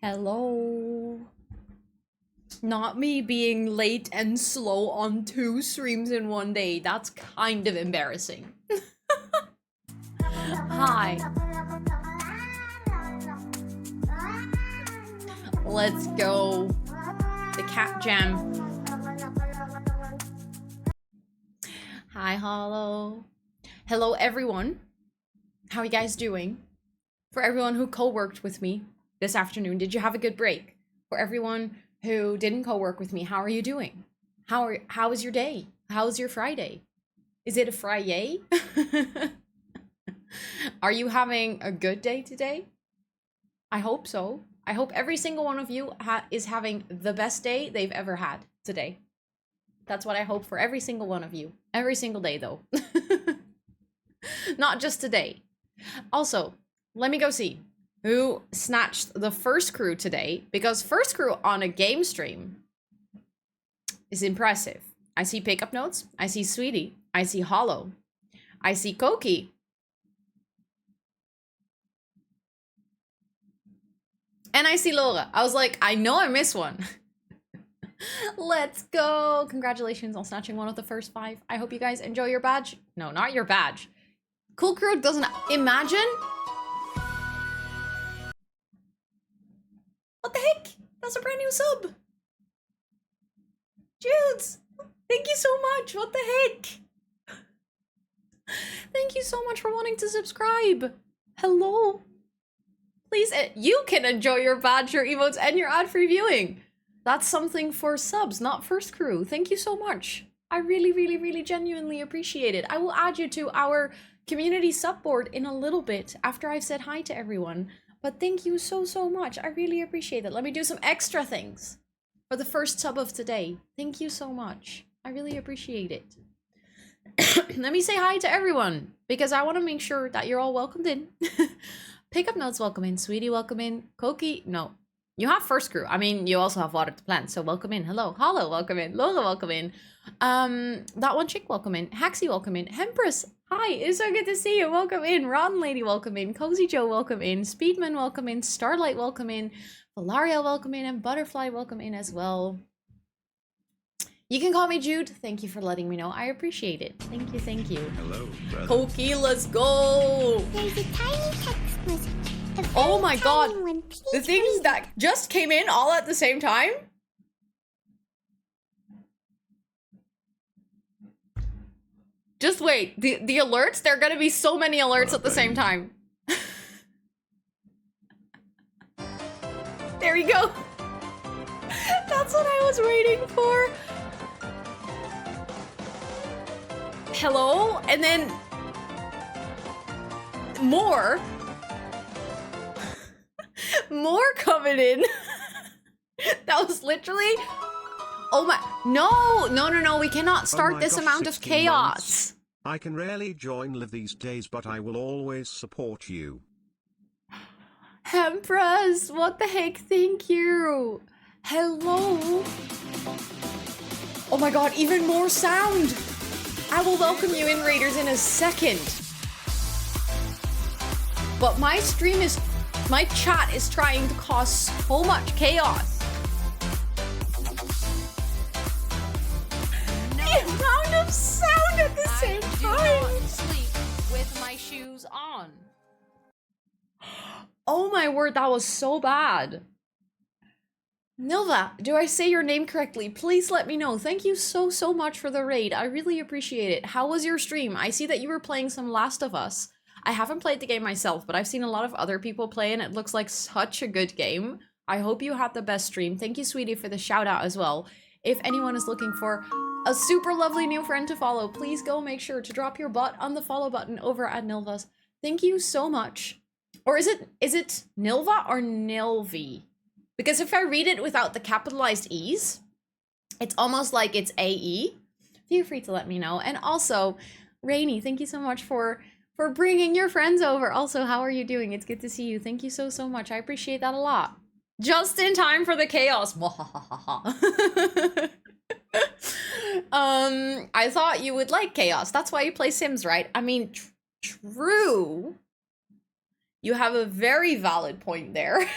Hello. Not me being late and slow on 2 streams in one day. That's kind of embarrassing. Hi. Let's go. The cat jam. Hi, Hollow. Hello, everyone. How are you guys doing? For everyone who co-worked with me this afternoon, did you have a good break? For everyone who didn't co-work with me, how are you doing? How is your day? How's your Friday? Is it a Friday? Are you having a good day today? I hope so. I hope every single one of you is having the best day they've ever had today. That's what I hope for every single one of you. Every single day, though. Not just today. Also, let me go see who snatched the first crew today, because first crew on a game stream is impressive. I see pickup notes. I see Sweetie. I see Hollow. I see Koki. And I see Laura. I was like, I know I missed one. Let's go. Congratulations on snatching one of the first 5. I hope you guys enjoy your badge. No, not your badge. Cool Crew doesn't imagine. What the heck? That's a brand new sub. Judes, thank you so much. What the heck? Thank you so much for wanting to subscribe. Hello. Please, you can enjoy your badge, your emotes, and your ad-free viewing. That's something for subs, not first crew. Thank you so much. I really, really, really genuinely appreciate it. I will add you to our community sub board in a little bit after I've said hi to everyone. But thank you so, so much. I really appreciate it. Let me do some extra things for the first sub of today. Thank you so much. I really appreciate it. Let me say hi to everyone, because I want to make sure that you're all welcomed in. Pickup notes, welcome in. Sweetie, welcome in. Koki, no. You have first crew. I mean, you also have water to plant, so welcome in. Hello. Hollow, welcome in. Laura, welcome in. That one chick, welcome in. Haxie, welcome in. Hempress, hi. It's so good to see you. Welcome in. Rotten Lady, welcome in. Cozy Joe, welcome in. Speedman, welcome in. Starlight, welcome in. Valaria, welcome in. And Butterfly, welcome in as well. You can call me Jude. Thank you for letting me know. I appreciate it. Thank you, thank you. Hello, brother. Koki, let's go. There's a tiny text message. Oh my god. The things that just came in all at the same time? Just wait. The alerts? There are gonna be so many alerts at the same time. There we go. That's what I was waiting for. Hello? And then more. More coming in. That was literally... Oh my... No, we cannot start this amount of chaos. Months. I can rarely join live these days, but I will always support you. Empress, what the heck? Thank you. Hello. Oh my god, even more sound. I will welcome you in, Raiders, in a second. But my chat is trying to cause so much chaos. The amount of sound at the same time. I do not sleep with my shoes on. Oh my word, that was so bad. Nilva, do I say your name correctly? Please let me know. Thank you so, so much for the raid. I really appreciate it. How was your stream? I see that you were playing some Last of Us. I haven't played the game myself, but I've seen a lot of other people play and it looks like such a good game. I hope you had the best stream. Thank you, Sweetie, for the shout out as well. If anyone is looking for a super lovely new friend to follow, please go make sure to drop your butt on the follow button over at Nilva's. Thank you so much. Or is it Nilva or Nilvi? Because if I read it without the capitalized E's, it's almost like it's AE. Feel free to let me know. And also, Rainy, thank you so much for bringing your friends over. Also, how are you doing? It's good to see you. Thank you so, so much. I appreciate that a lot. Just in time for the chaos. I thought you would like chaos. That's why you play Sims, right? I mean, true. You have a very valid point there.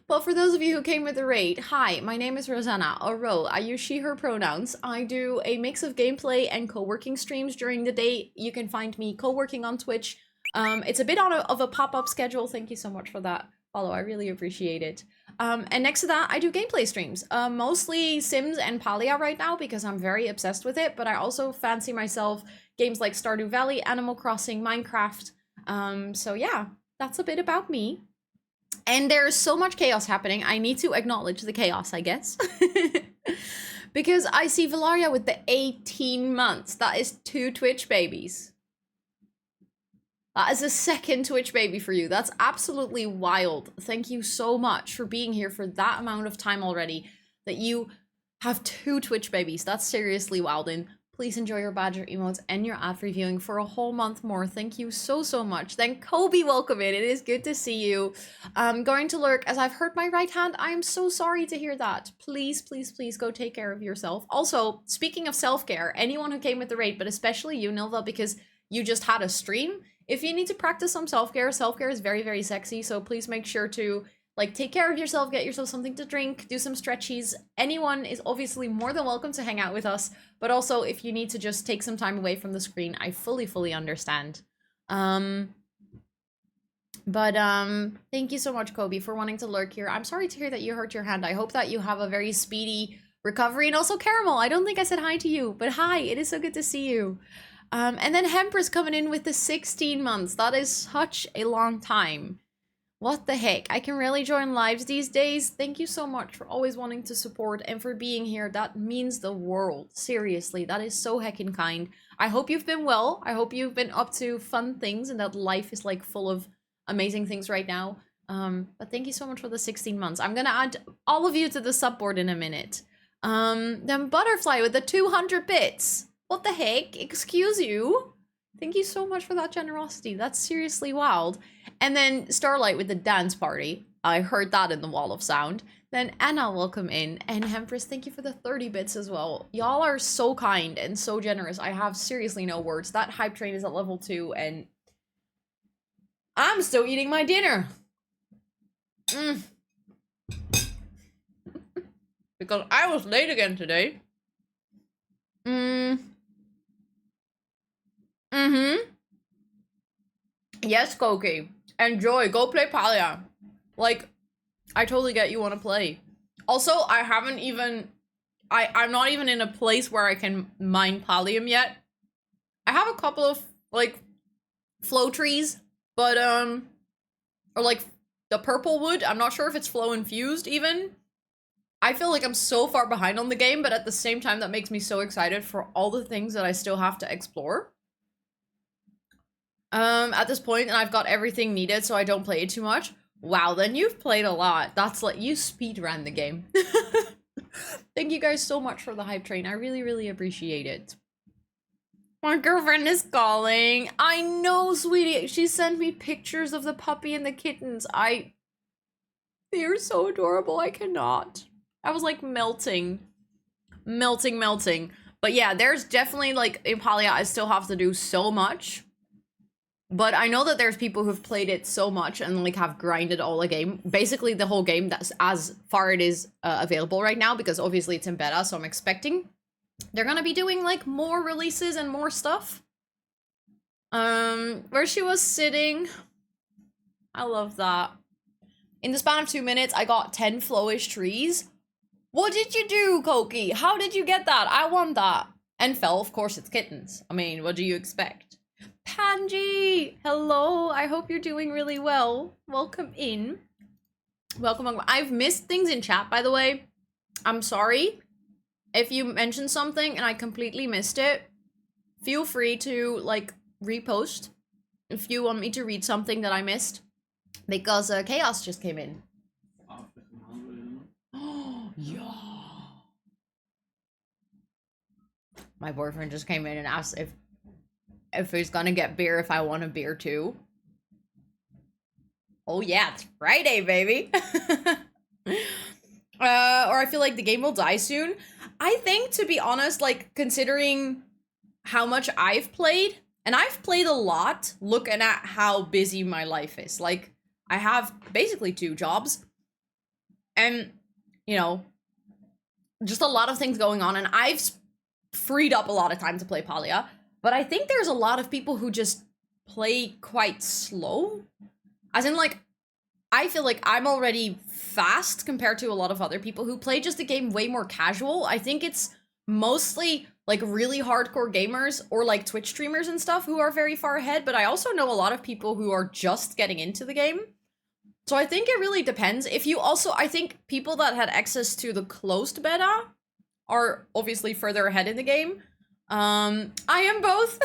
But for those of you who came with the raid, hi, my name is Rosanna, or Ro. I use she, her pronouns. I do a mix of gameplay and co-working streams during the day. You can find me co-working on Twitch. It's a bit of a pop-up schedule. Thank you so much for that follow. I really appreciate it. And next to that, I do gameplay streams. Mostly Sims and Palia right now because I'm very obsessed with it, but I also fancy myself games like Stardew Valley, Animal Crossing, Minecraft. So yeah, that's a bit about me. And there's so much chaos happening. I need to acknowledge the chaos, I guess. Because I see Valaria with the 18 months. That is 2 Twitch babies. That is a second Twitch baby for you. That's absolutely wild. Thank you so much for being here for that amount of time already. That you have 2 Twitch babies. That's seriously wild. And please enjoy your badger emotes and your ad reviewing for a whole month more. Thank you so, so much. Then Kobe, welcome in. It is good to see you. Going to lurk as I've hurt my right hand. I am so sorry to hear that. Please, please, please go take care of yourself. Also, speaking of self-care, anyone who came with the raid, but especially you, Nilva, because you just had a stream. If you need to practice some self-care is very, very sexy. So please make sure to like take care of yourself, get yourself something to drink, do some stretchies. Anyone is obviously more than welcome to hang out with us. But also if you need to just take some time away from the screen, I fully understand. Thank you so much, Kobe, for wanting to lurk here. I'm sorry to hear that you hurt your hand. I hope that you have a very speedy recovery. And also Caramel, I don't think I said hi to you, but hi, it is so good to see you. And then Hemper's coming in with the 16 months. That is such a long time. What the heck? I can rarely join lives these days. Thank you so much for always wanting to support and for being here. That means the world. Seriously, that is so heckin' kind. I hope you've been well. I hope you've been up to fun things and that life is like full of amazing things right now. But thank you so much for the 16 months. I'm gonna add all of you to the subboard in a minute. Then Butterfly with the 200 bits. What the heck? Excuse you? Thank you so much for that generosity. That's seriously wild. And then Starlight with the dance party. I heard that in the wall of sound. Then Anna, welcome in. And Hempress, thank you for the 30 bits as well. Y'all are so kind and so generous. I have seriously no words. That hype train is at level 2 and I'm still eating my dinner. Because I was late again today. Yes, Koki. Enjoy. Go play Palia. Like, I totally get you want to play. Also, I haven't even... I'm not even in a place where I can mine Pallium yet. I have a couple of, like, flow trees, but, or, like, the purple wood. I'm not sure if it's flow infused, even. I feel like I'm so far behind on the game, but at the same time, that makes me so excited for all the things that I still have to explore. At this point, and I've got everything needed, so I don't play it too much. Wow, then you've played a lot. That's like, you speedrun the game. Thank you guys so much for the hype train. I really appreciate it. My girlfriend is calling. I know, sweetie. She sent me pictures of the puppy and the kittens. They're so adorable. I cannot. I was like melting. But yeah, there's definitely like in Palia, I still have to do so much. But I know that there's people who've played it so much and like have grinded all the game. Basically the whole game, that's as far it is available right now, because obviously it's in beta, so I'm expecting they're gonna be doing like more releases and more stuff. Where she was sitting. I love that. In the span of 2 minutes, I got 10 flowish trees. What did you do, Koki? How did you get that? I want that. And fell, of course, it's kittens. I mean, what do you expect? Panji! Hello, I hope you're doing really well. Welcome in. Welcome. I've missed things in chat, by the way. I'm sorry. If you mentioned something and I completely missed it, feel free to, like, repost if you want me to read something that I missed. Because Chaos just came in. Oh, yeah. My boyfriend just came in and asked if he's gonna get beer if I want a beer too. Oh yeah, it's Friday, baby. Or I feel like the game will die soon. I think, to be honest, like, considering how much I've played, and I've played a lot, looking at how busy my life is. Like, I have basically 2 jobs. And, you know, just a lot of things going on. And I've freed up a lot of time to play Palia. But I think there's a lot of people who just play quite slow. As in, like, I feel like I'm already fast compared to a lot of other people who play just the game way more casual. I think it's mostly like really hardcore gamers or like Twitch streamers and stuff who are very far ahead, but I also know a lot of people who are just getting into the game. So I think it really depends. If you also, I think people that had access to the closed beta are obviously further ahead in the game. I am both.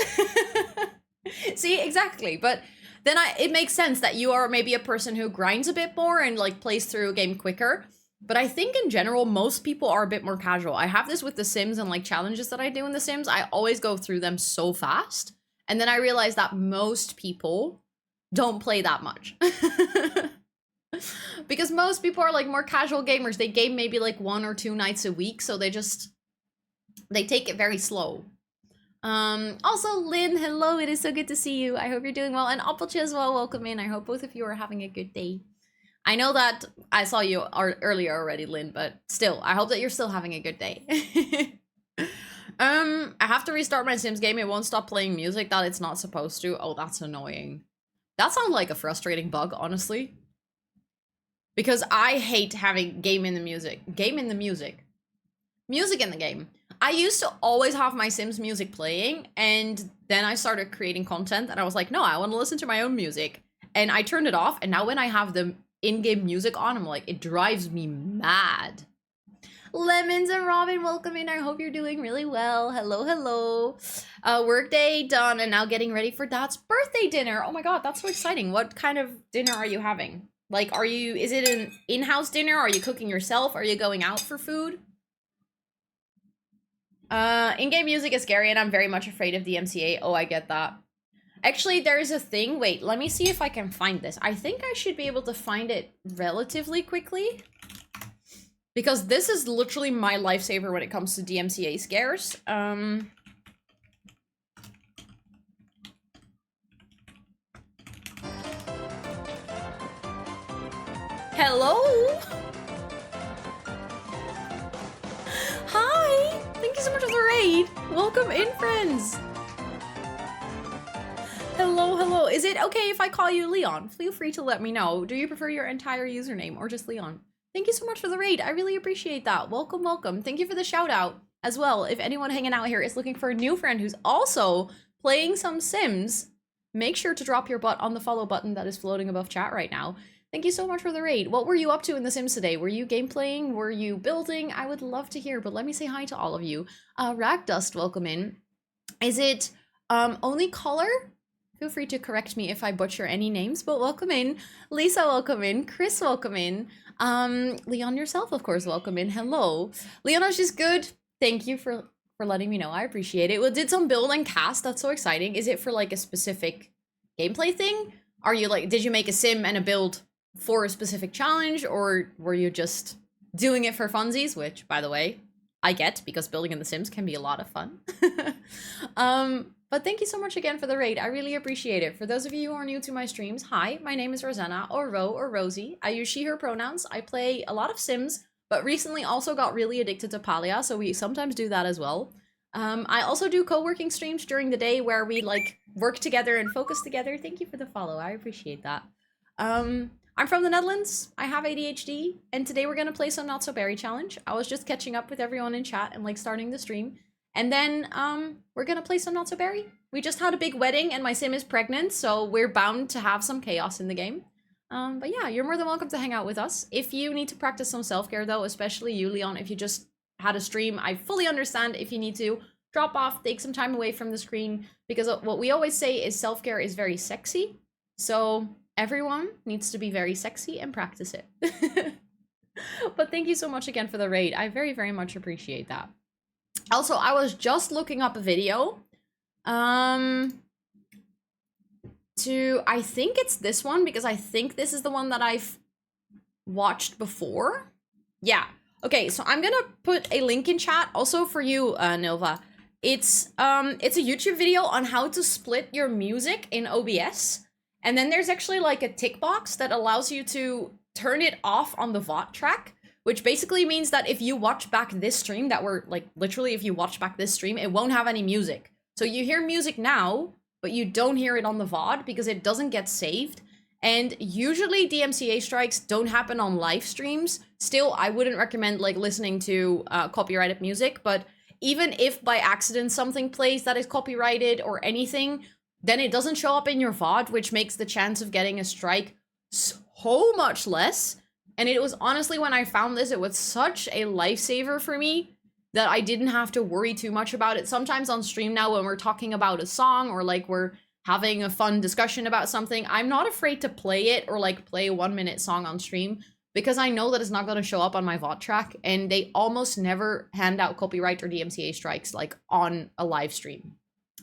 See, exactly. But then it makes sense that you are maybe a person who grinds a bit more and like plays through a game quicker. But I think in general, most people are a bit more casual. I have this with The Sims and like challenges that I do in The Sims. I always go through them so fast. And then I realize that most people don't play that much. Because most people are like more casual gamers. They game maybe like 1 or 2 nights a week. So they take it very slow. Also, Lynn, hello, it is so good to see you. I hope you're doing well. And Applechi as well, welcome in. I hope both of you are having a good day. I know that I saw you earlier already, Lynn, but still, I hope that you're still having a good day. I have to restart my Sims game. It won't stop playing music that it's not supposed to. Oh, that's annoying. That sounds like a frustrating bug, honestly. Because I hate having Music in the game. I used to always have my Sims music playing, and then I started creating content, and I was like, no, I want to listen to my own music. And I turned it off, and now when I have the in-game music on, I'm like, it drives me mad. Lemons and Robin, welcome in. I hope you're doing really well. Hello, hello. Workday done, and now getting ready for Dad's birthday dinner. Oh my god, that's so exciting. What kind of dinner are you having? Like, is it an in-house dinner? Are you cooking yourself? Are you going out for food? In-game music is scary, and I'm very much afraid of the MCA. Oh, I get that. Actually, there's a thing. Wait, let me see if I can find this. I think I should be able to find it relatively quickly. Because this is literally my lifesaver when it comes to DMCA scares. Hello? Hi! Thank you so much for the raid! Welcome in, friends! Hello, hello. Is it okay if I call you Leon? Feel free to let me know. Do you prefer your entire username or just Leon? Thank you so much for the raid. I really appreciate that. Welcome, welcome. Thank you for the shout out as well. If anyone hanging out here is looking for a new friend who's also playing some Sims, make sure to drop your butt on the follow button that is floating above chat right now. Thank you so much for the raid. What were you up to in The Sims today? Were you game playing? Were you building? I would love to hear, but let me say hi to all of you. Ragdust, welcome in. Is it only color? Feel free to correct me if I butcher any names, but welcome in. Lisa, welcome in. Chris, welcome in. Leon yourself, of course, welcome in. Hello. Leona's just good. Thank you for letting me know. I appreciate it. Well, did some build and cast. That's so exciting. Is it for like a specific gameplay thing? Are you like, did you make a sim and a build for a specific challenge, or were you just doing it for funsies? Which, by the way, I get, because building in The Sims can be a lot of fun. But thank you so much again for the raid. I really appreciate it. For those of you who are new to my streams, hi, my name is Rosanna, or Ro, or Rosie. I use she, her pronouns. I play a lot of Sims, but recently also got really addicted to Palia, so we sometimes do that as well. I also do co-working streams during the day where we like work together and focus together. Thank you for the follow. I appreciate that. I'm from the Netherlands. I have ADHD, and today we're gonna play some Not So Berry Challenge. I was just catching up with everyone in chat and like starting the stream. And then we're gonna play some Not So Berry. We just had a big wedding and my sim is pregnant, so we're bound to have some chaos in the game. But yeah, you're more than welcome to hang out with us. If you need to practice some self-care though, especially you, Leon, if you just had a stream, I fully understand if you need to drop off, take some time away from the screen, because what we always say is self-care is very sexy. So everyone needs to be very sexy and practice it. But thank you so much again for the raid. I very, very much appreciate that. Also, I was just looking up a video. I think it's this one, because I think this is the one that I've watched before. Yeah. Okay, so I'm gonna put a link in chat also for you, Nilva. It's a YouTube video on how to split your music in OBS. And then there's actually like a tick box that allows you to turn it off on the VOD track, which basically means that if you watch back this stream that we're like, literally if you watch back this stream, it won't have any music. So you hear music now, but you don't hear it on the VOD because it doesn't get saved. And usually DMCA strikes don't happen on live streams. Still, I wouldn't recommend like listening to copyrighted music, but even if by accident something plays that is copyrighted or anything, then it doesn't show up in your VOD, which makes the chance of getting a strike so much less. And it was honestly, when I found this, it was such a lifesaver for me that I didn't have to worry too much about it. Sometimes on stream now, when we're talking about a song or like we're having a fun discussion about something, I'm not afraid to play it or like play a 1 minute song on stream because I know that it's not going to show up on my VOD track, and they almost never hand out copyright or DMCA strikes like on a live stream.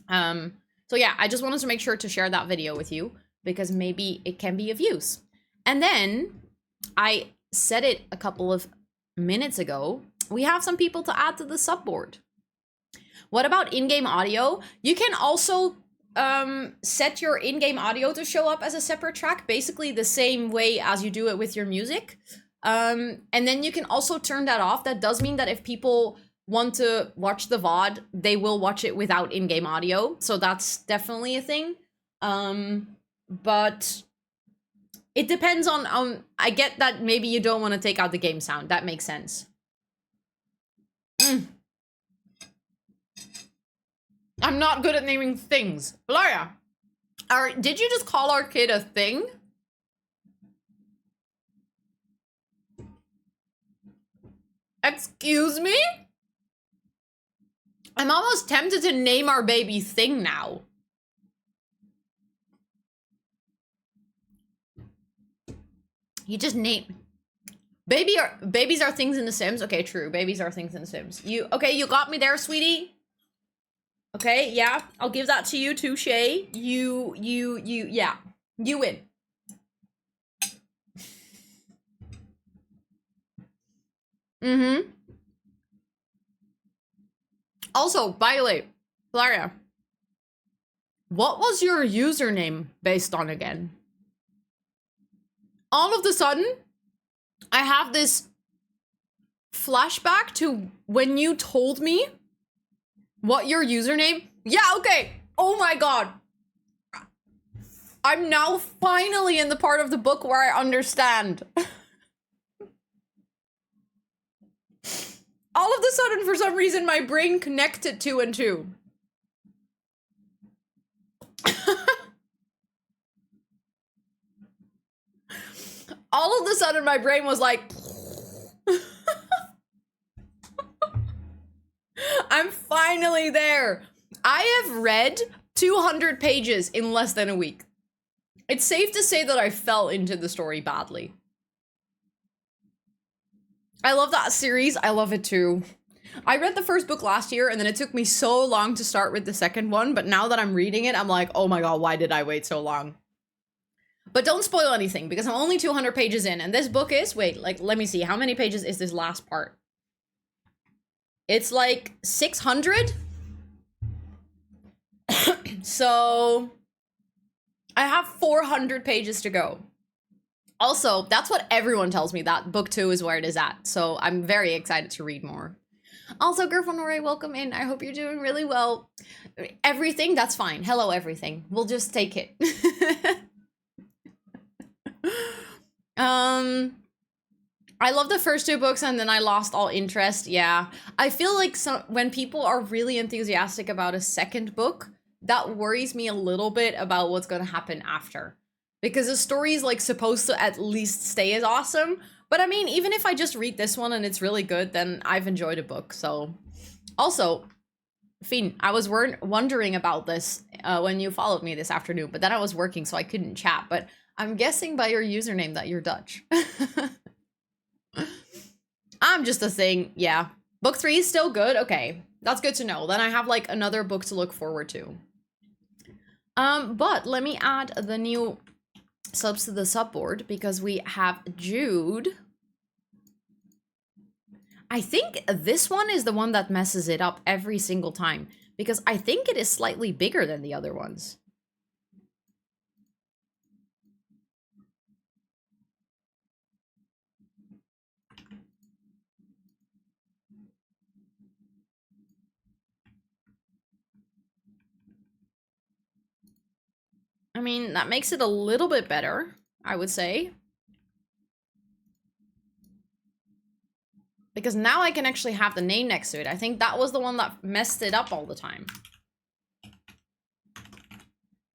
So yeah, I just wanted to make sure to share that video with you because maybe it can be of use. And then I said it a couple of minutes ago, we have some people to add to the subboard. What about in-game audio? You can also set your in-game audio to show up as a separate track, basically the same way as you do it with your music. And then you can also turn that off. That does mean that if people want to watch the VOD, they will watch it without in-game audio. So that's definitely a thing. But it depends on, I get that maybe you don't want to take out the game sound. That makes sense. I'm not good at naming things. Valeria, did you just call our kid a thing? Excuse me? I'm almost tempted to name our baby Thing now. You just name... Babies are things in The Sims? Okay, true. Babies are things in The Sims. Okay, you got me there, sweetie. Okay, yeah. I'll give that to you, touche. Yeah. You win. Also, by the way, Valeria, what was your username based on again? All of a sudden, I have this flashback to when you told me what your username... Yeah, okay. Oh my god. I'm now finally in the part of the book where I understand. All of a sudden, for some reason, my brain connected 2 and 2. All of a sudden, my brain was like... I'm finally there. I have read 200 pages in less than a week. It's safe to say that I fell into the story badly. I love that series. I love it too. I read the first book last year, and then it took me so long to start with the second one, but now that I'm reading it, I'm like, oh my god, why did I wait so long? But don't spoil anything, because I'm only 200 pages in, and this book is, wait, like, let me see, how many pages is this last part? It's like 600? So, I have 400 pages to go. Also, that's what everyone tells me, that book 2 is where it is at, so I'm very excited to read more. Also, Gerfonore, welcome in. I hope you're doing really well. Everything, that's fine. Hello, everything. We'll just take it. I love the first 2 books and then I lost all interest. Yeah. I feel like when people are really enthusiastic about a second book, that worries me a little bit about what's going to happen after. Because the story is like supposed to at least stay as awesome. But I mean, even if I just read this one and it's really good, then I've enjoyed a book. So also, Fien, I was wondering about this when you followed me this afternoon, but then I was working so I couldn't chat. But I'm guessing by your username that you're Dutch. I'm just a thing. Yeah. Book 3 is still good. Okay. That's good to know. Then I have like another book to look forward to. But let me add the new subs to the subboard because we have Jude. I think this one is the one that messes it up every single time because I think it is slightly bigger than the other ones. I mean, that makes it a little bit better, I would say. Because now I can actually have the name next to it. I think that was the one that messed it up all the time.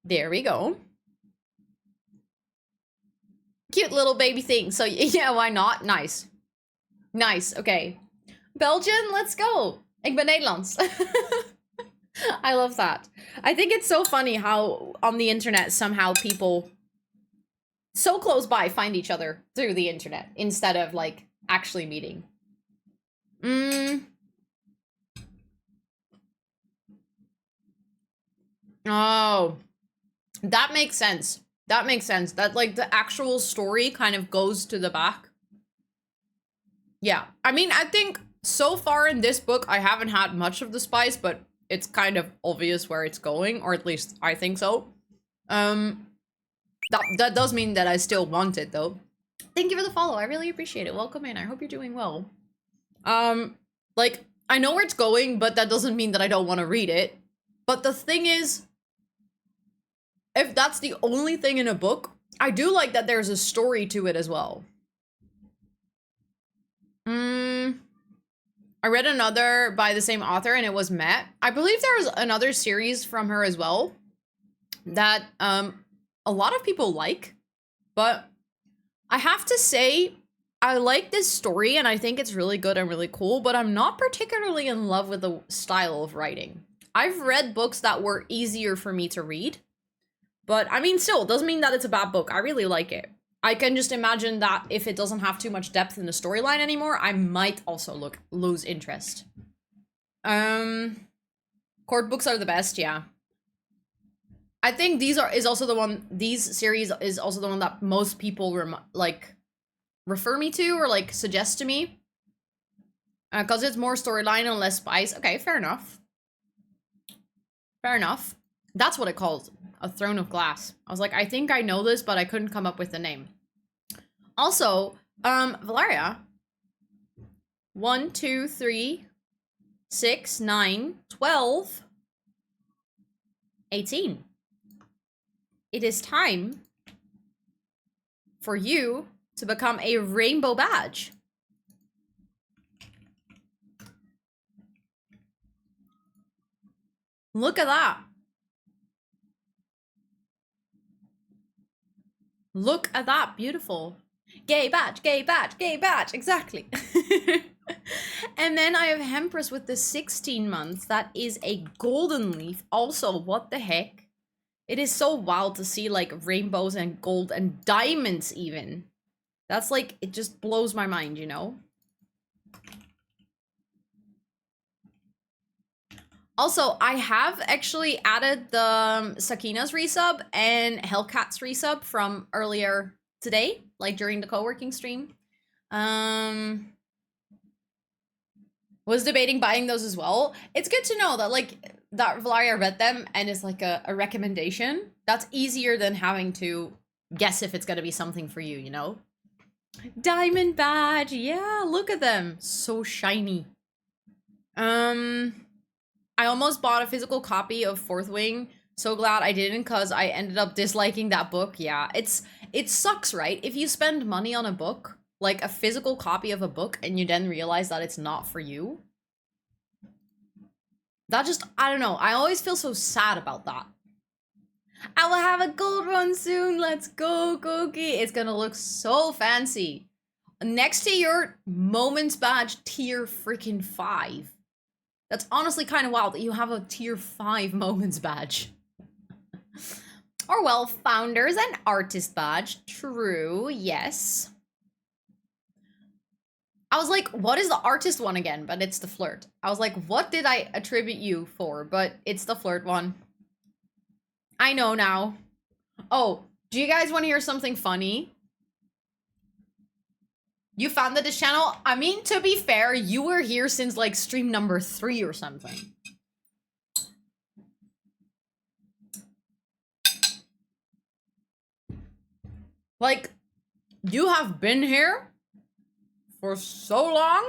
There we go. Cute little baby thing. So yeah, why not? Nice. Nice, okay. Belgian, let's go. Ik ben Nederlands. I love that. I think it's so funny how on the internet somehow people so close by find each other through the internet instead of like actually meeting. Oh, that makes sense. That makes sense. That like the actual story kind of goes to the back. Yeah, I mean, I think so far in this book, I haven't had much of the spice, but it's kind of obvious where it's going, or at least I think so. That does mean that I still want it though. Thank you for the follow. I really appreciate it. Welcome in. I hope you're doing well. Like, I know where it's going, but that doesn't mean that I don't want to read it. But the thing is, if that's the only thing in a book, I do like that there's a story to it as well. I read another by the same author and it was Met. I believe there's another series from her as well that a lot of people like, but I have to say I like this story and I think it's really good and really cool, but I'm not particularly in love with the style of writing. I've read books that were easier for me to read, but I mean, still, it doesn't mean that it's a bad book. I really like it. I can just imagine that if it doesn't have too much depth in the storyline anymore, I might also lose interest. Court books are the best, yeah. I think these series is also the one that most people refer me to or like suggest to me. Because it's more storyline and less spice. Okay, fair enough. Fair enough. That's what it calls. A Throne of Glass. I was like, I think I know this, but I couldn't come up with the name. Also, Valeria. 1, 2, 3, 6, 9, 12, 18. It is time for you to become a rainbow badge. Look at that. Look at that, beautiful. Gay badge, gay badge, gay badge, exactly. And then I have Hempress with the 16 months. That is a golden leaf. Also, what the heck? It is so wild to see like rainbows and gold and diamonds even. That's like, it just blows my mind, you know? Also, I have actually added the Sakina's resub and Hellcat's resub from earlier today, like during the co-working stream. Was debating buying those as well. It's good to know that like that Valaria read them and it's like a recommendation. That's easier than having to guess if it's gonna be something for you, you know? Diamond badge, yeah, look at them. So shiny. I almost bought a physical copy of Fourth Wing. So glad I didn't because I ended up disliking that book. Yeah, it sucks, right? If you spend money on a book, like a physical copy of a book, and you then realize that it's not for you. That just, I don't know. I always feel so sad about that. I will have a gold one soon. Let's go, Cookie. It's gonna look so fancy. Next to your Moments badge tier freaking 5. That's honestly kind of wild that you have a tier 5 Moments badge. Or well, Founders and Artist badge. True, yes. I was like, what is the artist one again? But it's the flirt. I was like, what did I attribute you for? But it's the flirt one. I know now. Oh, do you guys want to hear something funny? You founded this channel? I mean, to be fair, you were here since like stream number 3 or something. Like, you have been here for so long?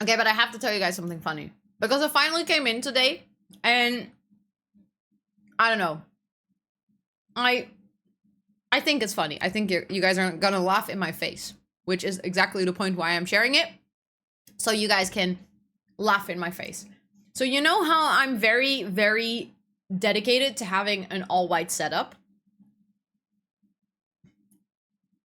Okay, but I have to tell you guys something funny. Because I finally came in today, and I don't know. I think it's funny. I think you guys are gonna laugh in my face, which is exactly the point why I'm sharing it. So you guys can laugh in my face. So you know how I'm very, very dedicated to having an all-white setup?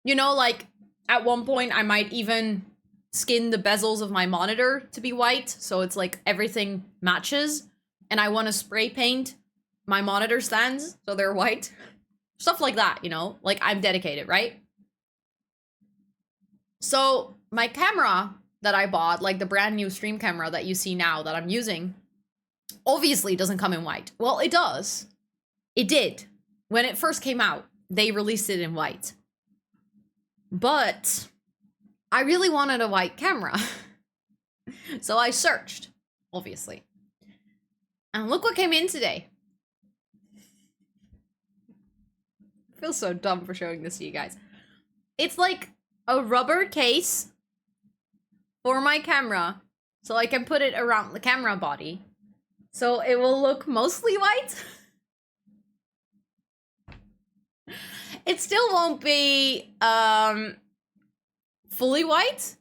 You know, like, at one point I might even skin the bezels of my monitor to be white, so it's like everything matches, and I want to spray paint my monitor stands so they're white. Stuff like that, you know? Like, I'm dedicated, right? So, my camera that I bought, like the brand new stream camera that you see now that I'm using, obviously doesn't come in white. Well, it does. It did. When it first came out, they released it in white. But I really wanted a white camera. So I searched, obviously. And look what came in today. I feel so dumb for showing this to you guys. It's like a rubber case for my camera, so I can put it around the camera body, so it will look mostly white. It still won't be fully white,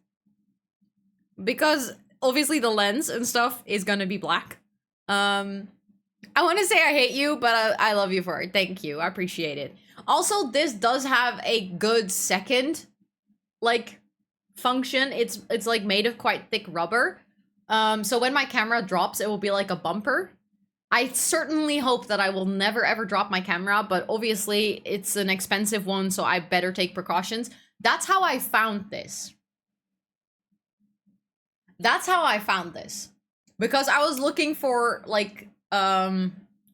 because obviously the lens and stuff is gonna be black. I want to say I hate you, but I love you for it. Thank you. I appreciate it. Also, this does have a good second, like, function. It's like made of quite thick rubber. So when my camera drops, it will be like a bumper. I certainly hope that I will never ever drop my camera, but obviously it's an expensive one, so I better take precautions. That's how I found this. That's how I found this. Because I was looking for, like,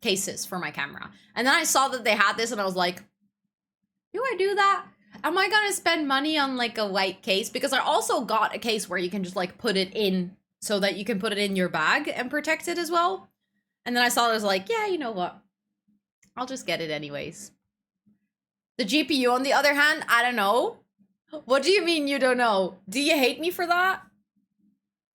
cases for my camera. And then I saw that they had this and I was like, do I do that? Am I gonna spend money on, like, a white case? Because I also got a case where you can just, like, put it in so that you can put it in your bag and protect it as well. And then I saw it, I was like, yeah, you know what? I'll just get it anyways. The GPU, on the other hand, I don't know. What do you mean you don't know? Do you hate me for that?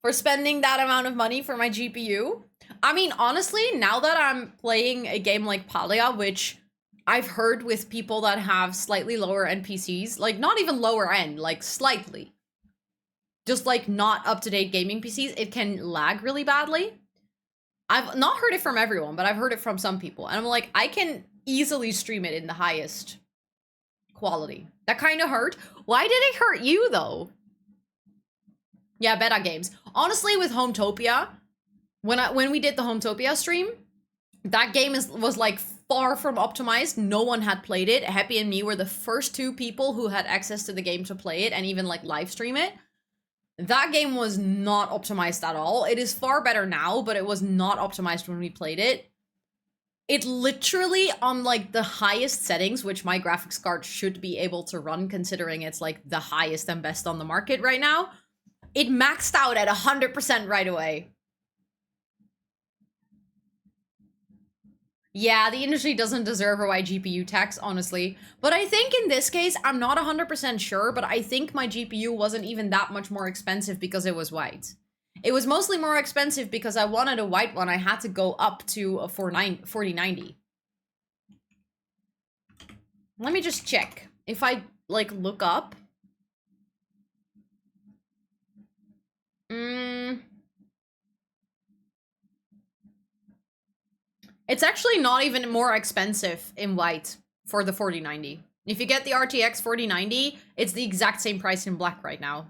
For spending that amount of money for my GPU? I mean, honestly, now that I'm playing a game like Palia, which I've heard with people that have slightly lower end PCs, like not even lower end, like slightly, just like not up-to-date gaming PCs, it can lag really badly. I've not heard it from everyone, but I've heard it from some people. And I'm like, I can easily stream it in the highest quality. That kind of hurt. Why did it hurt you though? Yeah, Beta Games. Honestly, with Hometopia, when we did the Hometopia stream, that game was like far from optimized. No one had played it. Happy and me were the first two people who had access to the game to play it and even like live stream it. That game was not optimized at all. It is far better now, but it was not optimized when we played it. It literally, on like the highest settings, which my graphics card should be able to run considering it's like the highest and best on the market right now, it maxed out at 100% right away. Yeah, the industry doesn't deserve a white GPU tax, honestly. But I think in this case, I'm not 100% sure, but I think my GPU wasn't even that much more expensive because it was white. It was mostly more expensive because I wanted a white one. I had to go up to a 4090. Let me just check. If I, like, look up. It's actually not even more expensive in white for the 4090. If you get the RTX 4090, it's the exact same price in black right now.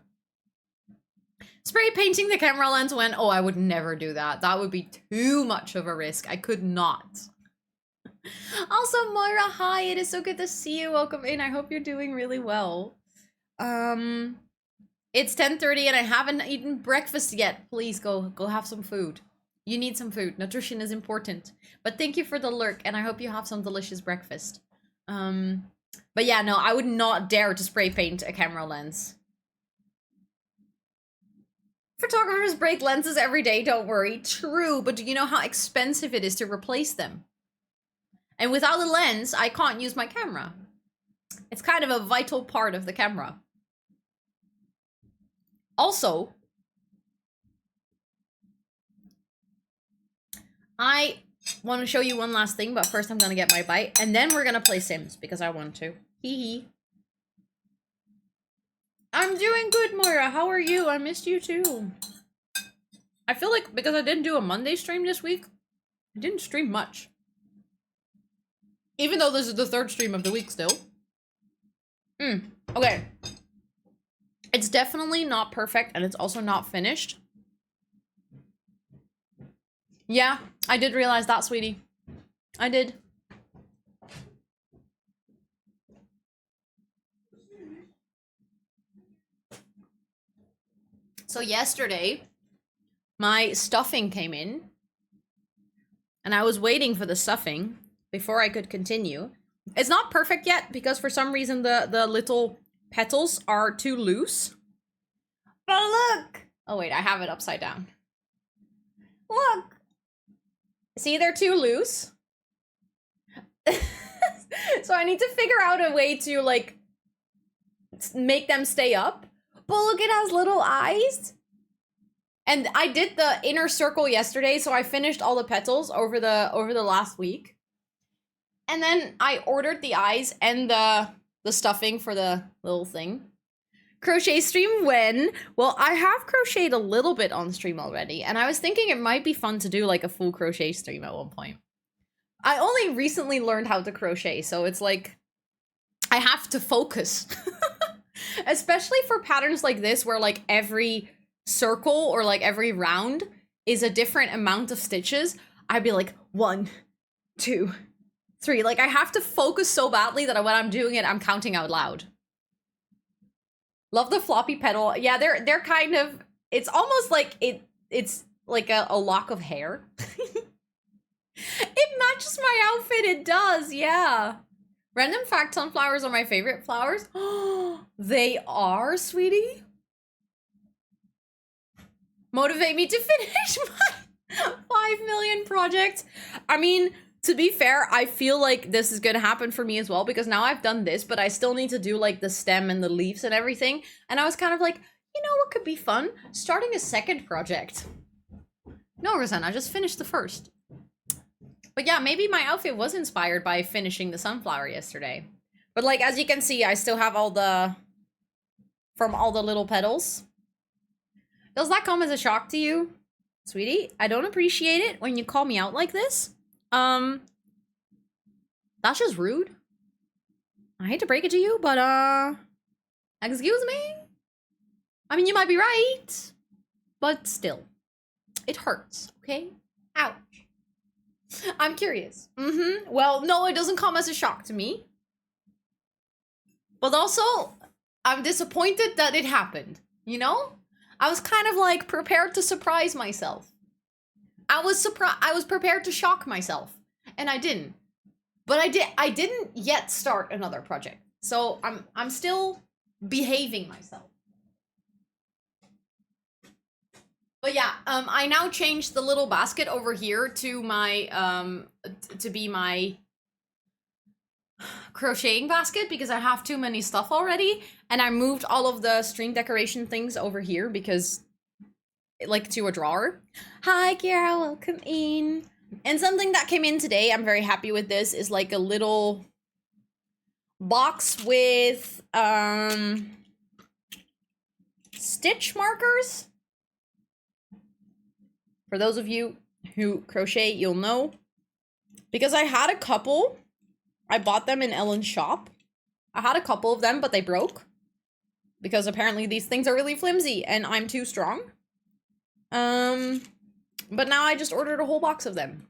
Spray painting the camera lens when... Oh, I would never do that. That would be too much of a risk. I could not. Also, Moira, hi. It is so good to see you. Welcome in. I hope you're doing really well. It's 10:30 and I haven't eaten breakfast yet. Please go have some food. You need some food. Nutrition is important. But thank you for the lurk, and I hope you have some delicious breakfast. But yeah, no, I would not dare to spray paint a camera lens. Photographers break lenses every day, don't worry. True, but do you know how expensive it is to replace them? And without a lens, I can't use my camera. It's kind of a vital part of the camera. Also, want to show you one last thing, but first I'm gonna get my bite, and then we're gonna play Sims because I want to. Hee hee. I'm doing good, Moira. How are you? I missed you too. I feel like because I didn't do a Monday stream this week, I didn't stream much. Even though this is the third stream of the week still. Okay. It's definitely not perfect, and it's also not finished. Yeah, I did realize that, sweetie. I did. So yesterday, my stuffing came in, and I was waiting for the stuffing before I could continue. It's not perfect yet, because for some reason the little petals are too loose. But look! Oh wait, I have it upside down. Look! See, they're too loose. So I need to figure out a way to, like, make them stay up. But look, it has little eyes. And I did the inner circle yesterday, so I finished all the petals over the last week. And then I ordered the eyes and the stuffing for the little thing. Crochet stream when? Well, I have crocheted a little bit on stream already, and I was thinking it might be fun to do like a full crochet stream at one point. I only recently learned how to crochet, so it's like I have to focus. Especially for patterns like this where like every circle or like every round is a different amount of stitches. I'd be like 1, 2, 3. Like I have to focus so badly that when I'm doing it, I'm counting out loud. Love the floppy petal. Yeah, they're kind of, it's almost like it's like a lock of hair. It matches my outfit, it does, yeah. Random fact, sunflowers are my favorite flowers. Oh, they are, sweetie. Motivate me to finish my 5 million project. I mean, to be fair, I feel like this is gonna happen for me as well, because now I've done this, but I still need to do like the stem and the leaves and everything. And I was kind of like, you know what could be fun? Starting a second project. No, Rosanna, I just finished the first. But yeah, maybe my outfit was inspired by finishing the sunflower yesterday. But like, as you can see, I still have all the, from all the little petals. Does that come as a shock to you? Sweetie, I don't appreciate it when you call me out like this. That's just rude. I hate to break it to you, but, excuse me? I mean, you might be right, but still, it hurts, okay? Ouch. I'm curious. Well, no, it doesn't come as a shock to me. But also, I'm disappointed that it happened, you know? I was kind of like prepared to surprise myself. I was prepared to shock myself, and I didn't. But I didn't yet start another project. So I'm still behaving myself. But yeah, I now changed the little basket over here to my to be my crocheting basket because I have too many stuff already, and I moved all of the string decoration things over here because like to a drawer. Hi Kiara, welcome in. And something that came in today, I'm very happy with this, is like a little box with stitch markers. For those of you who crochet, you'll know. Because I had a couple. I bought them in Ellen's shop. I had a couple of them, but they broke. Because apparently these things are really flimsy and I'm too strong. But now I just ordered a whole box of them.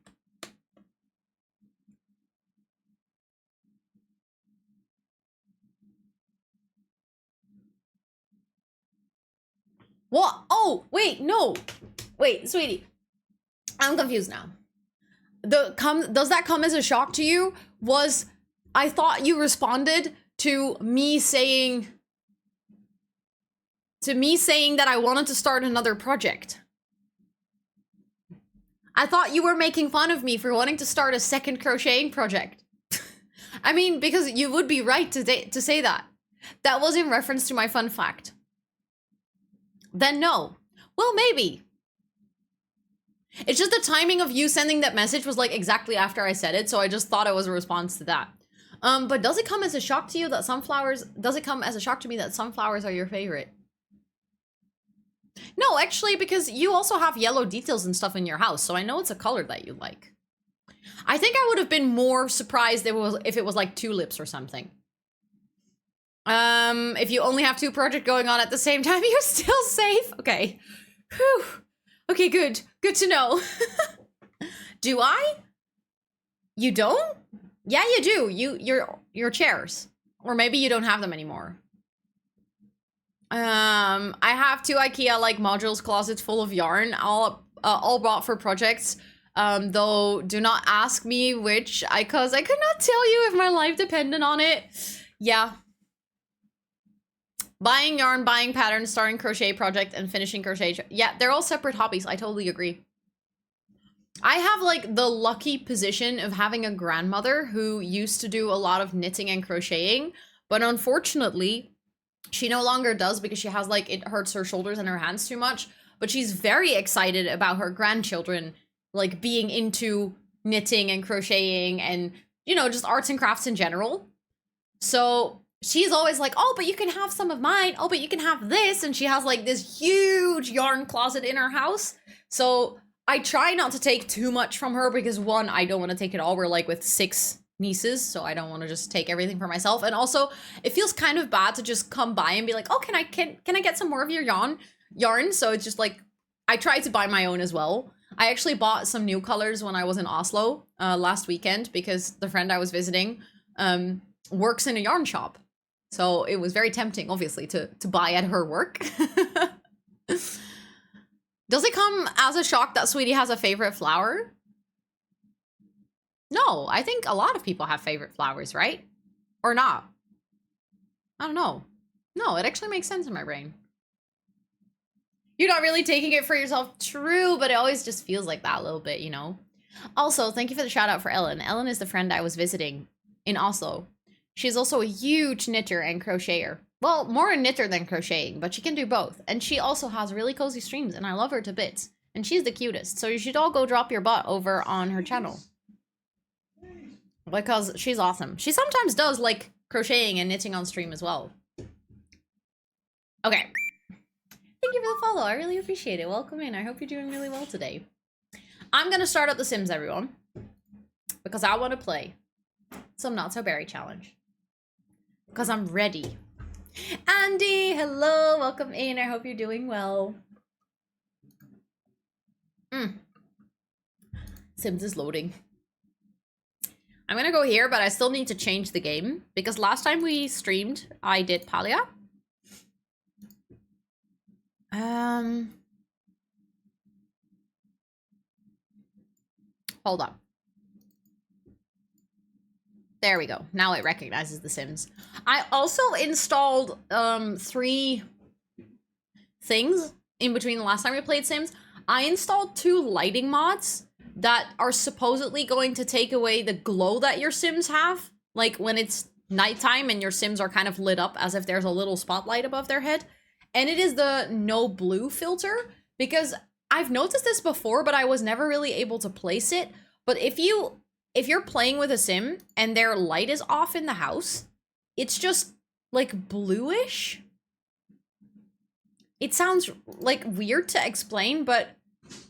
What? Oh, wait, no. Wait, sweetie. I'm confused now. Does that come as a shock to you? I thought you responded to me saying that I wanted to start another project. I thought you were making fun of me for wanting to start a second crocheting project. I mean, because you would be right to say that. That was in reference to my fun fact. Then no. Well, maybe. It's just the timing of you sending that message was like exactly after I said it, so I just thought it was a response to that. But does it come as a shock to you that does it come as a shock to me that sunflowers are your favorite? No, actually, because you also have yellow details and stuff in your house, so I know it's a color that you like. I think I would have been more surprised if it was like tulips or something. If you only have 2 projects going on at the same time, you're still safe. Okay. Whew. Okay, good. Good to know. Do I? You don't? Yeah, you do. Your chairs. Or maybe you don't have them anymore. I have 2 IKEA like modules closets full of yarn, all bought for projects. Though do not ask me which, cause I could not tell you if my life depended on it. Yeah. Buying yarn, buying patterns, starting crochet project, and finishing crochet. Yeah, they're all separate hobbies. I totally agree. I have like the lucky position of having a grandmother who used to do a lot of knitting and crocheting, but unfortunately, she no longer does because she has like, it hurts her shoulders and her hands too much, but she's very excited about her grandchildren like being into knitting and crocheting and, you know, just arts and crafts in general. So she's always like, oh, but you can have some of mine. Oh, but you can have this. And she has like this huge yarn closet in her house. So I try not to take too much from her because 1, I don't want to take it all. We're like with 6 nieces, so I don't want to just take everything for myself. And also it feels kind of bad to just come by and be like, oh, can I get some more of your yarn? So it's just like, I try to buy my own as well. I actually bought some new colors when I was in Oslo last weekend because the friend I was visiting works in a yarn shop. So it was very tempting, obviously, to buy at her work. Does it come as a shock that Sweetie has a favorite flower? No, I think a lot of people have favorite flowers, right? Or not? I don't know. No, it actually makes sense in my brain. You're not really taking it for yourself. True, but it always just feels like that a little bit, you know? Also, thank you for the shout out for Ellen. Ellen is the friend I was visiting in Oslo. She's also a huge knitter and crocheter. Well, more a knitter than crocheting, but she can do both. And she also has really cozy streams, and I love her to bits. And she's the cutest, so you should all go drop your butt over on her channel. Because she's awesome. She sometimes does, like, crocheting and knitting on stream as well. Okay. Thank you for the follow. I really appreciate it. Welcome in. I hope you're doing really well today. I'm gonna start up The Sims, everyone. Because I want to play some Not So Berry Challenge. Because I'm ready. Andy, hello. Welcome in. I hope you're doing well. Sims is loading. I'm gonna go here, but I still need to change the game. Because last time we streamed, I did Palia. Hold on. There we go. Now it recognizes The Sims. I also installed 3 things in between the last time we played Sims. I installed 2 lighting mods that are supposedly going to take away the glow that your Sims have. Like when it's nighttime and your Sims are kind of lit up as if there's a little spotlight above their head. And it is the no blue filter, because I've noticed this before, but I was never really able to place it. But if you're playing with a Sim and their light is off in the house, it's just like bluish. It sounds like weird to explain, but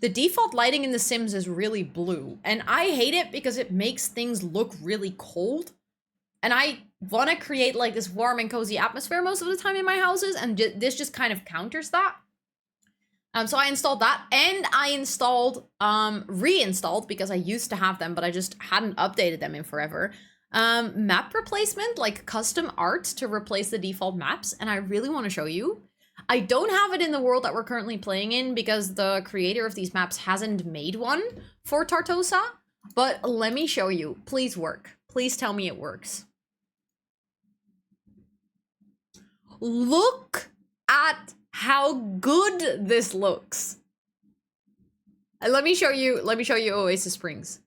the default lighting in The Sims is really blue. And I hate it because it makes things look really cold. And I want to create like this warm and cozy atmosphere most of the time in my houses, and this just kind of counters that. So I installed that, and I installed, reinstalled, because I used to have them, but I just hadn't updated them in forever, map replacement, like custom art to replace the default maps, and I really want to show you. I don't have it in the world that we're currently playing in, because the creator of these maps hasn't made one for Tartosa, but let me show you. Please work. Please tell me it works. Look at how good this looks. Let me show you Oasis Springs.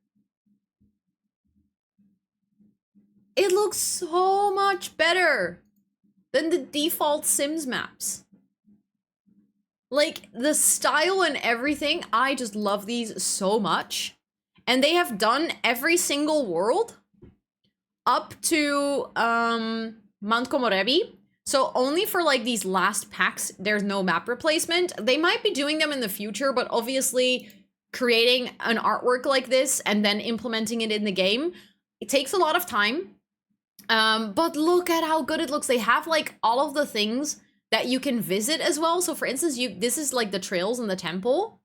It looks so much better than the default Sims maps. Like, the style and everything, I just love these so much. And they have done every single world up to Mount Komorebi. So only for like these last packs, there's no map replacement. They might be doing them in the future, but obviously creating an artwork like this and then implementing it in the game, it takes a lot of time. But look at how good it looks. They have like all of the things that you can visit as well. So for instance, this is like the trails in the temple.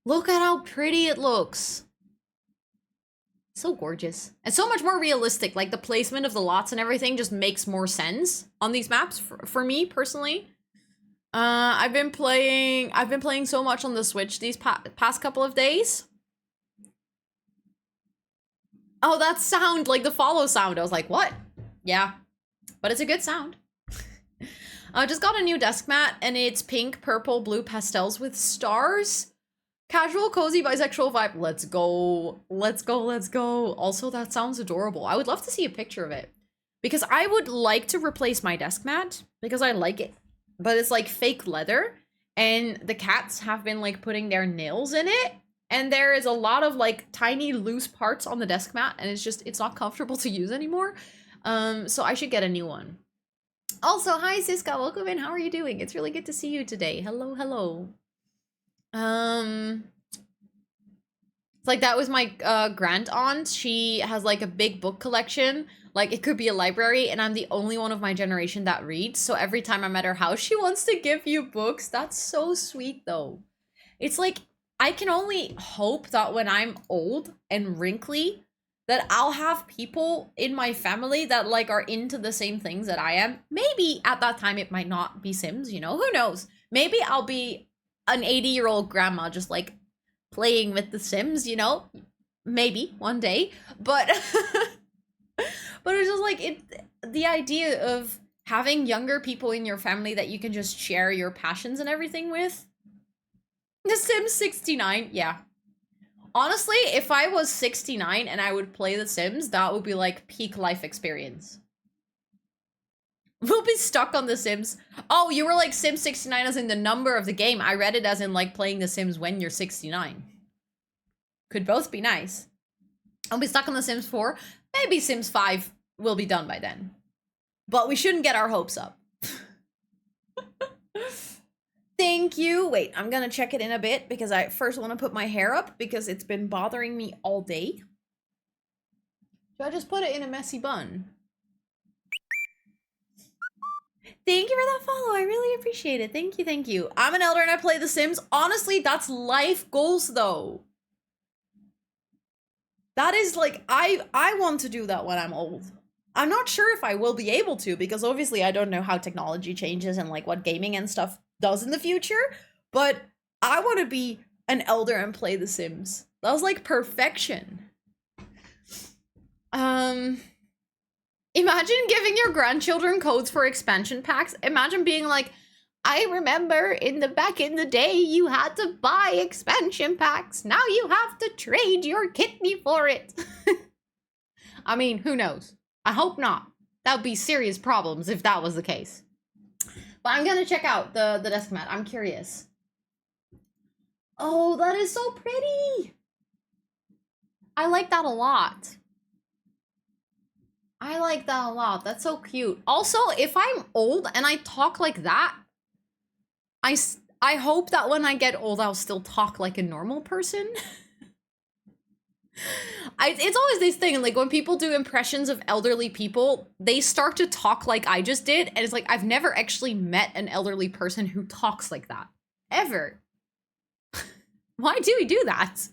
Look at how pretty it looks. So gorgeous. And so much more realistic. Like the placement of the lots and everything just makes more sense on these maps for me personally. I've been playing so much on the Switch these past couple of days. Oh, that sound, like the follow sound. I was like, what? Yeah, but it's a good sound. I just got a new desk mat and it's pink, purple, blue pastels with stars. Casual, cozy, bisexual vibe. Let's go. Let's go. Let's go. Also, that sounds adorable. I would love to see a picture of it because I would like to replace my desk mat because I like it, but it's like fake leather and the cats have been like putting their nails in it. And there is a lot of like tiny loose parts on the desk mat and it's not comfortable to use anymore. So I should get a new one. Also, hi Siska, welcome in. How are you doing? It's really good to see you today. Hello, hello. It's like that was my grand aunt. She has like a big book collection. Like it could be a library and I'm the only one of my generation that reads. So every time I'm at her house, she wants to give you books. That's so sweet though. It's like, I can only hope that when I'm old and wrinkly, that I'll have people in my family that like are into the same things that I am. Maybe at that time it might not be Sims, you know, who knows? Maybe I'll be an 80-year-old grandma just like playing with the Sims, you know? Maybe one day, but but it's just like the idea of having younger people in your family that you can just share your passions and everything with. The Sims 69, yeah. Honestly, if I was 69 and I would play The Sims, that would be like peak life experience. We'll be stuck on The Sims. Oh, you were like Sims 69 as in the number of the game. I read it as in like playing The Sims when you're 69. Could both be nice. I'll be stuck on The Sims 4. Maybe Sims 5 will be done by then. But we shouldn't get our hopes up. Thank you. Wait, I'm gonna check it in a bit because I first want to put my hair up because it's been bothering me all day. So I just put it in a messy bun. Thank you for that follow. I really appreciate it. Thank you, thank you. I'm an elder and I play The Sims. Honestly, that's life goals though. That is like, I want to do that when I'm old. I'm not sure if I will be able to because obviously I don't know how technology changes and like what gaming and stuff does in the future, but I want to be an elder and play The Sims. That was like perfection. Imagine giving your grandchildren codes for expansion packs. Imagine being like, I remember back in the day you had to buy expansion packs. Now you have to trade your kidney for it. I mean, who knows? I hope not. That would be serious problems if that was the case. But I'm gonna check out the desk mat. I'm curious. Oh, that is so pretty. I like that a lot. I like that a lot. That's so cute. Also, if I'm old and I talk like that, I hope that when I get old, I'll still talk like a normal person. It's always this thing, like when people do impressions of elderly people, they start to talk like I just did, and it's like I've never actually met an elderly person who talks like that. Ever. Why do we do that?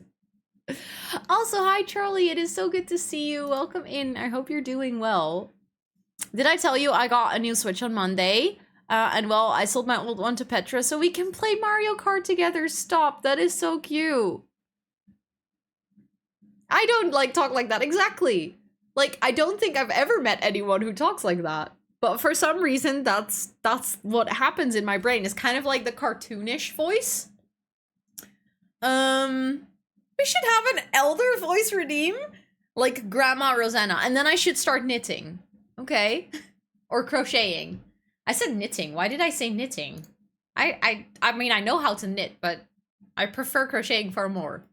Also, hi Charlie, it is so good to see you. Welcome in. I hope you're doing well. Did I tell you I got a new Switch on Monday? And well, I sold my old one to Petra so we can play Mario Kart together. Stop, that is so cute. I don't like talk like that, exactly. Like, I don't think I've ever met anyone who talks like that. But for some reason, that's what happens in my brain. It's kind of like the cartoonish voice. We should have an elder voice redeem. Like Grandma Rosanna. And then I should start knitting. Okay? Or crocheting. I said knitting. Why did I say knitting? I mean, I know how to knit, but I prefer crocheting far more.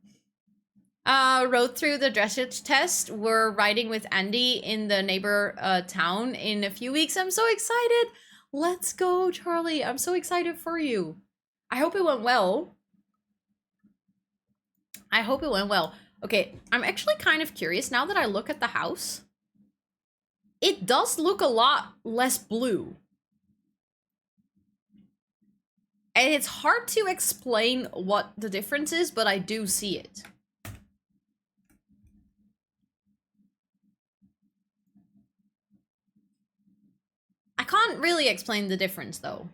Wrote through the dressage test. We're riding with Andy in the neighbor town in a few weeks. I'm so excited. Let's go, Charlie. I'm so excited for you. I hope it went well. I hope it went well. Okay, I'm actually kind of curious now that I look at the house. It does look a lot less blue. And it's hard to explain what the difference is, but I do see it. I can't really explain the difference though.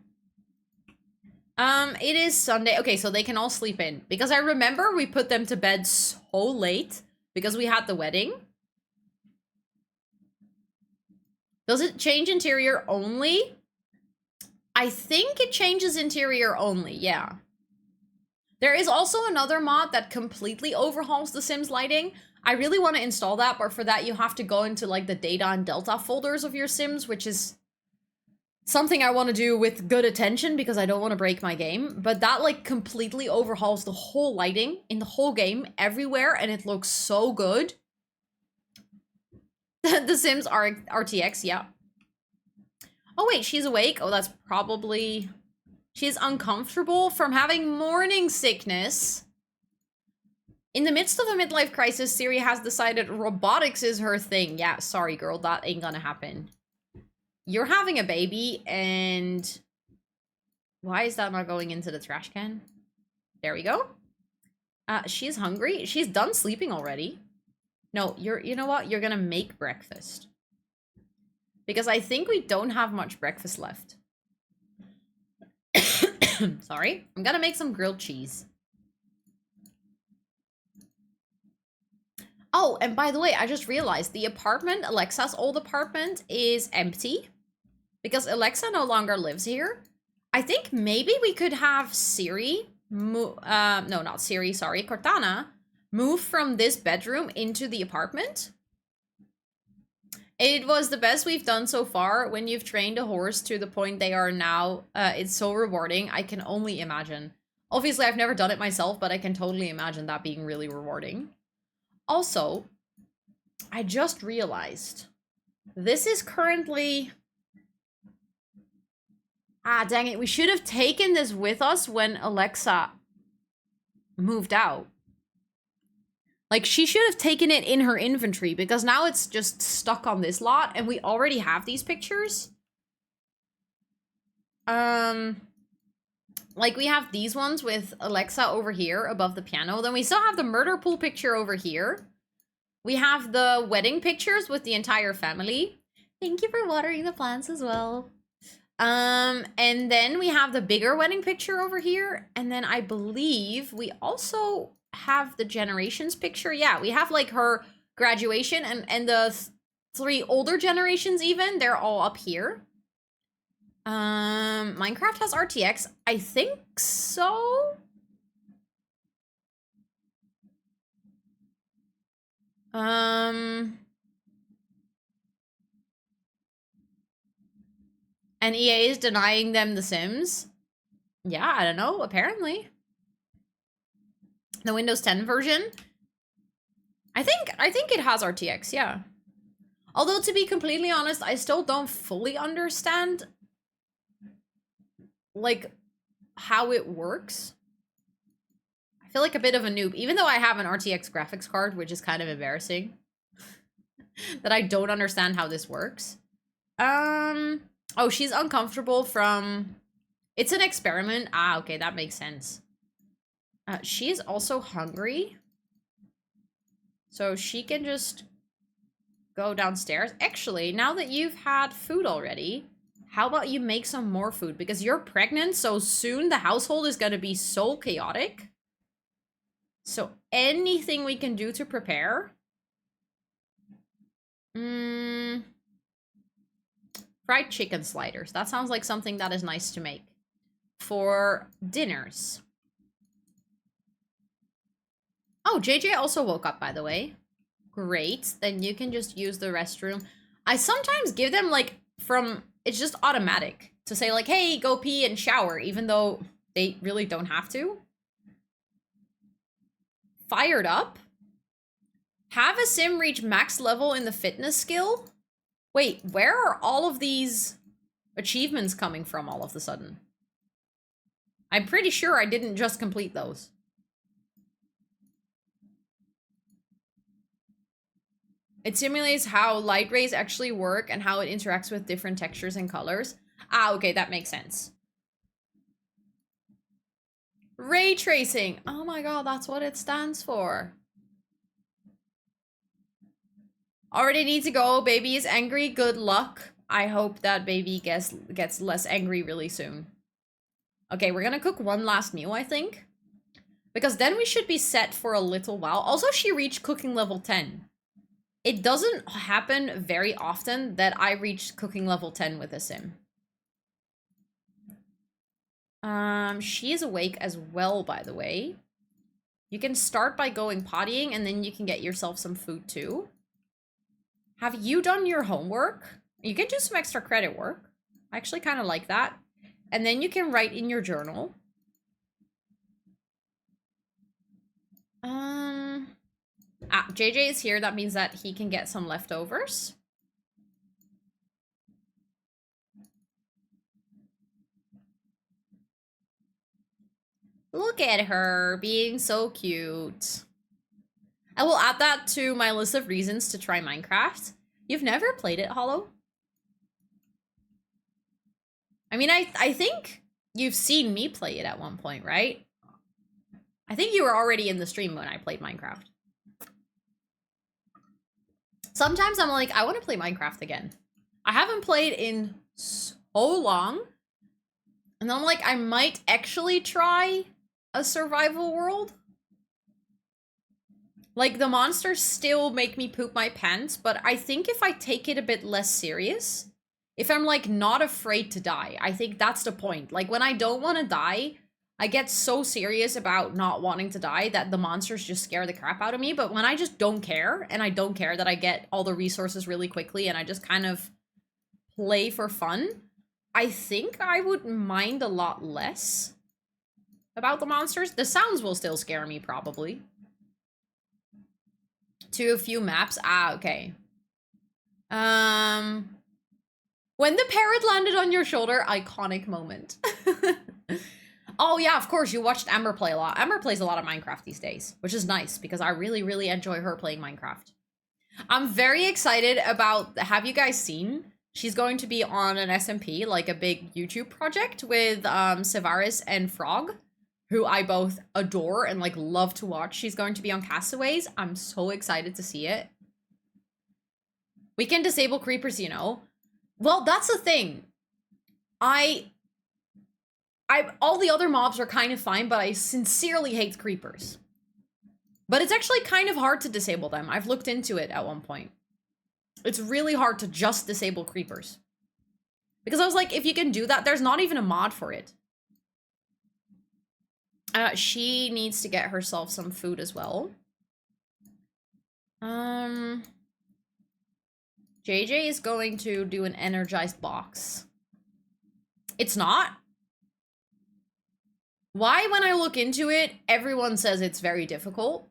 It is Sunday. Okay, so they can all sleep in. Because I remember we put them to bed so late because we had the wedding. Does it change interior only? I think it changes interior only, yeah. There is also another mod that completely overhauls the Sims lighting. I really want to install that, but for that you have to go into like the data and delta folders of your Sims, which is something I want to do with good attention because I don't want to break my game. But that like completely overhauls the whole lighting in the whole game everywhere, and it looks so good. The Sims are RTX, yeah. Oh wait, she's awake. Oh, that's probably... She's uncomfortable from having morning sickness. In the midst of a midlife crisis, Siri has decided robotics is her thing. Yeah, sorry girl, that ain't gonna happen. You're having a baby and... Why is that not going into the trash can? There we go. She's hungry. She's done sleeping already. No, you know what? You're gonna make breakfast. Because I think we don't have much breakfast left. Sorry. I'm gonna make some grilled cheese. Oh, and by the way, I just realized the apartment, Alexa's old apartment, is empty. Because Alexa no longer lives here. I think maybe we could have Siri, no, not Siri, sorry, Cortana, move from this bedroom into the apartment. It was the best we've done so far. When you've trained a horse to the point they are now, it's so rewarding. I can only imagine. Obviously, I've never done it myself, but I can totally imagine that being really rewarding. Also, I just realized this is currently... Ah, dang it. We should have taken this with us when Alexa moved out. Like, she should have taken it in her inventory because now it's just stuck on this lot and we already have these pictures. Like, we have these ones with Alexa over here above the piano. Then we still have the murder pool picture over here. We have the wedding pictures with the entire family. Thank you for watering the plants as well. And then we have the bigger wedding picture over here. And then I believe we also have the generations picture. Yeah, we have like her graduation and the three older generations even. They're all up here. Minecraft has RTX. I think so. And EA is denying them The Sims. Yeah, I don't know, apparently. The Windows 10 version. I think it has RTX, yeah. Although, to be completely honest, I still don't fully understand, like, how it works. I feel like a bit of a noob, even though I have an RTX graphics card, which is kind of embarrassing. That I don't understand how this works. Oh, she's uncomfortable from... It's an experiment. Ah, okay, that makes sense. She's also hungry. So she can just go downstairs. Actually, now that you've had food already, how about you make some more food? Because you're pregnant, so soon the household is going to be so chaotic. So anything we can do to prepare... Fried chicken sliders. That sounds like something that is nice to make. For dinners. Oh, JJ also woke up, by the way. Great. Then you can just use the restroom. I sometimes give them, like, from it's just automatic to say like, hey, go pee and shower, even though they really don't have to. Fired up. Have a sim reach max level in the fitness skill. Wait, where are all of these achievements coming from all of a sudden? I'm pretty sure I didn't just complete those. It simulates how light rays actually work and how it interacts with different textures and colors. Ah, okay, that makes sense. Ray tracing. Oh my god, that's what it stands for. Already need to go. Baby is angry. Good luck. I hope that baby gets less angry really soon. Okay, we're gonna cook one last meal, I think. Because then we should be set for a little while. Also, she reached cooking level 10. It doesn't happen very often that I reach cooking level 10 with a sim. She is awake as well, by the way. You can start by going pottying, and then you can get yourself some food too. Have you done your homework? You can do some extra credit work. I actually kind of like that. And then you can write in your journal. JJ is here. That means that he can get some leftovers. Look at her being so cute. I will add that to my list of reasons to try Minecraft. You've never played it, Hollow? I mean, I think you've seen me play it at one point, right? I think you were already in the stream when I played Minecraft. Sometimes I'm like, I want to play Minecraft again. I haven't played in so long. And I'm like, I might actually try a survival world. Like, the monsters still make me poop my pants, but I think if I take it a bit less serious, if I'm, like, not afraid to die, I think that's the point. Like, when I don't want to die, I get so serious about not wanting to die that the monsters just scare the crap out of me. But when I just don't care, and I don't care that I get all the resources really quickly, and I just kind of play for fun, I think I would mind a lot less about the monsters. The sounds will still scare me, probably. To a few maps. Ah, okay. When the parrot landed on your shoulder, iconic moment. Oh yeah, of course, you watched Amber play a lot. Amber plays a lot of Minecraft these days, which is nice because I really, really enjoy her playing Minecraft. I'm very excited about, have you guys seen? She's going to be on an SMP, like a big YouTube project with Savaris and Frog, who I both adore and like love to watch. She's going to be on Castaways. I'm so excited to see it. We can disable creepers, you know. Well, that's the thing. All the other mobs are kind of fine, but I sincerely hate creepers. But it's actually kind of hard to disable them. I've looked into it at one point. It's really hard to just disable creepers. Because I was like, if you can do that, there's not even a mod for it. She needs to get herself some food as well. JJ is going to do an energized box. It's not. Why, when I look into it, everyone says it's very difficult?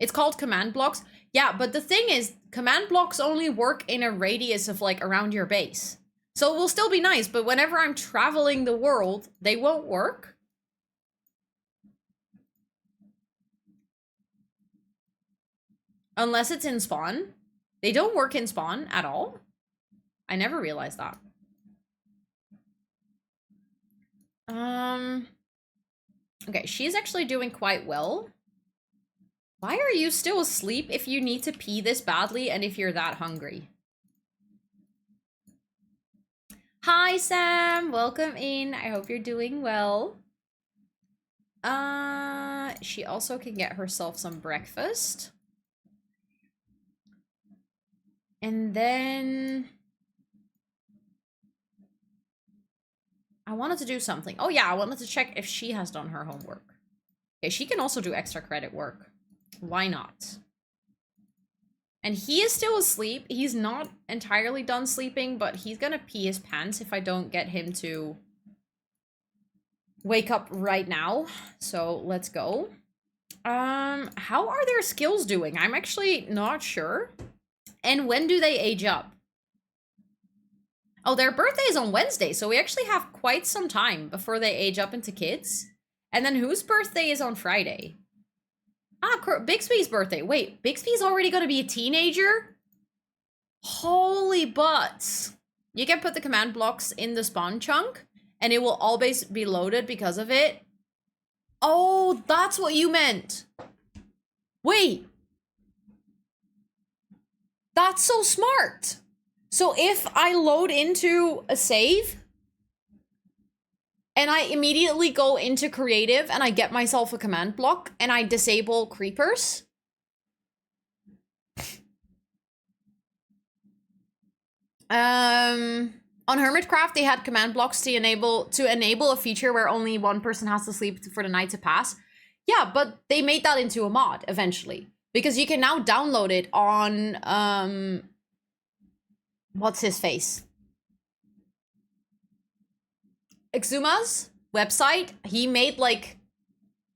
It's called command blocks. Yeah, but the thing is, command blocks only work in a radius of like around your base. So it will still be nice, but whenever I'm traveling the world, they won't work. Unless it's in spawn. They don't work in spawn at all. I never realized that. Okay, she's actually doing quite well. Why are you still asleep if you need to pee this badly and if you're that hungry? Hi, Sam. Welcome in. I hope you're doing well. She also can get herself some breakfast. And then I wanted to do something. Oh yeah, I wanted to check if she has done her homework. Okay, she can also do extra credit work. Why not? And he is still asleep. He's not entirely done sleeping, but he's gonna pee his pants if I don't get him to wake up right now. So let's go. How are their skills doing? I'm actually not sure. And when do they age up? Oh, their birthday is on Wednesday, so we actually have quite some time before they age up into kids. And then whose birthday is on Friday? Ah, Bixby's birthday. Wait, Bixby's already gonna be a teenager? Holy butts. You can put the command blocks in the spawn chunk, and it will always be loaded because of it. Oh, that's what you meant. Wait. That's so smart. So if I load into a save, and I immediately go into creative and I get myself a command block and I disable creepers. On Hermitcraft, they had command blocks to enable a feature where only one person has to sleep for the night to pass. Yeah, but they made that into a mod eventually. Because you can now download it on what's his face? Exuma's website. He made like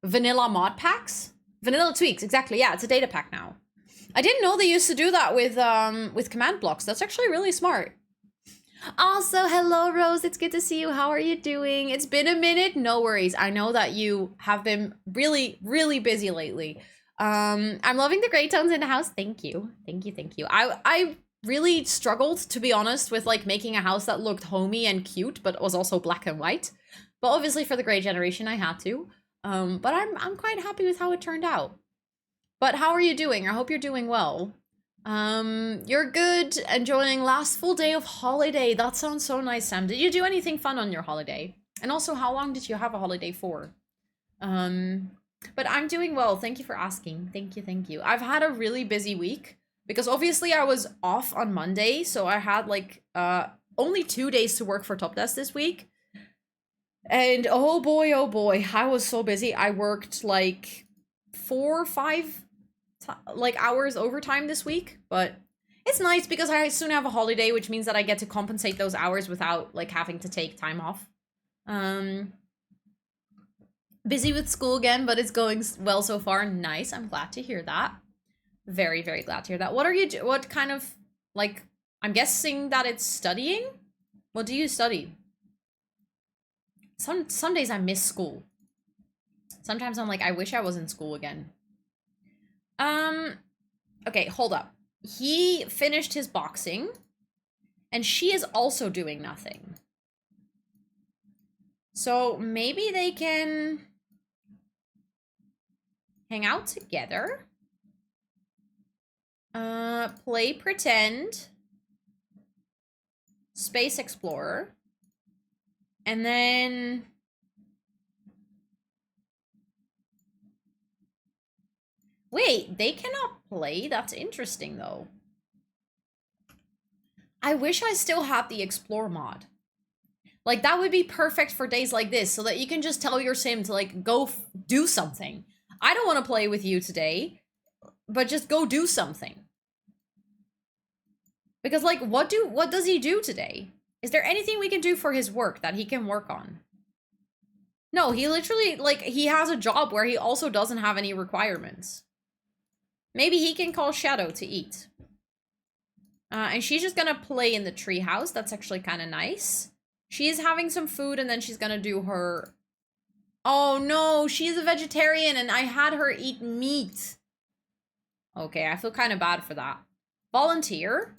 vanilla mod packs. Vanilla tweaks, exactly. Yeah, it's a data pack now. I didn't know they used to do that with command blocks. That's actually really smart. Also, hello Rose, it's good to see you. How are you doing? It's been a minute. No worries. I know that you have been really, really busy lately. I'm loving the gray tones in the house. Thank you. Thank you, thank you. I really struggled, to be honest, with like making a house that looked homey and cute, but was also black and white. But obviously for the gray generation, I had to. But I'm quite happy with how it turned out. But how are you doing? I hope you're doing well. You're good. Enjoying last full day of holiday. That sounds so nice, Sam. Did you do anything fun on your holiday? And also, how long did you have a holiday for? But I'm doing well. Thank you for asking. Thank you, thank you. I've had a really busy week. Because obviously I was off on Monday, so I had like only 2 days to work for Top Desk this week. And oh boy, I was so busy. I worked like 4 or 5 hours overtime this week, but it's nice because I soon have a holiday, which means that I get to compensate those hours without like having to take time off. Busy with school again, but it's going well so far. Nice. I'm glad to hear that. Very, very glad to hear that. What are you what kind of, like, I'm guessing that it's studying? What do you study? Some days I miss school. Sometimes I'm like, I wish I was in school again. Okay, hold up. He finished his boxing, and she is also doing nothing. So maybe they can hang out together. Play pretend, Space Explorer, and then wait, they cannot play? That's interesting though. I wish I still had the Explore mod. Like that would be perfect for days like this, so that you can just tell your sim to like go do something. I don't want to play with you today, but just go do something. Because like what does he do today? Is there anything we can do for his work that he can work on? No, he literally, like, he has a job where he also doesn't have any requirements. Maybe he can call Shadow to eat. And she's just gonna play in the treehouse. That's actually kind of nice. She is having some food and then she's gonna do her... Oh no, she's a vegetarian and I had her eat meat. Okay, I feel kind of bad for that. Volunteer?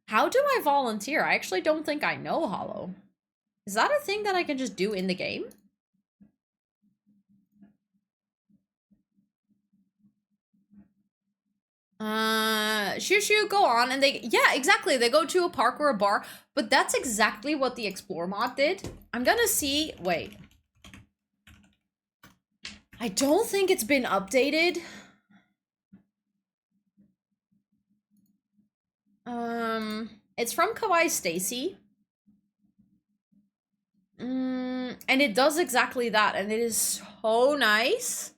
How do I volunteer? I actually don't think I know Hollow. Is that a thing that I can just do in the game? Shoo, go on. And yeah, exactly. They go to a park or a bar, but that's exactly what the Explore mod did. I'm gonna see, wait. I don't think it's been updated. It's from Kawaii Stacy. And it does exactly that, and it is so nice.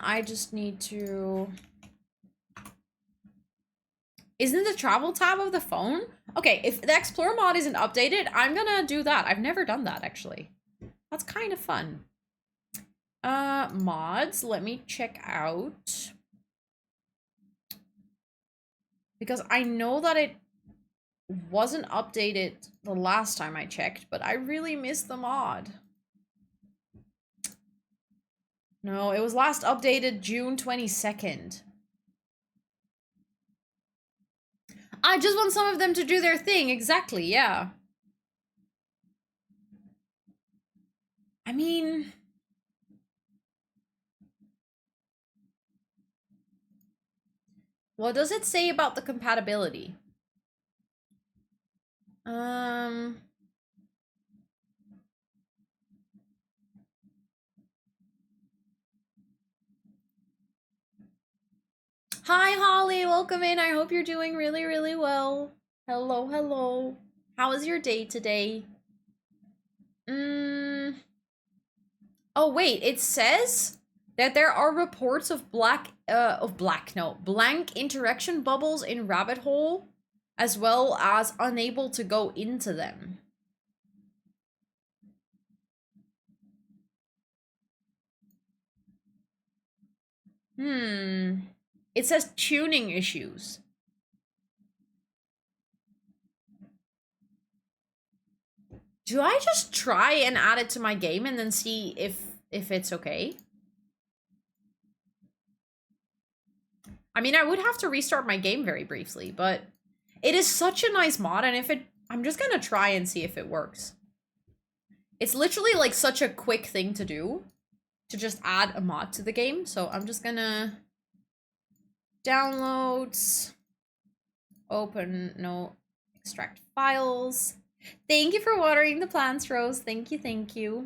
I just need to Isn't the travel tab of the phone? Okay, if the Explore mod isn't updated, I'm gonna do that. I've never done that, actually. That's kind of fun. Mods, let me check out. Because I know that it wasn't updated the last time I checked, but I really missed the mod. No, it was last updated June 22nd. I just want some of them to do their thing. Exactly, yeah. I mean... what does it say about the compatibility? Hi, Holly. Welcome in. I hope you're doing really, really well. Hello, hello. How was your day today? Oh, wait. It says that there are reports of blank interaction bubbles in Rabbit Hole, as well as unable to go into them. It says tuning issues. Do I just try and add it to my game and then see if it's okay? I mean, I would have to restart my game very briefly, but it is such a nice mod, and I'm just gonna try and see if it works. It's literally like such a quick thing to do, to just add a mod to the game, so I'm just gonna downloads, open, no, extract files. Thank you for watering the plants, Rose. Thank you, thank you.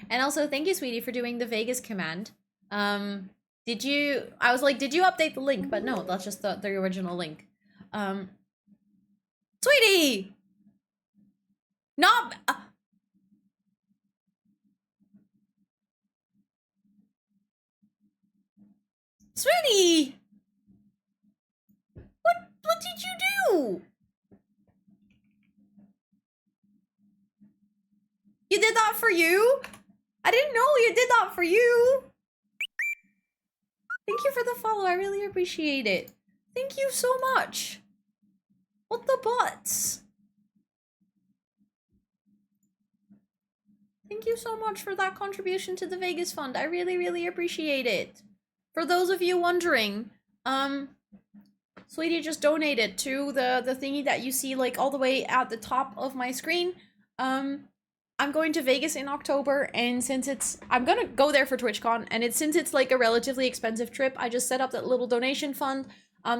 And also, thank you, sweetie, for doing the Vegas command. Did you, I was like, did you update the link? But no, that's just the original link. Sweetie! Not, sweetie! What did you do? You did that for you? I didn't know you did that for you. Thank you for the follow. I really appreciate it. Thank you so much. What the butts? Thank you so much for that contribution to the Vegas Fund. I really, really appreciate it. For those of you wondering, Sweetie just donated to the thingy that you see like all the way at the top of my screen. I'm going to Vegas in October, and since I'm gonna go there for TwitchCon, and since it's like a relatively expensive trip, I just set up that little donation fund.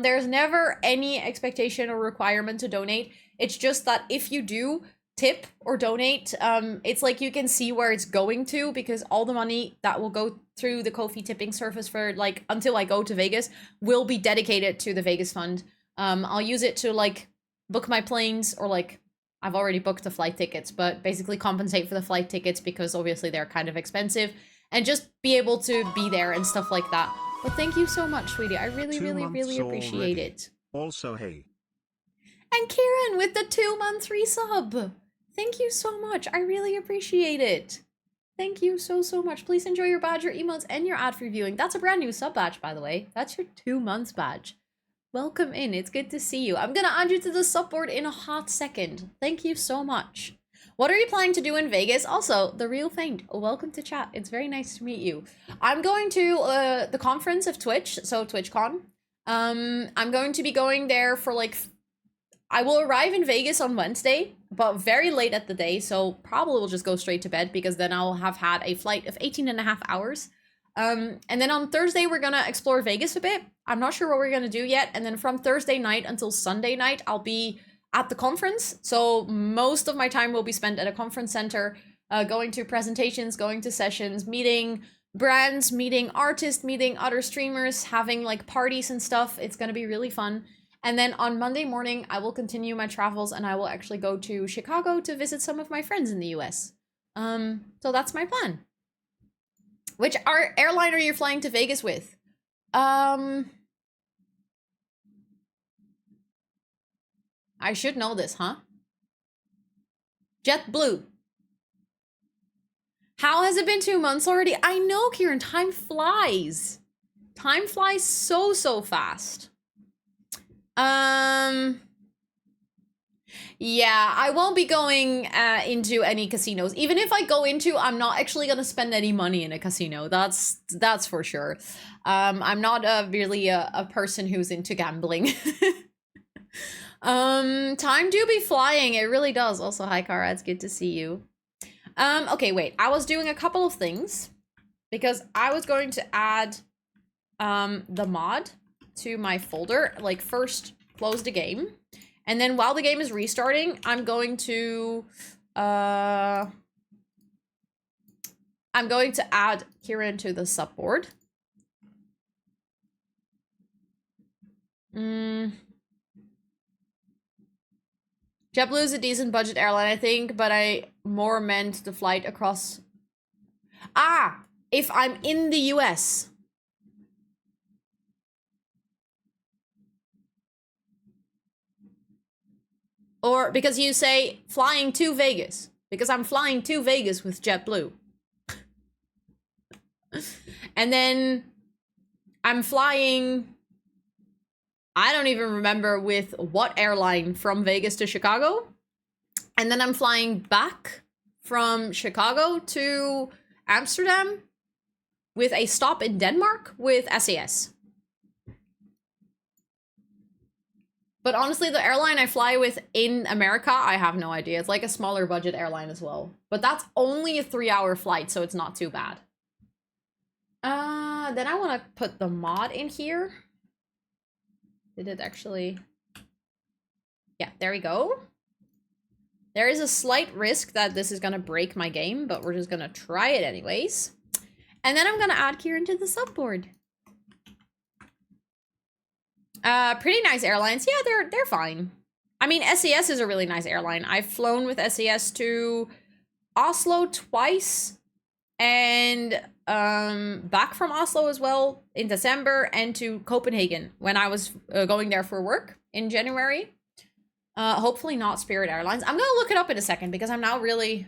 There's never any expectation or requirement to donate. It's just that if you do tip or donate, it's like you can see where it's going to, because all the money that will go through the Ko-fi tipping service for like until I go to Vegas will be dedicated to the Vegas Fund. I'll use it to like book my planes, or like I've already booked the flight tickets, but basically compensate for the flight tickets because obviously they're kind of expensive, and just be able to be there and stuff like that. But thank you so much, sweetie. I really, really appreciate it. Also, hey. And Kieran with the 2-month resub. Thank you so much. I really appreciate it. Thank you so, so much. Please enjoy your badge, your emotes, and your ad free viewing. That's a brand new sub badge, by the way. That's your 2 months badge. Welcome in. It's good to see you. I'm gonna add you to the sub board in a hot second. Thank you so much. What are you planning to do in Vegas? Also, The Real Faint, welcome to chat. It's very nice to meet you. I'm going to the conference of Twitch, so TwitchCon. I'm going to be going there for like... I will arrive in Vegas on Wednesday, but very late at the day, so probably will just go straight to bed, because then I'll have had a flight of 18.5 hours. And then on Thursday, we're gonna explore Vegas a bit. I'm not sure what we're gonna do yet. And then from Thursday night until Sunday night, I'll be at the conference. So most of my time will be spent at a conference center, going to presentations, going to sessions, meeting brands, meeting artists, meeting other streamers, having like parties and stuff. It's gonna be really fun. And then on Monday morning, I will continue my travels, and I will actually go to Chicago to visit some of my friends in the US. So that's my plan. Which airline are you flying to Vegas with? I should know this, huh? JetBlue. How has it been 2 months already? I know, Kieran, time flies. Time flies so, so fast. Yeah, I won't be going into any casinos. Even if I go into, I'm not actually gonna spend any money in a casino. That's for sure. I'm not really a person who's into gambling. Time do be flying. It really does. Also, hi, Cara. It's good to see you. Okay, wait. I was doing a couple of things because I was going to add the mod to my folder. Like, first close the game, and then while the game is restarting, I'm going to add Kieran to the subboard. JetBlue is a decent budget airline, I think, but I more meant the flight across. Ah, if I'm in the US. Or because you say flying to Vegas. Because I'm flying to Vegas with JetBlue. And then I'm flying, I don't even remember with what airline, from Vegas to Chicago. And then I'm flying back from Chicago to Amsterdam with a stop in Denmark with SAS. But honestly, the airline I fly with in America, I have no idea. It's like a smaller budget airline as well. But that's only a 3-hour flight, so it's not too bad. Then I want to put the mod in here. Did it actually? Yeah, there we go. There is a slight risk that this is going to break my game, but we're just going to try it anyways. And then I'm going to add Kieran to the subboard. Pretty nice airlines. Yeah, they're fine. I mean, SAS is a really nice airline. I've flown with SAS to Oslo twice and back from Oslo as well in December, and to Copenhagen when I was going there for work in January. Hopefully not Spirit Airlines. I'm gonna look it up in a second because I'm now really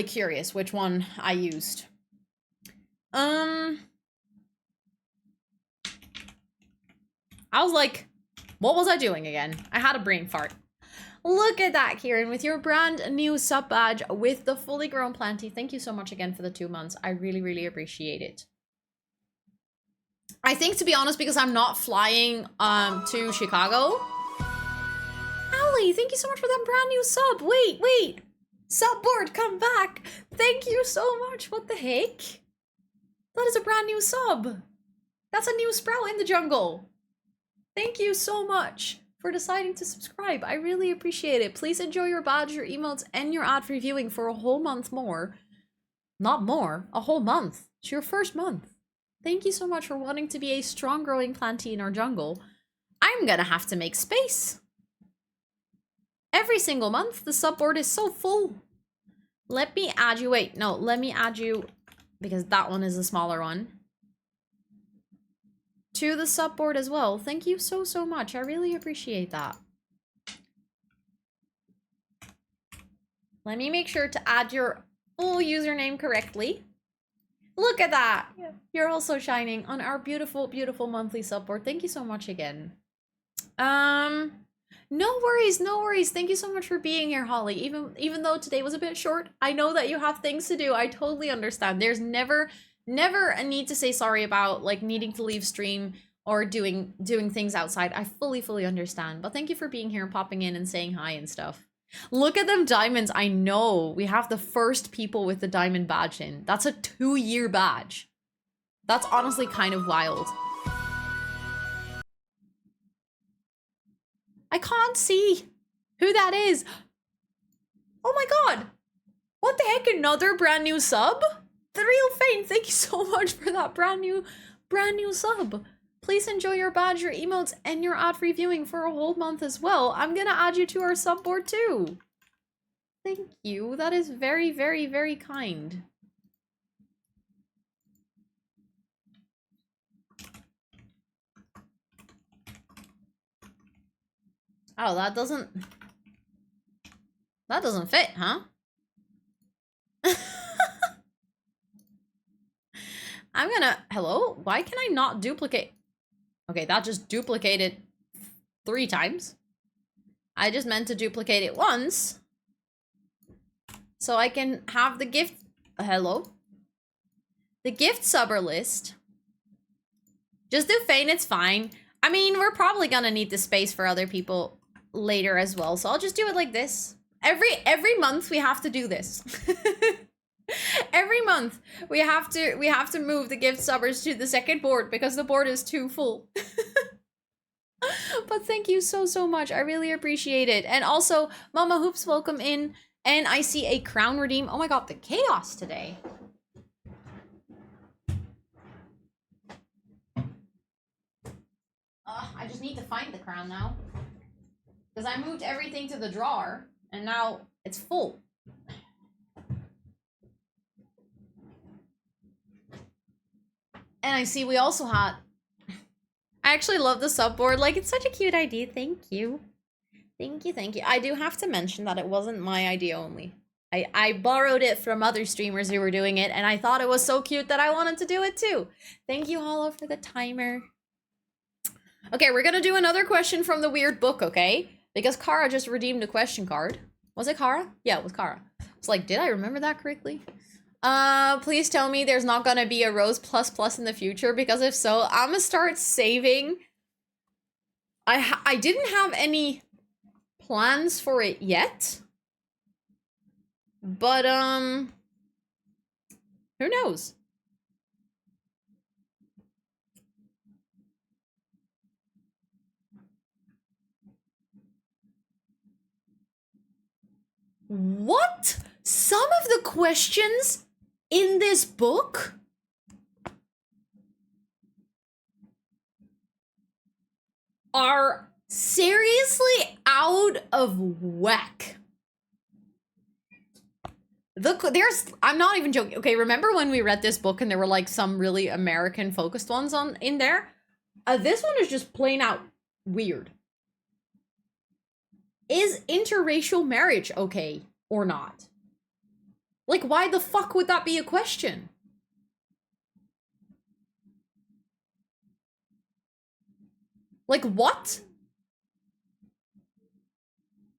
curious which one I used. I was like, what was I doing again? I had a brain fart. Look at that, Kieran, with your brand new sub badge with the fully grown planty. Thank you so much again for the 2 months. I really appreciate it. I think, to be honest, because I'm not flying to Chicago. Allie, thank you so much for that brand new sub. Wait. Subboard, come back. Thank you so much. What the heck? That is a brand new sub. That's a new sprout in the jungle. Thank you so much for deciding to subscribe. I really appreciate it. Please enjoy your badge, your emotes, and your ad-free viewing for a whole month more. Not more, a whole month. It's your first month. Thank you so much for wanting to be a strong growing planty in our jungle. I'm gonna have to make space. Every single month, the subboard is so full. Let me add you, wait, no, let me add you, because that one is a smaller one, to the subboard as well. Thank you so much. I really appreciate that. Let me make sure to add your full username correctly. Look at that. Yeah. You're also shining on our beautiful monthly subboard. Thank you so much again. No worries. Thank you so much for being here, Holly. Even though today was a bit short, I know that you have things to do. I totally understand. There's never a need to say sorry about like needing to leave stream or doing things outside. I fully understand. But thank you for being here and popping in and saying hi and stuff. Look at them diamonds. I know we have the first people with the diamond badge in. That's a 2-year badge. That's honestly kind of wild. I can't see who that is. Oh my god. What the heck? Another brand new sub? The Real Fane, thank you so much for that brand new sub. Please enjoy your badge, your emotes, and your ad-free viewing for a whole month as well. I'm gonna add you to our subboard too. Thank you. That is very kind. Oh, that doesn't fit, huh? I'm gonna, hello? Why can I not duplicate? Okay, that just duplicated 3 times. I just meant to duplicate it once. So I can have the gift, hello? The gift subber list. Just do Fane, it's fine. I mean, we're probably gonna need the space for other people later as well, so I'll just do it like this. Every month we have to do this. Every month we have to move the gift subbers to the second board because the board is too full. But thank you so much. I really appreciate it. And also, Mama Hoops, welcome in. And I see a crown redeem. Oh my god, the chaos today. I just need to find the crown now. Because I moved everything to the drawer, and now it's full. And I see we also had... I actually love the subboard. Like, it's such a cute idea. Thank you. Thank you. I do have to mention that it wasn't my idea only. I borrowed it from other streamers who were doing it, and I thought it was so cute that I wanted to do it too. Thank you, Hollow, for the timer. Okay, we're gonna do another question from the weird book, okay? Because Kara just redeemed a question card. Was it Kara? Yeah, it was Kara. It's like, did I remember that correctly? Please tell me there's not gonna be a Rose plus plus in the future, because if so, I'm gonna start saving. I didn't have any plans for it yet. But, who knows? What? Some of the questions in this book are seriously out of whack. I'm not even joking. Okay, remember when we read this book and there were like some really American focused ones in there? This one is just plain out weird. Is interracial marriage okay or not? Like, why the fuck would that be a question? Like, what?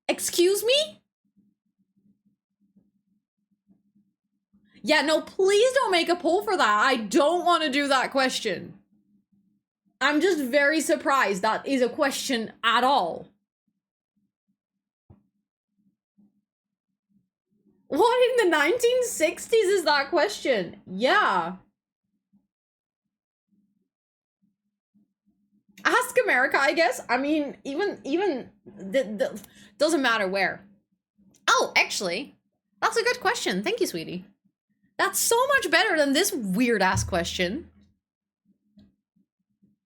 Excuse me? Yeah, no, please don't make a poll for that. I don't want to do that question. I'm just very surprised that is a question at all. What in the 1960s is that question? Yeah. Ask America, I guess. I mean, even doesn't matter where. Oh, actually, that's a good question. Thank you, sweetie. That's so much better than this weird-ass question.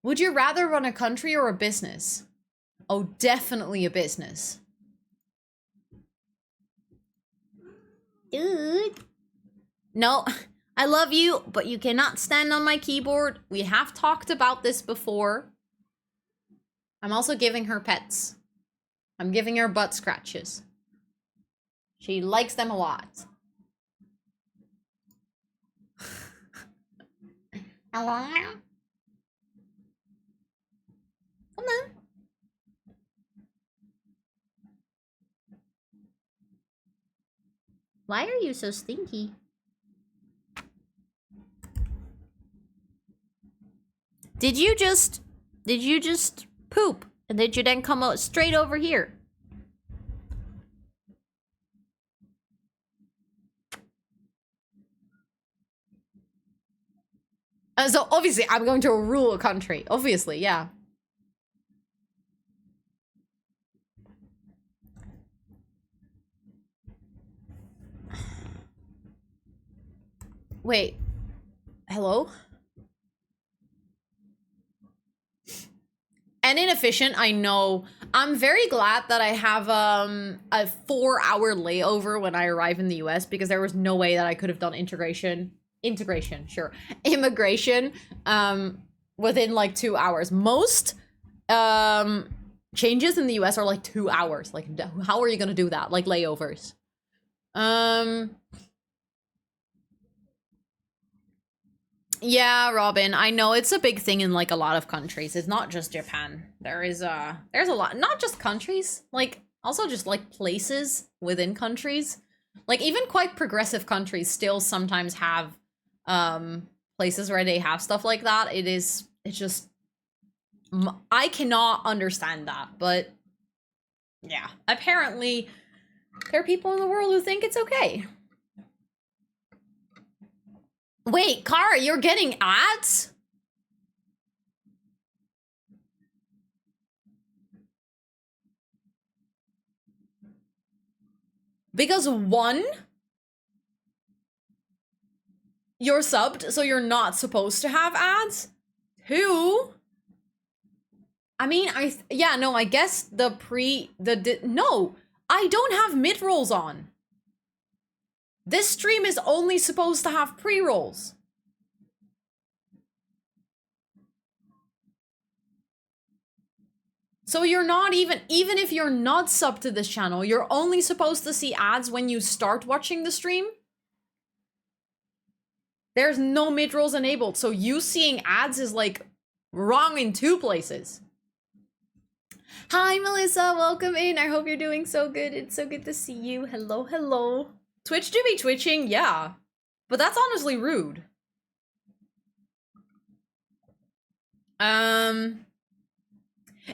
Would you rather run a country or a business? Oh, definitely a business. Dude. No, I love you, but you cannot stand on my keyboard. We have talked about this before. I'm also giving her pets. I'm giving her butt scratches. She likes them a lot. Hello? Come on. Why are you so stinky? Did you just poop? And did you then come out straight over here? So obviously I'm going to rule a country. Obviously, yeah. Wait. Hello? And inefficient, I know. I'm very glad that I have a 4-hour layover when I arrive in the US, because there was no way that I could have done immigration within like 2 hours. Most Changes in the US are like 2 hours. Like, how are you gonna do that? Like layovers. Yeah, Robin, I know it's a big thing in like a lot of countries. It's not just Japan. There's a lot, not just countries, like also just like places within countries. Like even quite progressive countries still sometimes have places where they have stuff like that. It's just I cannot understand that, but yeah, apparently there are people in the world who think it's okay. Wait, Kara, you're getting ads? Because one, you're subbed, so you're not supposed to have ads. Two, I mean, yeah, no, I guess no, I don't have mid-rolls on. This stream is only supposed to have pre-rolls. So you're not even if you're not subbed to this channel, you're only supposed to see ads when you start watching the stream. There's no mid-rolls enabled, so you seeing ads is like wrong in 2 places. Hi, Melissa, welcome in. I hope you're doing so good. It's so good to see you. Hello, hello. Twitch do be twitching, yeah. But that's honestly rude.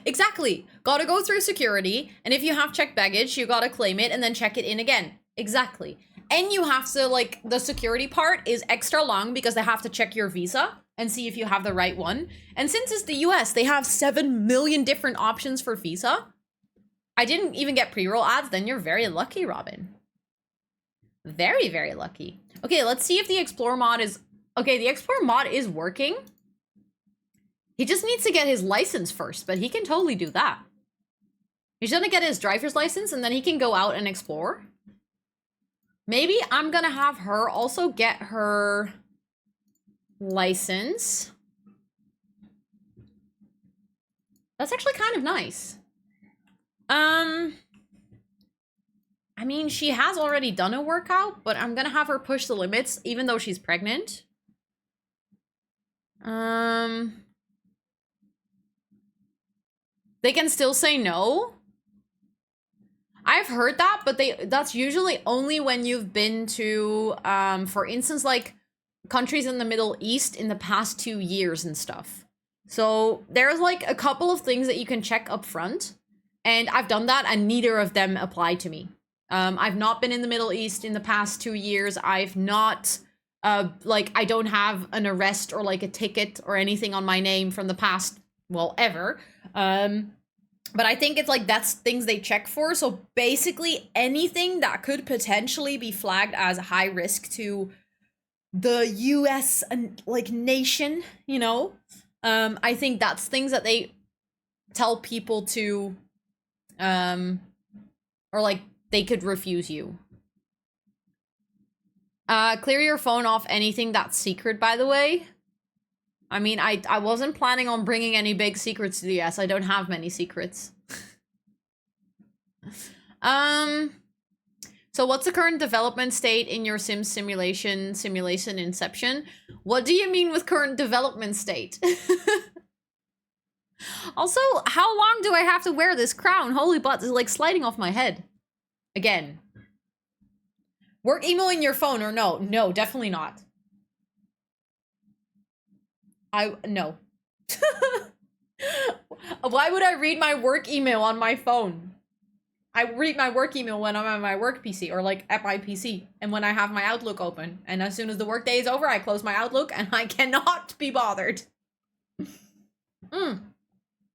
Exactly. Gotta go through security, and if you have checked baggage, you gotta claim it and then check it in again. Exactly. And you have to, like, the security part is extra long because they have to check your visa and see if you have the right one. And since it's the US, they have 7 million different options for visa. I didn't even get pre-roll ads, then you're very lucky, Robin. Very, very lucky. Okay, let's see if the Explore mod is... Okay, the Explore mod is working. He just needs to get his license first, but he can totally do that. He's gonna get his driver's license, and then he can go out and explore. Maybe I'm gonna have her also get her license. That's actually kind of nice. I mean, she has already done a workout, but I'm gonna have her push the limits, even though she's pregnant. They can still say no. I've heard that, but that's usually only when you've been to, for instance, like countries in the Middle East in the past 2 years and stuff. So there's like a couple of things that you can check up front, and I've done that, and neither of them apply to me. I've not been in the Middle East in the past 2 years. I've not, like, I don't have an arrest or like a ticket or anything on my name from the past, well, ever. But I think it's like that's things they check for. So basically anything that could potentially be flagged as high risk to the US like nation, you know, I think that's things that they tell people to, or like they could refuse you. Clear your phone off anything that's secret, by the way. I mean, I wasn't planning on bringing any big secrets to the US. I don't have many secrets. So what's the current development state in your Sims simulation Inception? What do you mean with current development state? Also, how long do I have to wear this crown? Holy butts, it's like sliding off my head. Again. Work emailing your phone or no? No, definitely not. No. Why would I read my work email on my phone? I read my work email when I'm on my work PC or like at my PC and when I have my Outlook open. And as soon as the workday is over, I close my Outlook and I cannot be bothered.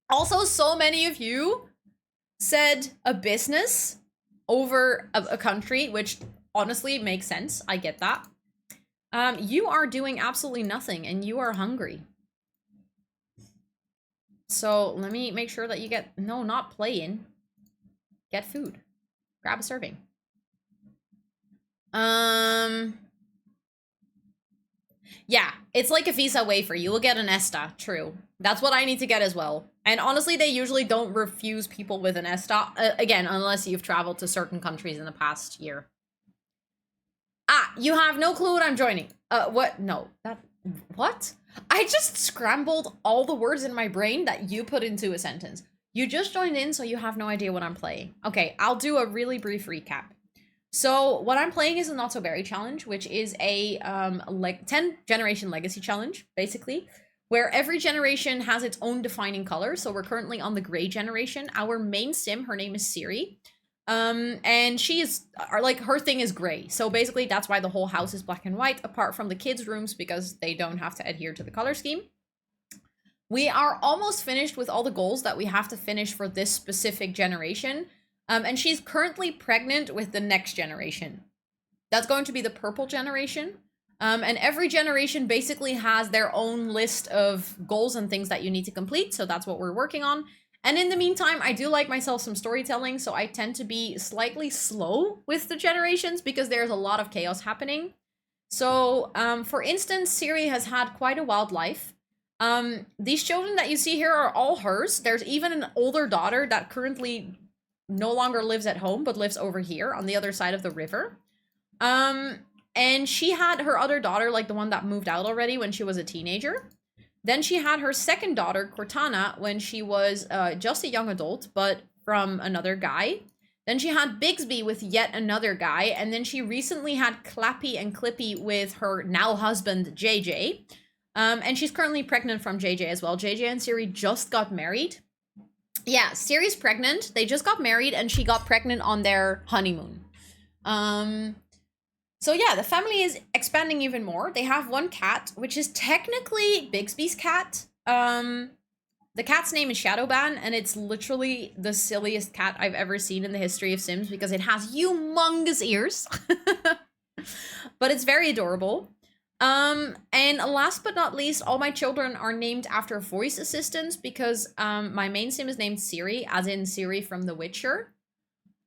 Also, so many of you said a business over a country, which honestly makes sense. I get that. You are doing absolutely nothing and you are hungry. So let me make sure that you get, no, not playing. Get food. Grab a serving. Yeah, it's like a visa waiver. You will get an ESTA, true. That's what I need to get as well. And honestly, they usually don't refuse people with an S stop, again, unless you've traveled to certain countries in the past year. Ah, you have no clue what I'm joining. What? No, what? I just scrambled all the words in my brain that you put into a sentence. You just joined in, so you have no idea what I'm playing. Okay, I'll do a really brief recap. So what I'm playing is a Not So Berry challenge, which is a 10 generation legacy challenge, basically, where every generation has its own defining color. So we're currently on the gray generation. Our main sim, her name is Siri. And she is, like, her thing is gray. So basically that's why the whole house is black and white, apart from the kids' rooms, because they don't have to adhere to the color scheme. We are almost finished with all the goals that we have to finish for this specific generation. And she's currently pregnant with the next generation. That's going to be the purple generation. And every generation basically has their own list of goals and things that you need to complete. So that's what we're working on. And in the meantime, I do like myself some storytelling. So I tend to be slightly slow with the generations because there's a lot of chaos happening. So for instance, Siri has had quite a wild life. These children that you see here are all hers. There's even an older daughter that currently no longer lives at home, but lives over here on the other side of the river. And she had her other daughter, like the one that moved out already when she was a teenager. Then she had her second daughter, Cortana, when she was just a young adult, but from another guy. Then she had Bigsby with yet another guy. And then she recently had Clappy and Clippy with her now husband, JJ. And she's currently pregnant from JJ as well. JJ and Siri just got married. Yeah, Siri's pregnant. They just got married and she got pregnant on their honeymoon. So yeah, the family is expanding even more. They have one cat, which is technically Bigsby's cat. The cat's name is Shadowban, and it's literally the silliest cat I've ever seen in the history of Sims because it has humongous ears. But it's very adorable. And last but not least, all my children are named after voice assistants because my main sim is named Siri, as in Siri from The Witcher.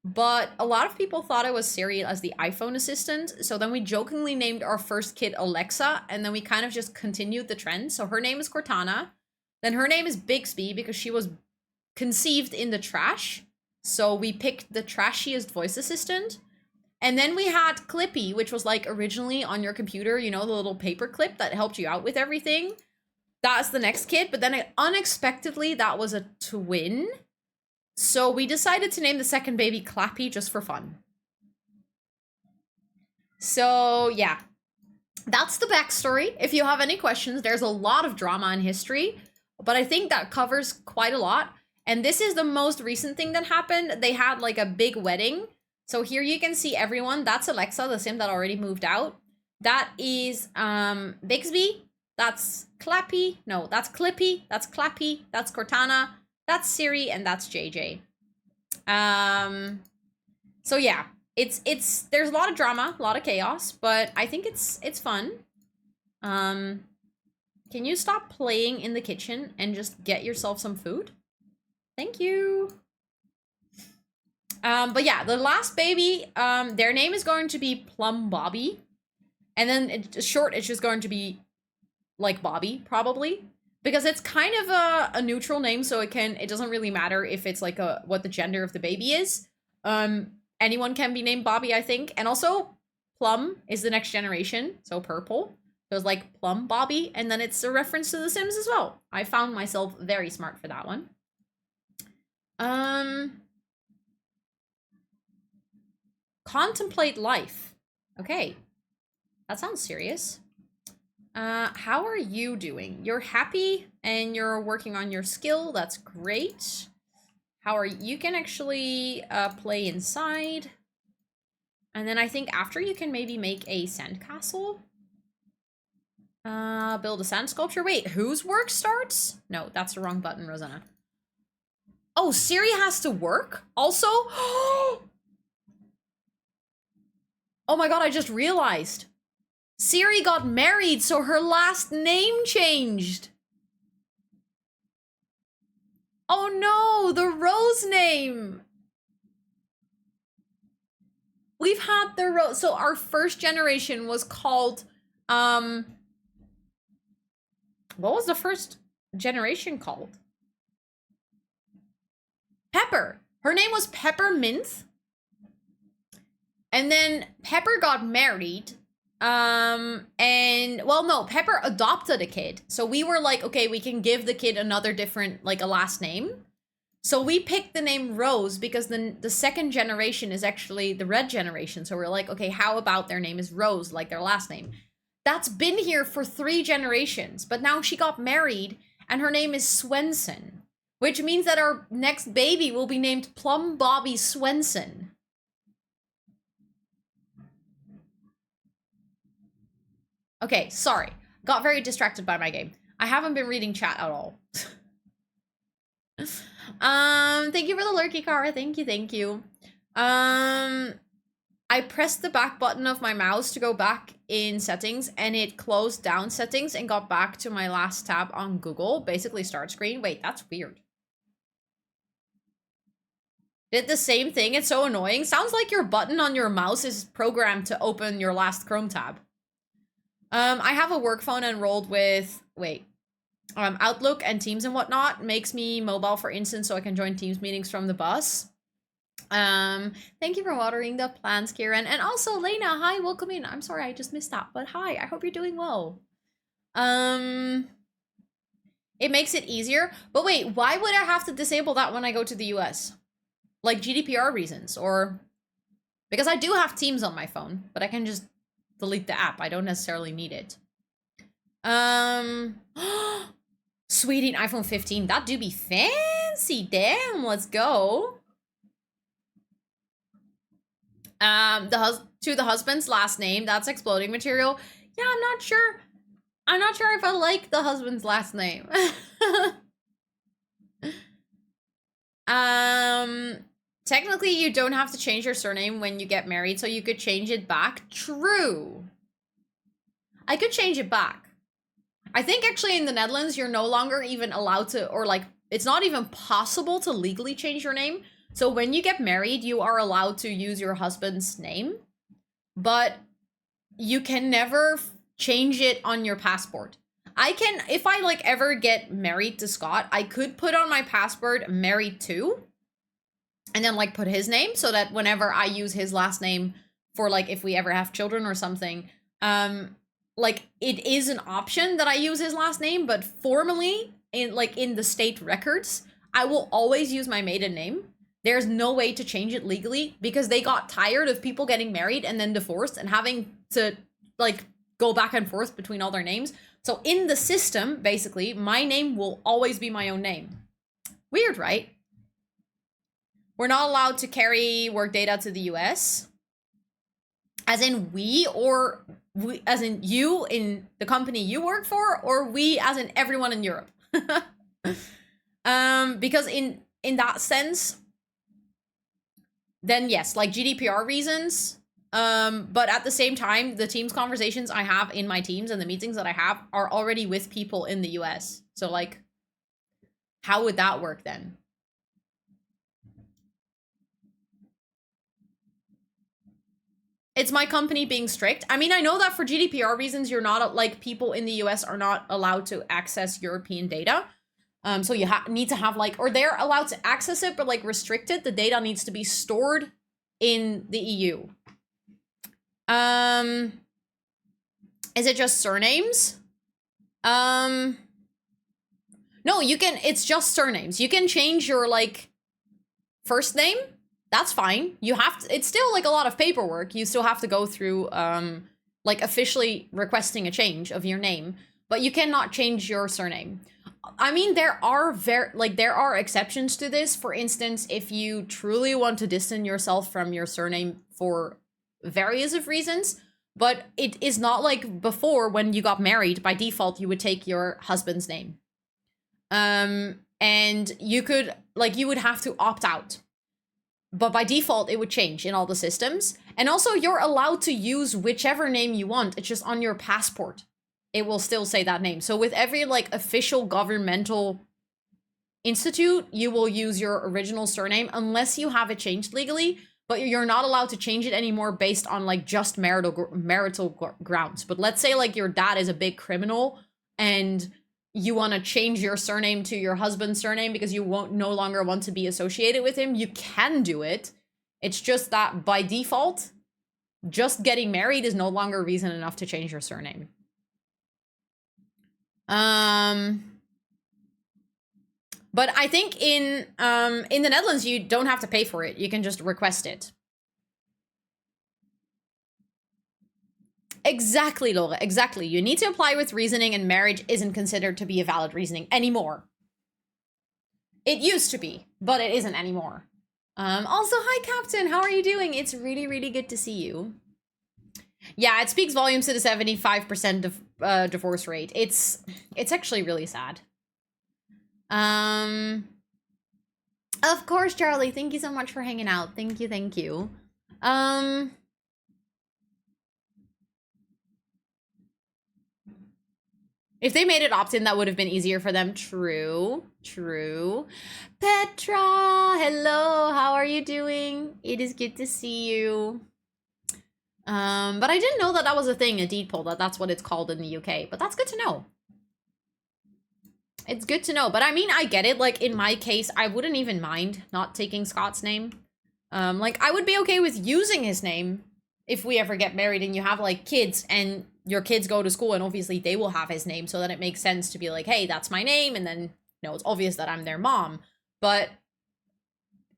But a lot of people thought it was Siri as the iPhone assistant. So then we jokingly named our first kid Alexa, and then we kind of just continued the trend. So her name is Cortana. Then her name is Bigsby because she was conceived in the trash. So we picked the trashiest voice assistant. And then we had Clippy, which was like originally on your computer, you know, the little paper clip that helped you out with everything. That's the next kid. But then unexpectedly, that was a twin. So we decided to name the second baby Clappy just for fun. So yeah, that's the backstory. If you have any questions, there's a lot of drama and history, but I think that covers quite a lot. And this is the most recent thing that happened. They had like a big wedding. So here you can see everyone. That's Alexa, the sim that already moved out. That is Bigsby. That's Clappy. No, that's Clippy. That's Clappy. That's Cortana. That's Siri, and that's JJ. So yeah, there's a lot of drama, a lot of chaos, but I think it's fun. Can you stop playing in the kitchen and just get yourself some food? Thank you. But yeah, the last baby, their name is going to be Plum Bobby. And then it's just going to be like Bobby, probably. Because it's kind of a neutral name, so it doesn't really matter if it's like what the gender of the baby is. Anyone can be named Bobby, I think. And also, Plum is the next generation, so purple. So it's like Plum Bobby, and then it's a reference to The Sims as well. I found myself very smart for that one. Contemplate life. Okay. That sounds serious. How are you doing? You're happy and you're working on your skill. That's great. You can actually play inside. And then I think after you can maybe make a sandcastle. Build a sand sculpture. Wait, whose work starts? No, that's the wrong button, Rosanna. Oh, Siri has to work? Also? Oh my god, I just realized. Siri got married, so her last name changed. Oh no, the Rose name. We've had the Rose. So our first generation was called, what was the first generation called? Pepper. Her name was Peppermint. And then Pepper got married. And well, no, Pepper adopted a kid. So we were like, okay, we can give the kid another different, like a last name. So we picked the name Rose because the second generation is actually the red generation. So we're like, okay, how about their name is Rose, like their last name? That's been here for 3 generations, but now she got married and her name is Swenson, which means that our next baby will be named Plum Bobby Swenson. Okay, sorry. Got very distracted by my game. I haven't been reading chat at all. Thank you for the lurky, Kara. Thank you. I pressed the back button of my mouse to go back in settings and it closed down settings and got back to my last tab on Google, basically start screen. Wait, that's weird. Did the same thing. It's so annoying. Sounds like your button on your mouse is programmed to open your last Chrome tab. I have a work phone enrolled with, Outlook and Teams and whatnot. Makes me mobile, for instance, so I can join Teams meetings from the bus. Thank you for watering the plants, Kieran. And also, Lena, hi, welcome in. I'm sorry, I just missed that, but hi, I hope you're doing well. It makes it easier. But wait, why would I have to disable that when I go to the US? Like GDPR reasons, or... Because I do have Teams on my phone, but I can just delete the app. I don't necessarily need it. Sweetie, iPhone 15. That do be fancy. Damn, let's go. To the husband's last name. That's exploding material. Yeah, I'm not sure. I'm not sure if I like the husband's last name. Technically, you don't have to change your surname when you get married, so you could change it back. True. I could change it back. I think actually in the Netherlands, you're no longer even allowed to, or like, it's not even possible to legally change your name. So when you get married, you are allowed to use your husband's name, but you can never change it on your passport. I can, if I like ever get married to Scott, I could put on my passport married to, and then like put his name so that whenever I use his last name for like, if we ever have children or something, like it is an option that I use his last name, but formally in the state records, I will always use my maiden name. There's no way to change it legally because they got tired of people getting married and then divorced and having to like go back and forth between all their names. So in the system, basically, my name will always be my own name. Weird, right? We're not allowed to carry work data to the US. As in we, or we, as in you in the company you work for, or we as in everyone in Europe. Because in that sense, then yes, like GDPR reasons. But at the same time, the Teams conversations I have in my Teams and the meetings that I have are already with people in the US. So like, how would that work then? It's my company being strict. I mean, I know that for GDPR reasons, you're not, like, people in the US are not allowed to access European data. So you need to have, like, or they're allowed to access it, but, like, restricted. The data needs to be stored in the EU. Is it just surnames? No, you can, it's just surnames. You can change your, like, first name. That's fine. You have to, it's still like a lot of paperwork. You still have to go through like officially requesting a change of your name, but you cannot change your surname. I mean, there are exceptions to this. For instance, if you truly want to distance yourself from your surname for various of reasons, but it is not like before when you got married, by default, you would take your husband's name. And you could, like, you would have to opt out. But by default, it would change in all the systems. And also, you're allowed to use whichever name you want. It's just on your passport. It will still say that name. So with every, like, official governmental institute, you will use your original surname unless you have it changed legally. But you're not allowed to change it anymore based on, like, just marital grounds. But let's say, like, your dad is a big criminal and you want to change your surname to your husband's surname because you won't no longer want to be associated with him, you can do it. It's just that by default, just getting married is no longer reason enough to change your surname. But I think in the Netherlands, you don't have to pay for it. You can just request it. Exactly, Laura, exactly. You need to apply with reasoning, and marriage isn't considered to be a valid reasoning anymore. It used to be, but it isn't anymore. Also, hi, Captain. How are you doing? It's really, really good to see you. Yeah, it speaks volumes to the 75% divorce rate. It's actually really sad. Of course, Charlie. Thank you so much for hanging out. Thank you, thank you. If they made it opt-in, that would have been easier for them. True, true. Petra, hello. How are you doing? It is good to see you. But I didn't know that that was a thing, a deed poll, that's what it's called in the UK. But that's good to know. It's good to know. But I mean, I get it. Like, in my case, I wouldn't even mind not taking Scott's name. Like, I would be okay with using his name if we ever get married and you have, like, kids and your kids go to school and obviously they will have his name, so that it makes sense to be like, hey, that's my name. And then, you know, it's obvious that I'm their mom. But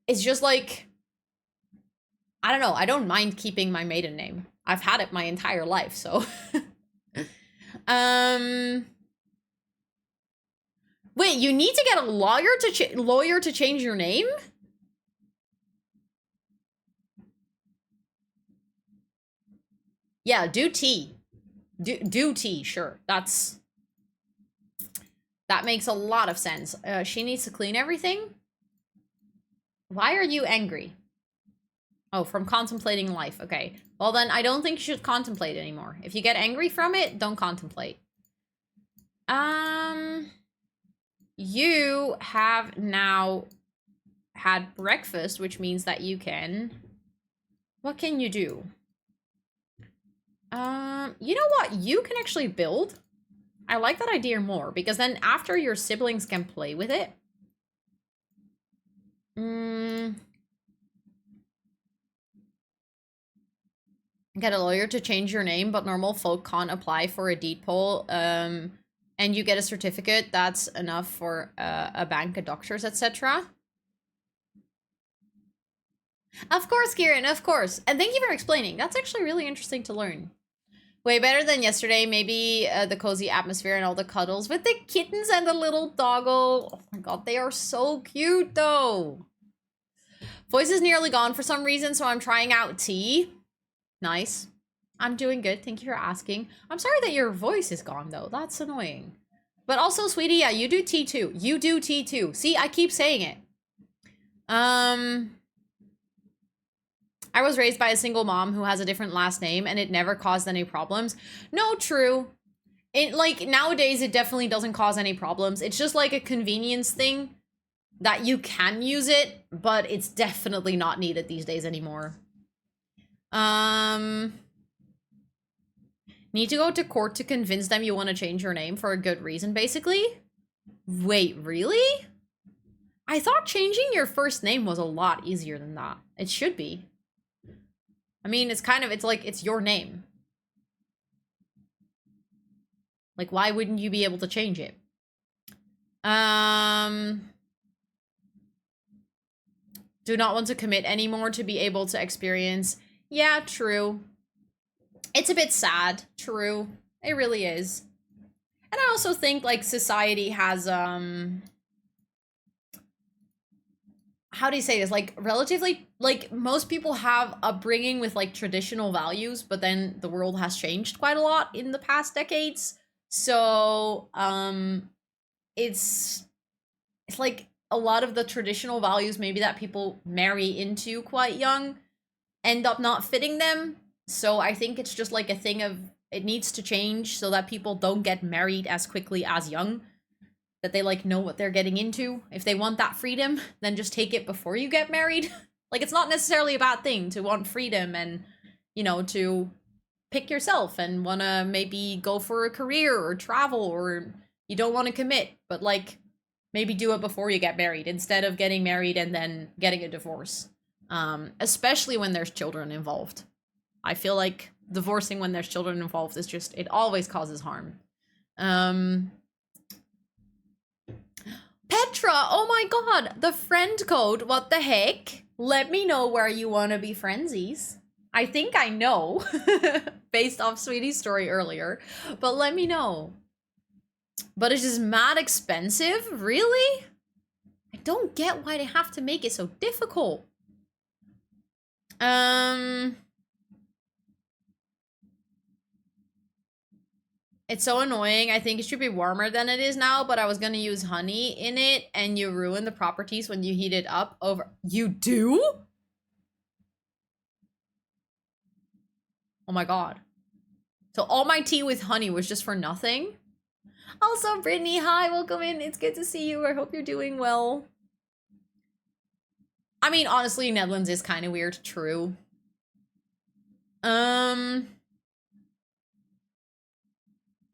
it's just like, I don't know. I don't mind keeping my maiden name. I've had it my entire life, so. Wait, you need to get a lawyer to change your name? Yeah, do T. Do T, sure. That makes a lot of sense. She needs to clean everything? Why are you angry? Oh, from contemplating life. Okay. Well, then I don't think you should contemplate anymore. If you get angry from it, don't contemplate. You have now had breakfast, which means that you can... What can you do? You know what? You can actually build. I like that idea more, because then after your siblings can play with it. Get a lawyer to change your name, but normal folk can't apply for a deed poll. And you get a certificate, that's enough for a bank, a doctors, etc. Of course, Kieran, of course. And thank you for explaining. That's actually really interesting to learn. Way better than yesterday. Maybe the cozy atmosphere and all the cuddles with the kittens and the little doggo. Oh my god, they are so cute though. Voice is nearly gone for some reason, so I'm trying out tea. Nice. I'm doing good. Thank you for asking. I'm sorry that your voice is gone, though. That's annoying. But also, sweetie, yeah, you do tea too. You do tea too. See, I keep saying it. I was raised by a single mom who has a different last name, and it never caused any problems. No, true. It, like, nowadays, it definitely doesn't cause any problems. It's just, like, a convenience thing that you can use it, but it's definitely not needed these days anymore. Need to go to court to convince them you want to change your name for a good reason, basically? Wait, really? I thought changing your first name was a lot easier than that. It should be. I mean, it's like, it's your name. Like, why wouldn't you be able to change it? Do not want to commit anymore to be able to experience. Yeah, true. It's a bit sad. True. It really is. And I also think, like, society has, how do you say this? Like, relatively, like, most people have upbringing with, like, traditional values, but then the world has changed quite a lot in the past decades. So, it's like a lot of the traditional values maybe that people marry into quite young end up not fitting them. So I think it's just like a thing of, it needs to change so that people don't get married as quickly as young. That they, like, know what they're getting into. If they want that freedom, then just take it before you get married. Like, it's not necessarily a bad thing to want freedom and, you know, to pick yourself and want to maybe go for a career or travel or You don't want to commit, but like maybe do it before you get married instead of getting married and then getting a divorce. Especially when there's children involved. I feel like divorcing when there's children involved is just, it always causes harm. Petra, oh my god, the friend code, what the heck? Let me know where you want to be friendsies. I think I know, based off Sweetie's story earlier, but let me know. But it's just mad expensive? Really? I don't get why they have to make it so difficult. It's so annoying. I think it should be warmer than it is now, but I was gonna use honey in it, and you ruin the properties when you heat it up over- You do? Oh my god. So all my tea with honey was just for nothing? Also, Brittany, hi, welcome in. It's good to see you. I hope you're doing well. I mean, honestly, Netherlands is kind of weird, true.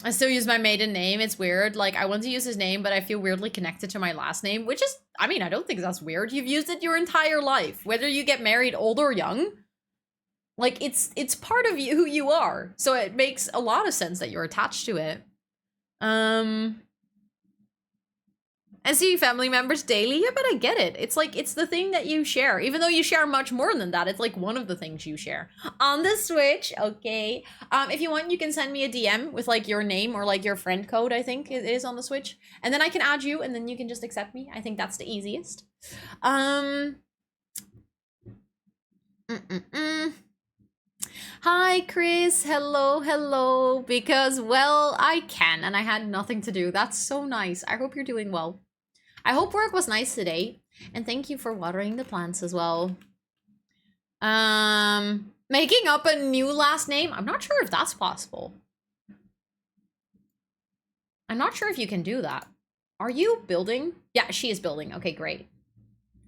I still use my maiden name. It's weird. Like, I want to use his name, but I feel weirdly connected to my last name, which is, I mean, I don't think that's weird. You've used it your entire life, whether you get married old or young. Like, it's part of you, who you are. So it makes a lot of sense that you're attached to it. And see family members daily. Yeah, but I get it. It's like, it's the thing that you share. Even though you share much more than that, it's like one of the things you share. On the Switch, okay. If you want, you can send me a DM with like your name or like your friend code, I think it is on the Switch. And then I can add you and then you can just accept me. I think that's the easiest. Hi, Chris. Hello, hello. Because, well, I can and I had nothing to do. That's so nice. I hope you're doing well. I hope work was nice today. And thank you for watering the plants as well. Making up a new last name? I'm not sure if that's possible. I'm not sure if you can do that. Are you building? Yeah, she is building. Okay, great.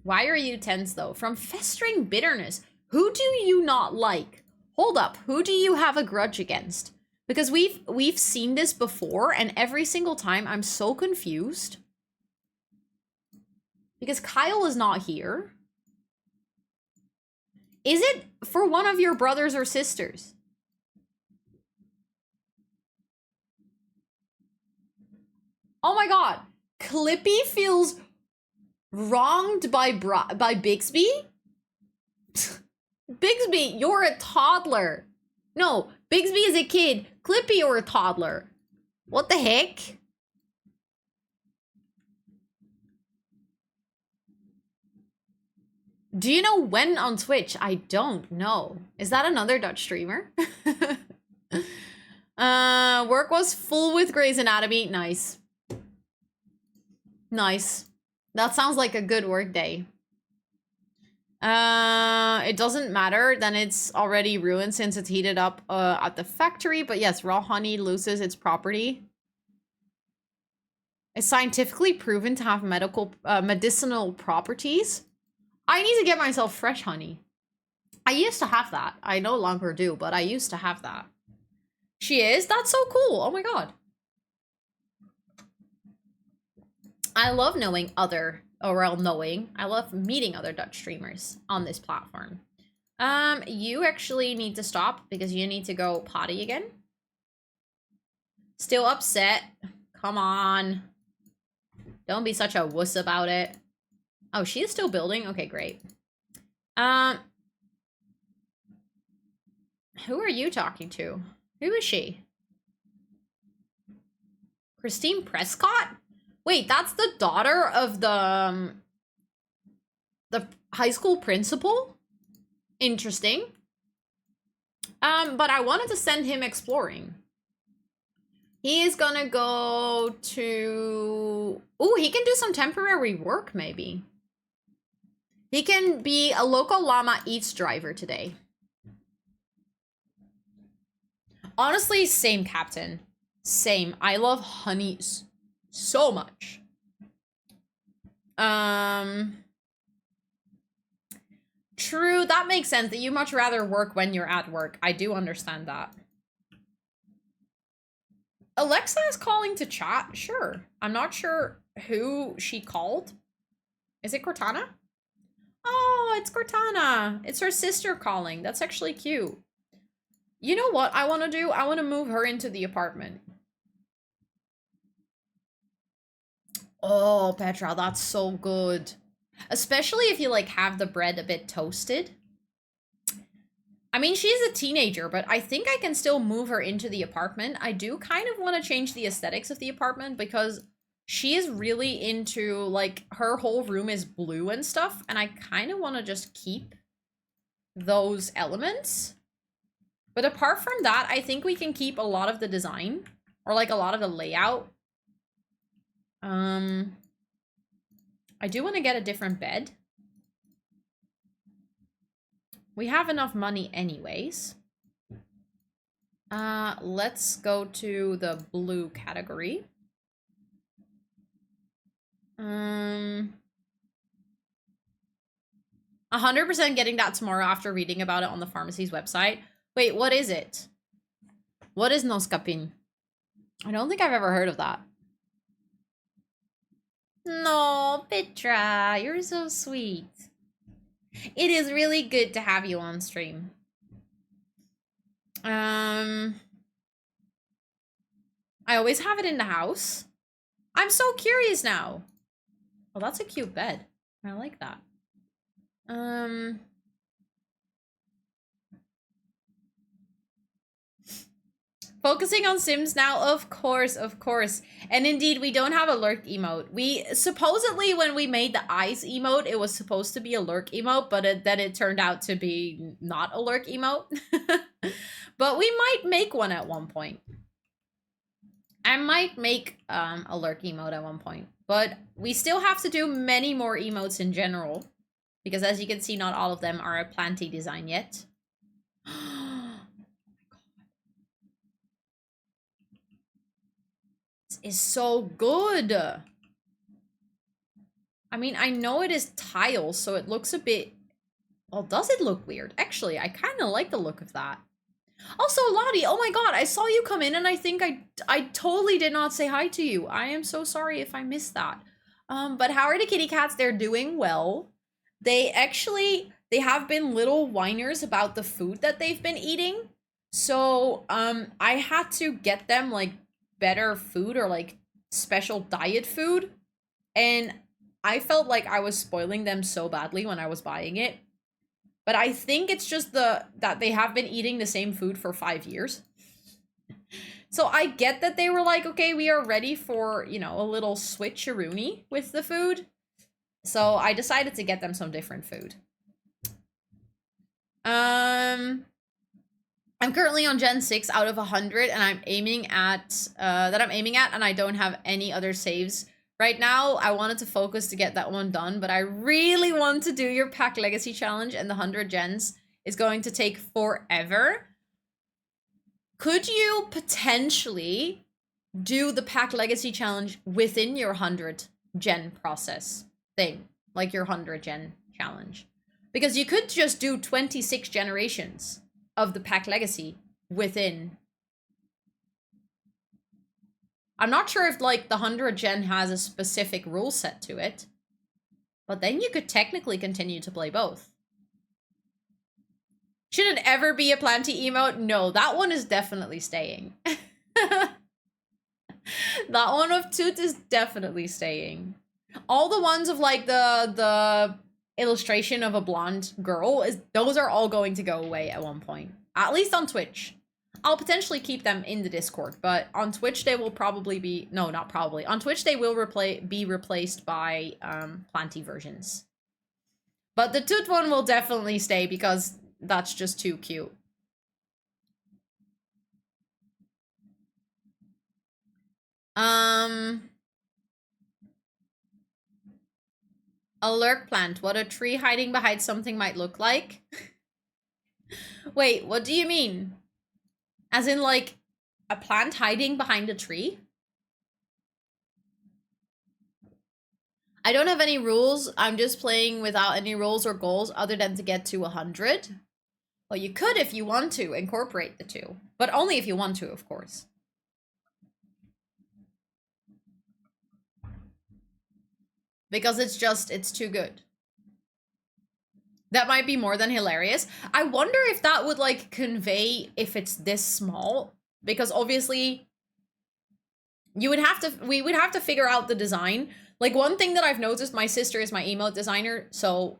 Why are you tense, though? From festering bitterness. Who do you not like? Hold up. Who do you have a grudge against? Because we've seen this before, and every single time I'm so confused. Because Kyle is not here. Is it for one of your brothers or sisters? Oh my god. Clippy feels wronged by Bixby? Bixby, you're a toddler. No, Bixby is a kid. Clippy, you're a toddler. What the heck? Do you know when on Twitch? I don't know. Is that another Dutch streamer? Work was full with Grey's Anatomy. Nice. Nice. That sounds like a good work day. It doesn't matter, then it's already ruined since it's heated up at the factory. But yes, raw honey loses its property. It's scientifically proven to have medicinal properties. I need to get myself fresh honey. I used to have that. I no longer do, but I used to have that. She is? That's so cool. Oh my god. I love knowing other, or well, knowing. I love meeting other Dutch streamers on this platform. You actually need to stop because you need to go potty again. Still upset? Come on. Don't be such a wuss about it. Oh, she is still building? Okay, great. Who are you talking to? Who is she? Christine Prescott? Wait, that's the daughter of the high school principal? Interesting. But I wanted to send him exploring. He is gonna go to... Ooh, he can do some temporary work, maybe. He can be a local llama eats driver today. Honestly, same, Captain. Same. I love honeys so much. True, that makes sense that you much rather work when you're at work. I do understand that. Alexa is calling to chat? Sure. I'm not sure who she called. Is it Cortana? Oh, it's Cortana. It's her sister calling. That's actually cute. You know what I want to do? I want to move her into the apartment. Oh, Petra, that's so good. Especially if you, like, have the bread a bit toasted. I mean, she is a teenager, but I think I can still move her into the apartment. I do kind of want to change the aesthetics of the apartment because she is really into, like, her whole room is blue and stuff, and I kind of want to just keep those elements. But apart from that, I think we can keep a lot of the design, or, like, a lot of the layout. I do want to get a different bed. We have enough money anyways. Let's go to the blue category. 100% getting that tomorrow after reading about it on the pharmacy's website. Wait, what is it? What is Noskapin? I don't think I've ever heard of that. No, Petra, you're so sweet. It is really good to have you on stream. I always have it in the house. I'm so curious now. Oh, that's a cute bed. I like that. Focusing on Sims now, of course, of course. And indeed, we don't have a lurk emote. We supposedly, when we made the eyes emote, it was supposed to be a lurk emote, but then it turned out to be not a lurk emote. But we might make one at one point. I might make a lurk emote at one point. But we still have to do many more emotes in general. Because as you can see, not all of them are a planty design yet. Is so good. I mean, I know it is tile, so it looks a bit... Well, does it look weird? Actually, I kind of like the look of that. Also, Lottie, oh my god, I saw you come in and I think I totally did not say hi to you. I am so sorry if I missed that. But how are the kitty cats? They're doing well. They have been little whiners about the food that they've been eating. So, I had to get them, like, better food or like special diet food, and I felt like I was spoiling them so badly when I was buying it. But I think it's just that they have been eating the same food for 5 years. So I get that they were like, okay, we are ready for, you know, a little switcheroony with the food. So I decided to get them some different food. I'm currently on Gen 6 out of 100, and I'm aiming at, and I don't have any other saves. Right now, I wanted to focus to get that one done, but I really want to do your Pack Legacy Challenge, and the 100 gens is going to take forever. Could you potentially do the Pack Legacy Challenge within your 100 gen process thing? Like your 100 gen challenge? Because you could just do 26 generations of the Pack Legacy within. I'm not sure if, like, the 100 gen has a specific rule set to it. But then you could technically continue to play both. Should it ever be a planty emote? No, that one is definitely staying. That one of Toot is definitely staying. All the ones of, like, the illustration of a blonde girl, those are all going to go away at one point. At least on Twitch. I'll potentially keep them in the Discord, but on Twitch they will probably be... No, not probably. On Twitch they will be replaced by planty versions. But the Toot one will definitely stay because that's just too cute. A lurk plant. What a tree hiding behind something might look like. Wait, what do you mean? As in, like, a plant hiding behind a tree? I don't have any rules. I'm just playing without any rules or goals other than to get to 100. Well, you could if you want to incorporate the two. But only if you want to, of course. because it's too good. That might be more than hilarious. I wonder if that would like convey if it's this small, because obviously we would have to figure out the design. Like, one thing that I've noticed, my sister is my emote designer, so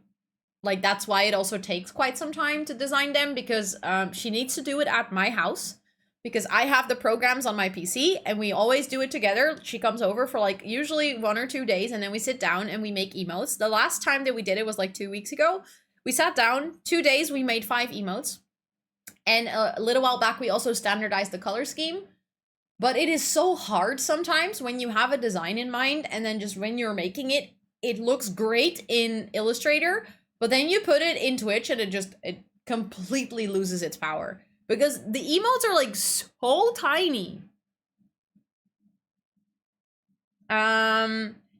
like that's why it also takes quite some time to design them, because she needs to do it at my house, because I have the programs on my PC and we always do it together. She comes over for like usually 1 or 2 days, and then we sit down and we make emotes. The last time that we did it was like 2 weeks ago. We sat down, 2 days, we made 5 emotes. And a little while back, we also standardized the color scheme. But it is so hard sometimes when you have a design in mind, and then just when you're making it, it looks great in Illustrator, but then you put it in Twitch and it completely loses its power. Because the emotes are like so tiny.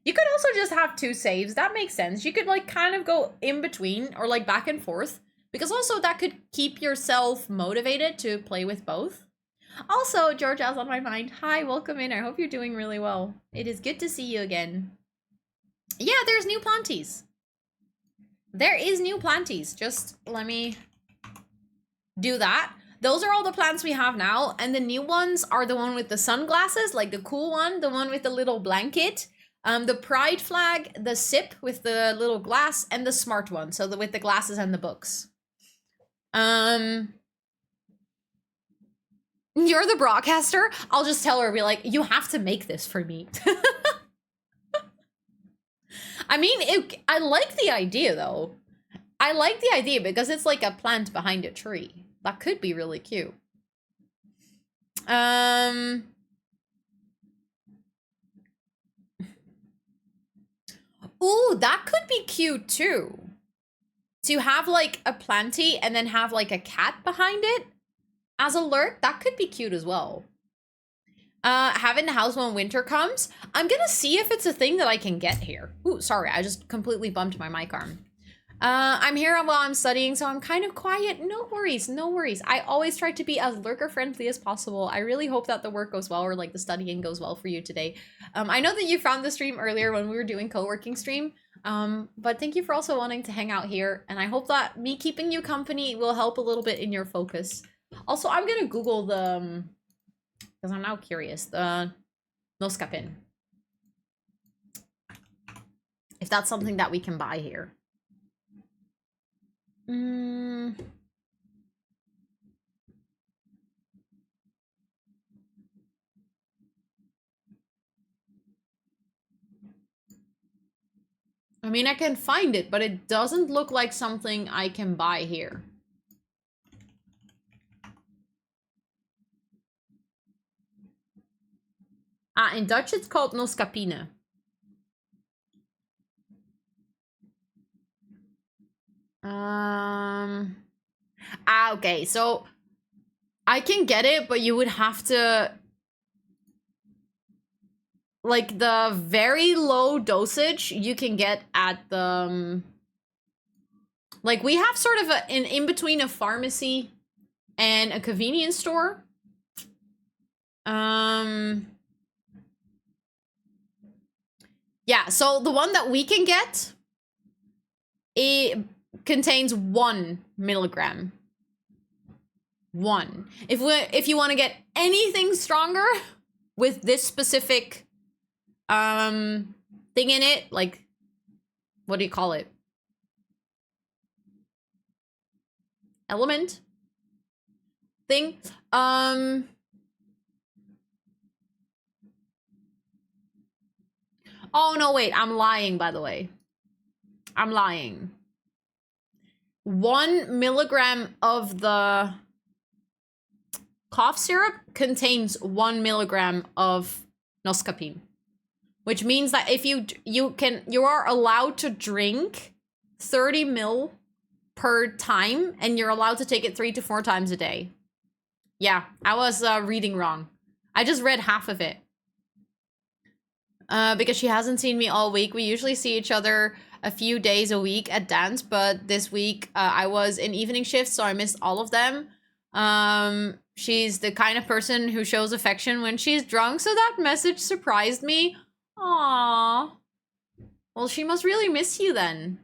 You could also just have 2 saves. That makes sense. You could like kind of go in between or like back and forth, because also that could keep yourself motivated to play with both. Also, Georgia's on my mind. Hi, welcome in. I hope you're doing really well. It is good to see you again. Yeah, there's new planties. There is new planties. Just let me do that. Those are all the plants we have now, and the new ones are the one with the sunglasses, like the cool one, the one with the little blanket, the pride flag, the sip with the little glass, and the smart one, so with the glasses and the books. You're the broadcaster? I'll just tell her, be like, you have to make this for me. I mean, I like the idea, though. I like the idea because it's like a plant behind a tree. That could be really cute. Ooh, that could be cute, too. To have, like, a planty and then have, like, a cat behind it as a lurk, that could be cute as well. Having the house when winter comes. I'm gonna see if it's a thing that I can get here. Ooh, sorry, I just completely bumped my mic arm. I'm here while I'm studying, so I'm kind of quiet. No worries, no worries. I always try to be as lurker-friendly as possible. I really hope that the work goes well, or like the studying goes well for you today. I know that you found the stream earlier when we were doing co-working stream, but thank you for also wanting to hang out here, and I hope that me keeping you company will help a little bit in your focus. Also, I'm gonna Google the, because I'm now curious, the noskapin. If that's something that we can buy here. I mean, I can find it, but it doesn't look like something I can buy here. In Dutch, it's called noskapine. Okay, so I can get it, but you would have to, like, the very low dosage you can get at the, like, we have sort of an in between a pharmacy and a convenience store. Yeah, so the one that we can get, it contains 1 milligram. 1. If you want to get anything stronger with this specific thing in it, like, what do you call it? Element thing. Oh no, wait, I'm lying, by the way. I'm lying. 1 milligram of the cough syrup contains 1 milligram of noskapin, which means that if you are allowed to drink 30 ml per time, and you're allowed to take it 3 to 4 times a day. Yeah, I was reading wrong. I just read half of it. Because she hasn't seen me all week. We usually see each other a few days a week at dance, but this week I was in evening shifts, so I missed all of them. She's the kind of person who shows affection when she's drunk, so that message surprised me. Aww. Well, she must really miss you then.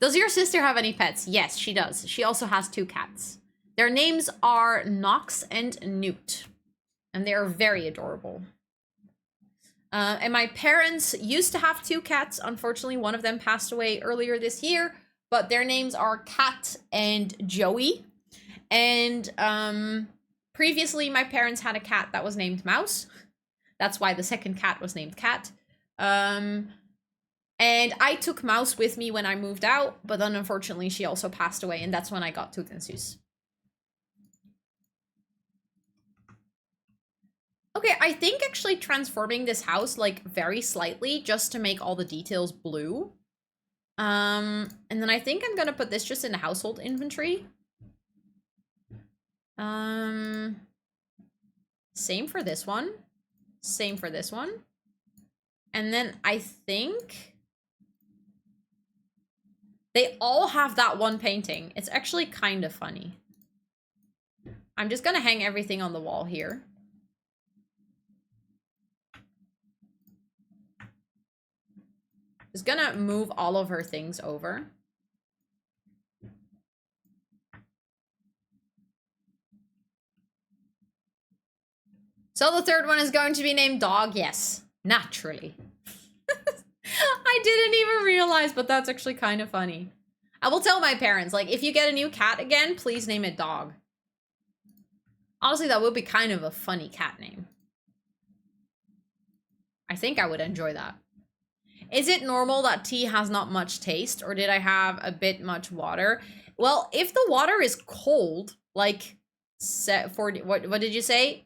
Does your sister have any pets? Yes, she does. She also has 2 cats. Their names are Knox and Newt. And they are very adorable. And my parents used to have 2 cats. Unfortunately, one of them passed away earlier this year. But their names are Cat and Joey. And previously, my parents had a cat that was named Mouse. That's why the second cat was named Cat. And I took Mouse with me when I moved out. But then, unfortunately, she also passed away. And that's when I got Toot and Soos. Okay, I think actually transforming this house, like, very slightly just to make all the details blue. And then I think I'm gonna put this just in the household inventory. Same for this one. Same for this one. And then I think they all have that one painting. It's actually kind of funny. I'm just gonna hang everything on the wall here. Just gonna move all of her things over. So the third one is going to be named Dog. Yes, naturally. I didn't even realize, but that's actually kind of funny. I will tell my parents, like, if you get a new cat again, please name it Dog. Honestly, that would be kind of a funny cat name. I think I would enjoy that. Is it normal that tea has not much taste, or did I have a bit much water? Well, if the water is cold, like 40, what did you say?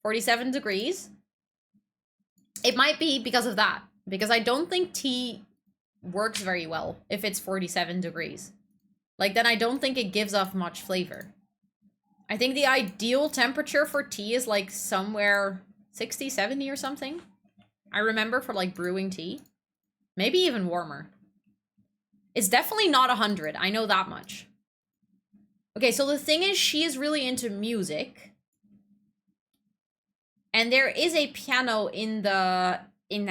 47 degrees? It might be because of that, because I don't think tea works very well if it's 47 degrees. Like, then I don't think it gives off much flavor. I think the ideal temperature for tea is like somewhere 60, 70 or something. I remember for like brewing tea. Maybe even warmer. It's definitely not 100. I know that much. Okay, so the thing is, she is really into music. And there is a piano in the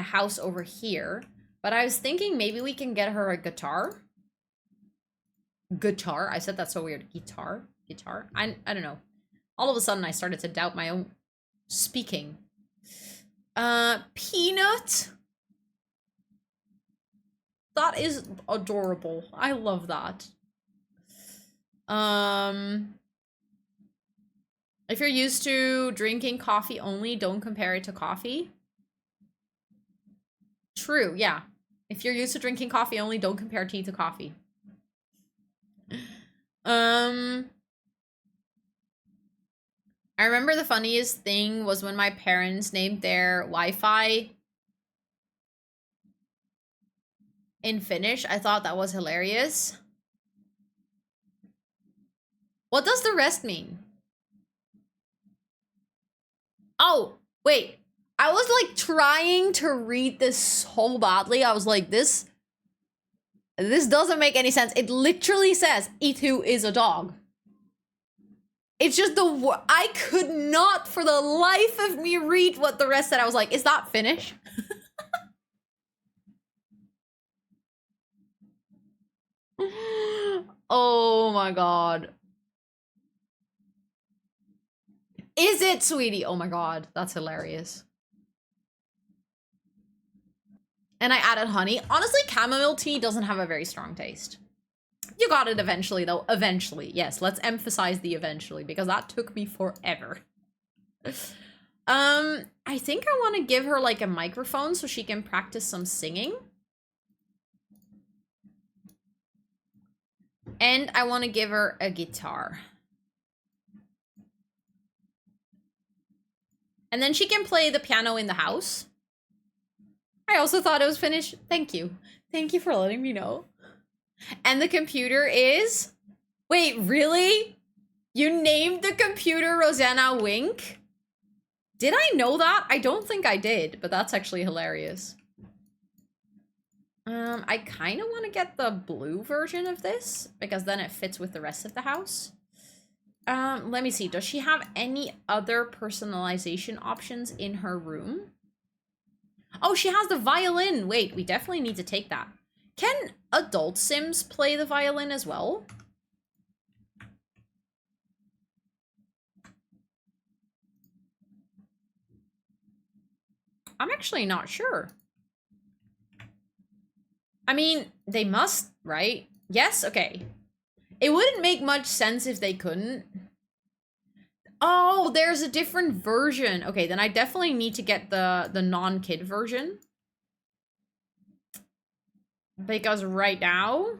house over here. But I was thinking maybe we can get her a guitar. Guitar? I said that so weird. Guitar? Guitar? I don't know. All of a sudden I started to doubt my own speaking. Peanut? That is adorable. I love that. If you're used to drinking coffee only, don't compare it to coffee. True, yeah. If you're used to drinking coffee only, don't compare tea to coffee. I remember the funniest thing was when my parents named their Wi-Fi in Finnish. I thought that was hilarious. What does the rest mean? Oh, wait. I was like trying to read this so badly. I was like, this doesn't make any sense. It literally says, Itu is a dog. It's just I could not for the life of me read what the rest said. I was like, is that Finnish? Oh my god. Is it, sweetie? Oh my god, that's hilarious. And I added honey. Honestly, chamomile tea doesn't have a very strong taste. You got it eventually, though. Eventually. Yes, let's emphasize the eventually, because that took me forever. I think I want to give her, like, a microphone so she can practice some singing. And I want to give her a guitar. And then she can play the piano in the house. I also thought it was finished. Thank you. Thank you for letting me know. And the computer is... Wait, really? You named the computer Rosanna Wink? Did I know that? I don't think I did, but that's actually hilarious. I kind of want to get the blue version of this, because then it fits with the rest of the house. Let me see. Does she have any other personalization options in her room? Oh, she has the violin. Wait, we definitely need to take that. Can adult Sims play the violin as well? I'm actually not sure. I mean, they must, right? Yes? Okay. It wouldn't make much sense if they couldn't. Oh, there's a different version. Okay, then I definitely need to get the non-kid version. Because right now...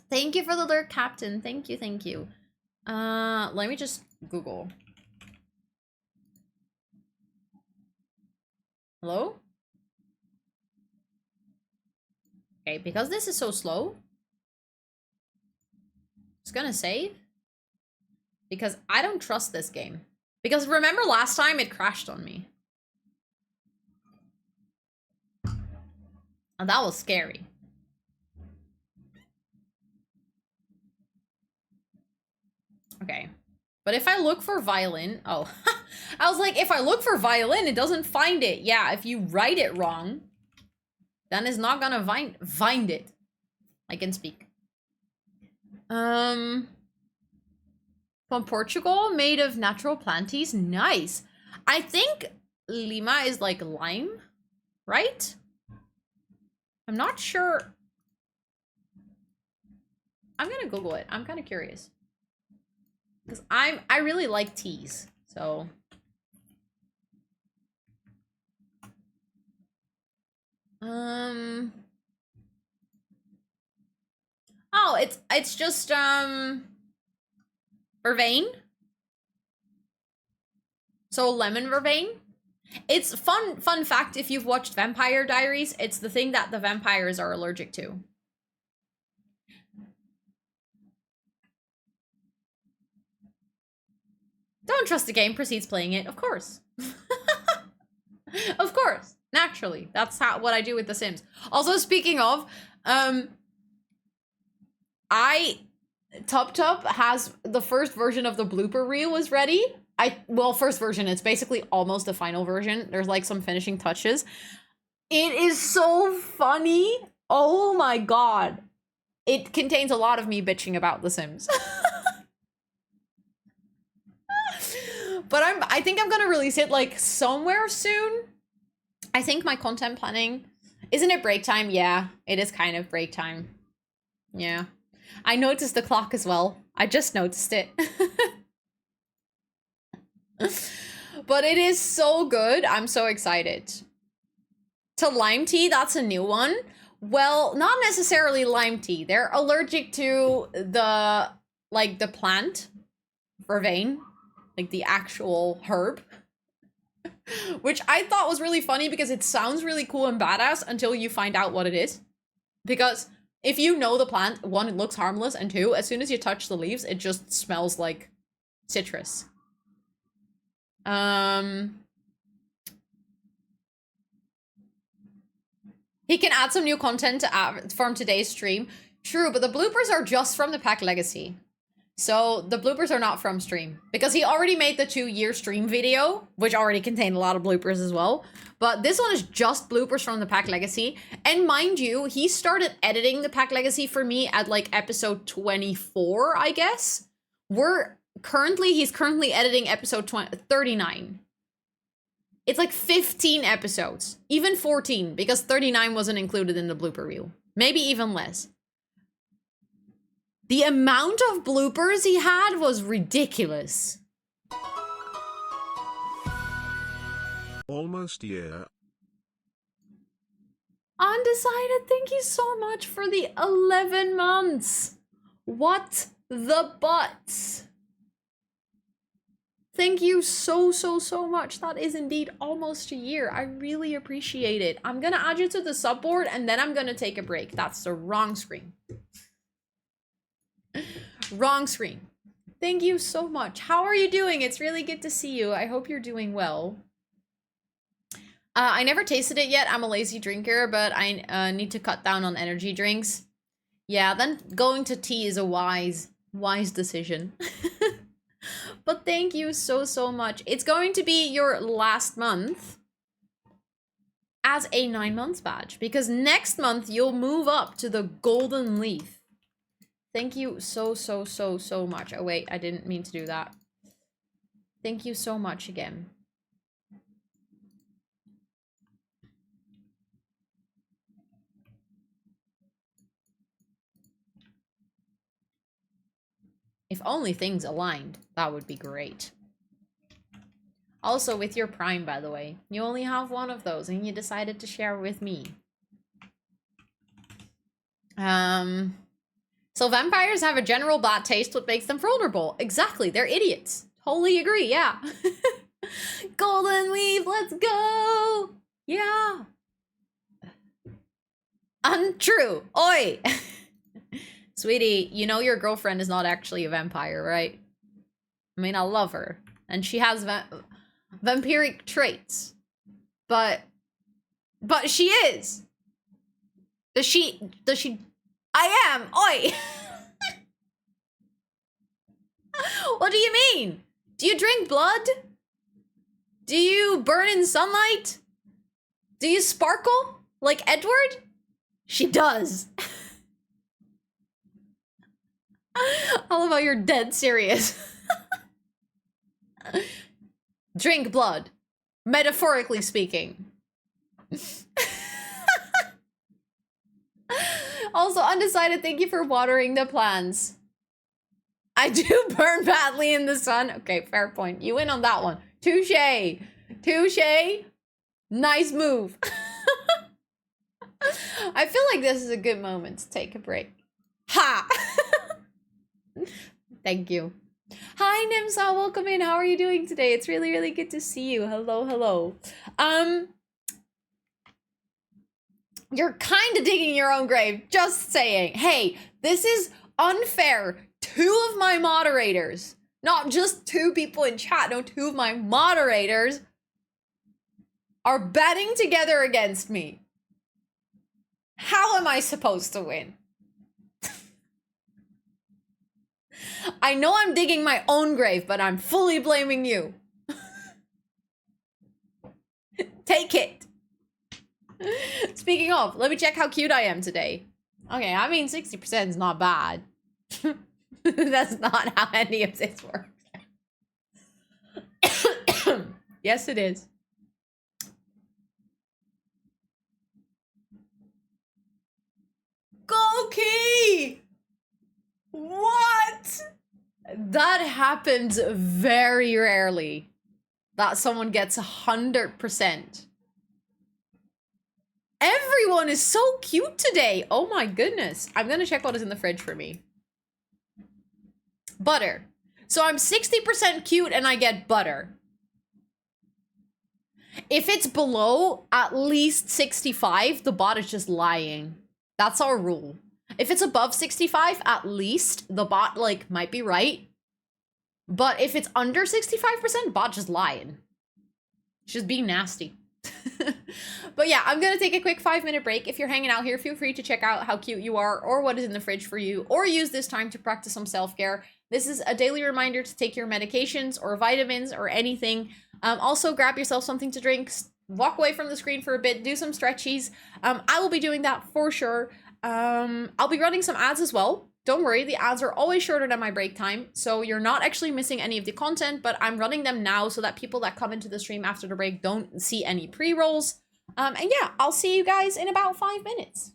Thank you for the lurk, Captain. Thank you, thank you. Let me just Google. Hello? Okay, because this is so slow, it's gonna save. Because I don't trust this game. Because remember last time it crashed on me. And that was scary. Okay. But if I look for violin, oh, I was like, if I look for violin, it doesn't find it. Yeah, if you write it wrong, then it's not gonna find it. I can speak. From Portugal, made of natural planties. Nice. I think Lima is like lime, right? I'm not sure. I'm gonna Google it. I'm kind of curious. Because I really like teas, so. Oh, it's just, vervain. So lemon vervain. It's fun fact, if you've watched Vampire Diaries, it's the thing that the vampires are allergic to. Don't trust the game, proceeds playing it, of course. Of course, naturally. That's what I do with The Sims. Also, speaking of, Tup has the first version of the blooper reel is ready. Well, first version, it's basically almost the final version. There's like some finishing touches. It is so funny. Oh my god. It contains a lot of me bitching about The Sims. But I think I'm gonna release it like somewhere soon. I think my content planning, isn't it break time? Yeah, it is kind of break time. Yeah. I noticed the clock as well. I just noticed it. But it is so good. I'm so excited. To lime tea, that's a new one. Well, not necessarily lime tea. They're allergic to the plant, vervain, like the actual herb. Which I thought was really funny because it sounds really cool and badass until you find out what it is. Because if you know the plant, one, it looks harmless, and two, as soon as you touch the leaves, it just smells like citrus. He can add some new content from today's stream. True, but the bloopers are just from the Pack Legacy. So the bloopers are not from stream. Because he already made the 2-year stream video, which already contained a lot of bloopers as well. But this one is just bloopers from the Pack Legacy. And mind you, he started editing the Pack Legacy for me at like episode 24, I guess. He's currently editing episode 39. It's like 15 episodes, even 14, because 39 wasn't included in the blooper reel. Maybe even less. The amount of bloopers he had was ridiculous. Almost year. Undecided, thank you so much for the 11 months. What the butts? Thank you so much. That is indeed almost a year. I really appreciate it. I'm gonna add you to the subboard and then I'm gonna take a break. That's the wrong screen. Wrong screen. Thank you so much. How are you doing? It's really good to see you. I hope you're doing well. I never tasted it yet. I'm a lazy drinker, but I need to cut down on energy drinks. Yeah, then going to tea is a wise decision. But thank you so much. It's going to be your last month. as a 9 months badge because next month you'll move up to the golden leaf. Thank you so much. Oh wait, I didn't mean to do that. Thank you so much again. If only things aligned, that would be great. Also, with your Prime, by the way, you only have one of those and you decided to share with me. So vampires have a general bad taste, what makes them vulnerable. Exactly, they're idiots. Totally agree, yeah. Golden leaf, let's go! Yeah. Untrue. Oi! Sweetie, you know your girlfriend is not actually a vampire, right? I mean, I love her. And she has vampiric traits. But she is. Does she... I am! Oi! What do you mean? Do you drink blood? Do you burn in sunlight? Do you sparkle? Like Edward? She does. I love how you're dead serious. Drink blood. Metaphorically speaking. Also, undecided, thank you for watering the plants. I do burn badly in the sun. Okay, fair point. You win on that one. Touche. Touche. Nice move. I feel like this is a good moment to take a break. Ha! Thank you. Hi, Nimsa. Welcome in. How are you doing today? It's really good to see you. Hello, hello. You're kind of digging your own grave. Just saying. Hey, this is unfair. 2 of my moderators, not just 2 people in chat, no, 2 of my moderators are betting together against me. How am I supposed to win? I know I'm digging my own grave, but I'm fully blaming you. Take it. Speaking of, let me check how cute I am today. Okay, I mean 60% is not bad. That's not how any of this works. Yes, it is. Go key! What? That happens very rarely. That someone gets 100%. Everyone is so cute today. Oh my goodness. I'm gonna check what is in the fridge for me. Butter. So I'm 60% cute and I get butter. If it's below at least 65, the bot is just lying. That's our rule. If it's above 65, at least, the bot, like, might be right. But if it's under 65%, bot just lying. Just being nasty. But yeah, I'm gonna take a quick 5-minute break. If you're hanging out here, feel free to check out how cute you are or what is in the fridge for you, or use this time to practice some self-care. This is a daily reminder to take your medications or vitamins or anything. Also, grab yourself something to drink, walk away from the screen for a bit, do some stretchies. I will be doing that for sure. I'll be running some ads as well. Don't worry, the ads are always shorter than my break time, so you're not actually missing any of the content, but I'm running them now so that people that come into the stream after the break don't see any pre-rolls. And yeah, I'll see you guys in about 5 minutes.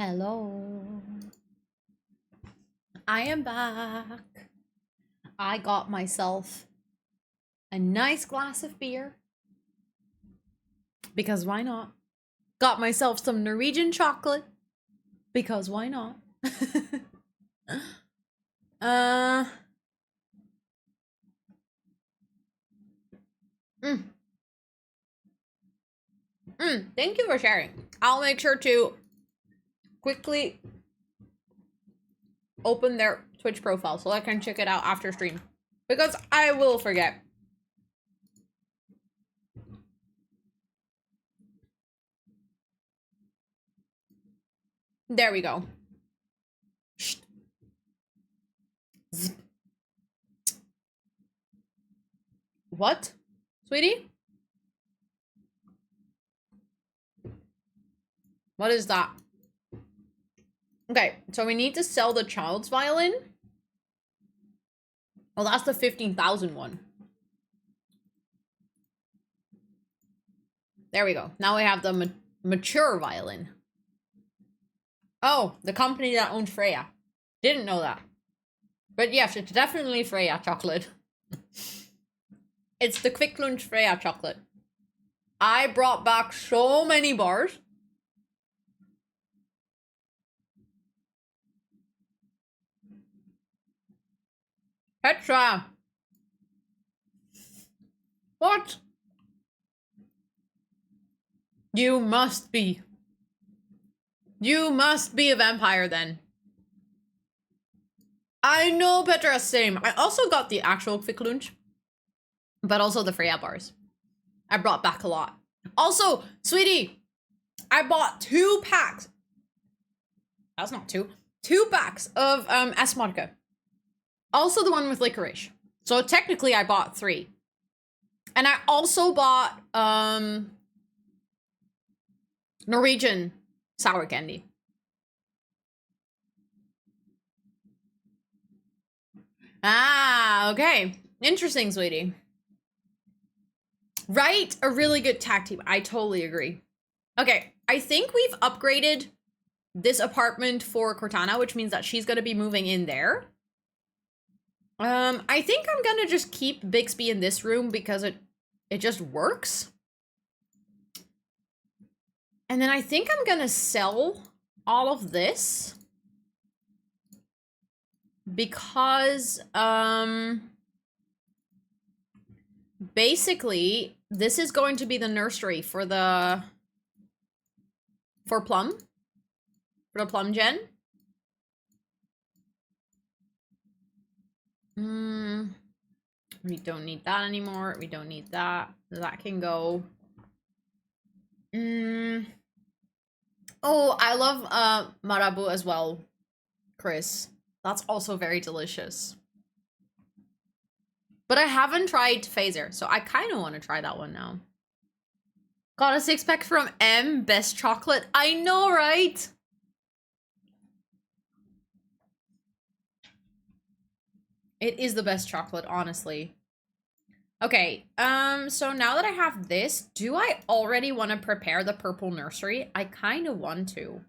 Hello. I am back. I got myself a nice glass of beer. Because why not? Got myself some Norwegian chocolate. Because why not? Thank you for sharing. I'll make sure to quickly open their Twitch profile so I can check it out after stream. Because I will forget. There we go. What? Sweetie? What is that? Okay, so we need to sell the child's violin. Oh, that's the 15,000 one. There we go. Now we have the mature violin. Oh, the company that owns Freya. Didn't know that. But yes, it's definitely Freya chocolate. It's the Quick Lunch Freya chocolate. I brought back so many bars. Petra! What? You must be. You must be a vampire then. I know, Petra, same. I also got the actual Quick Lunch, but also the Freya bars. I brought back a lot. Also, sweetie, I bought 2 packs. That's not 2. 2 packs of S-Vodka. Also the one with licorice. So technically I bought 3. And I also bought Norwegian sour candy. Ah, okay. Interesting, sweetie. Right? A really good tag team. I totally agree. Okay, I think we've upgraded this apartment for Cortana, which means that she's gonna be moving in there. I think I'm gonna just keep Bixby in this room because it just works. And then I think I'm gonna sell all of this. Because, basically, this is going to be the nursery for the... For Plum. For the Plum Gen. We don't need that anymore. We don't need that. That can go. Oh, I love Marabu as well, Chris. That's also very delicious. But I haven't tried Phaser, so I kind of want to try that one now. Got a 6-pack from M, best chocolate. I know, right? It is the best chocolate, honestly. Okay, so now that I have this, do I already want to prepare the purple nursery? I kind of want to.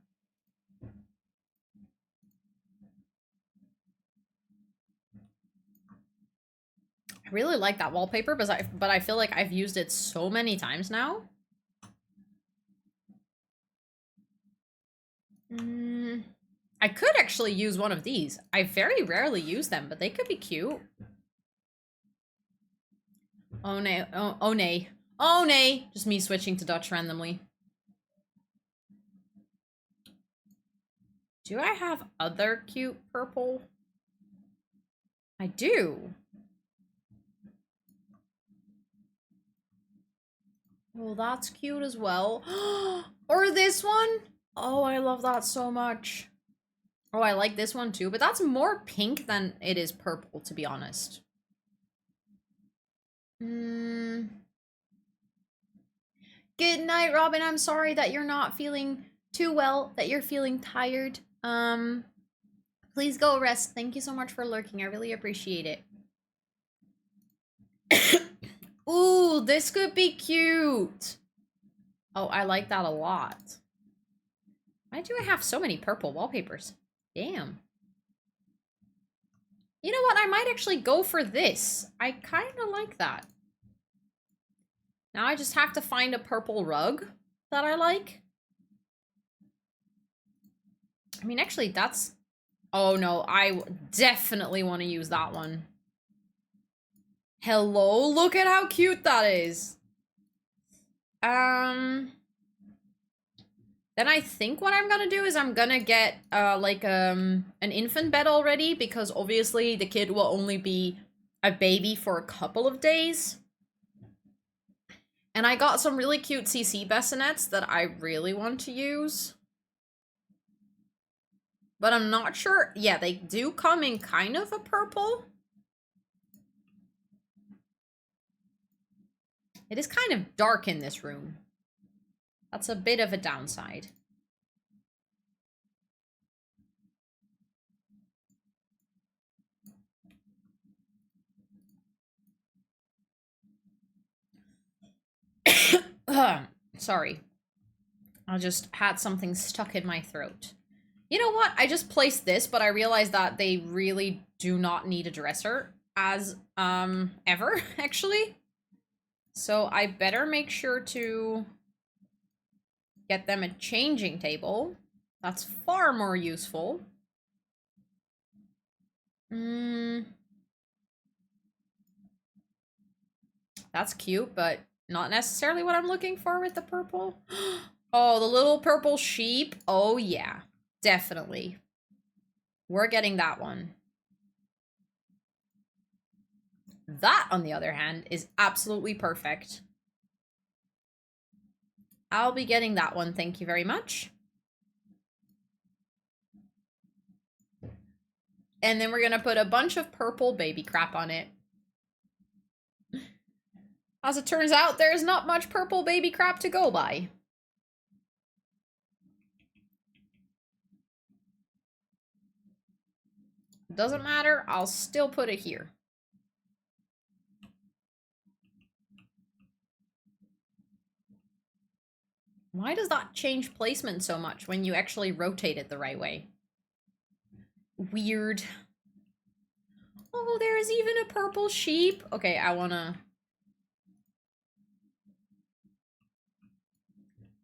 I really like that wallpaper, but I feel like I've used it so many times now. I could actually use one of these. I very rarely use them, but they could be cute. Oh, nay. Oh, nay. Oh, nay. Just me switching to Dutch randomly. Do I have other cute purple? I do. Well, that's cute as well. Or this one? Oh, I love that so much. Oh, I like this one too, but that's more pink than it is purple, to be honest. Good night, Robin. I'm sorry that you're not feeling too well, that you're feeling tired. Please go rest. Thank you so much for lurking. I really appreciate it. Ooh, this could be cute. Oh, I like that a lot. Why do I have so many purple wallpapers? Damn. You know what? I might actually go for this. I kind of like that. Now I just have to find a purple rug that I like. I mean, actually, that's... Oh, no. I definitely want to use that one. Hello? Look at how cute that is. Then I think what I'm gonna do is I'm gonna get, an infant bed already, because obviously the kid will only be a baby for a couple of days. And I got some really cute CC bassinets that I really want to use. But I'm not sure. Yeah, they do come in kind of a purple. It is kind of dark in this room. That's a bit of a downside. Sorry. I just had something stuck in my throat. You know what? I just placed this, but I realized that they really do not need a dresser as, ever, actually. So I better make sure to get them a changing table. That's far more useful. That's cute, but not necessarily what I'm looking for with the purple. Oh, the little purple sheep. Oh, yeah. Definitely. We're getting that one. That, on the other hand, is absolutely perfect. I'll be getting that one, thank you very much. And then we're gonna put a bunch of purple baby crap on it. As it turns out, there's not much purple baby crap to go by. Doesn't matter, I'll still put it here. Why does that change placement so much when you actually rotate it the right way? Weird. Oh, there is even a purple sheep. Okay, I wanna...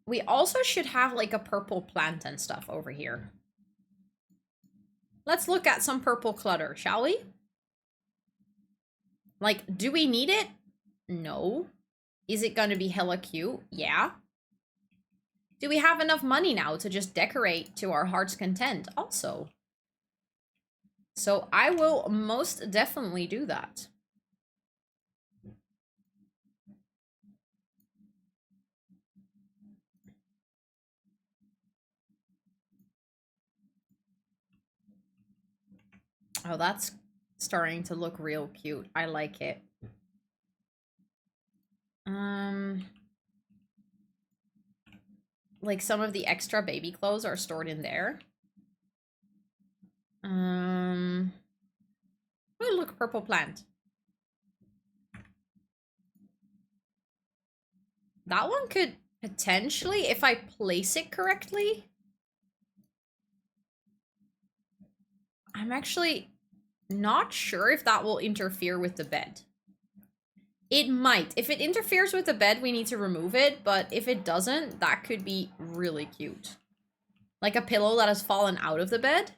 We also should have like a purple plant and stuff over here. Let's look at some purple clutter, shall we? Like, do we need it? No. Is it gonna be hella cute? Yeah. Do we have enough money now to just decorate to our heart's content? Also. So I will most definitely do that. Oh, that's starting to look real cute. I like it. Like some of the extra baby clothes are stored in there. Oh, look, purple plant. That one could potentially, if I place it correctly. I'm actually not sure if that will interfere with the bed. It might. If it interferes with the bed, we need to remove it, but if it doesn't, that could be really cute. Like a pillow that has fallen out of the bed.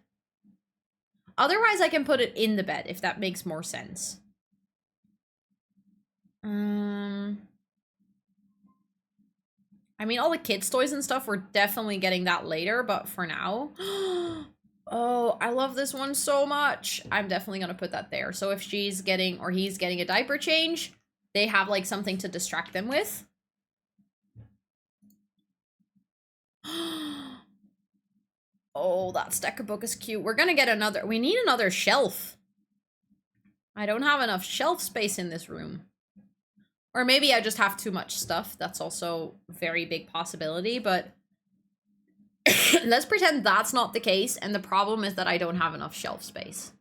Otherwise, I can put it in the bed, if that makes more sense. I mean, all the kids' toys and stuff, we're definitely getting that later, but for now... Oh, I love this one so much. I'm definitely gonna put that there. So if she's getting, or he's getting a diaper change, they have, like, something to distract them with. Oh, that stack of book is cute. We're gonna get another... We need another shelf. I don't have enough shelf space in this room. Or maybe I just have too much stuff. That's also a very big possibility, but... Let's pretend that's not the case, and the problem is that I don't have enough shelf space.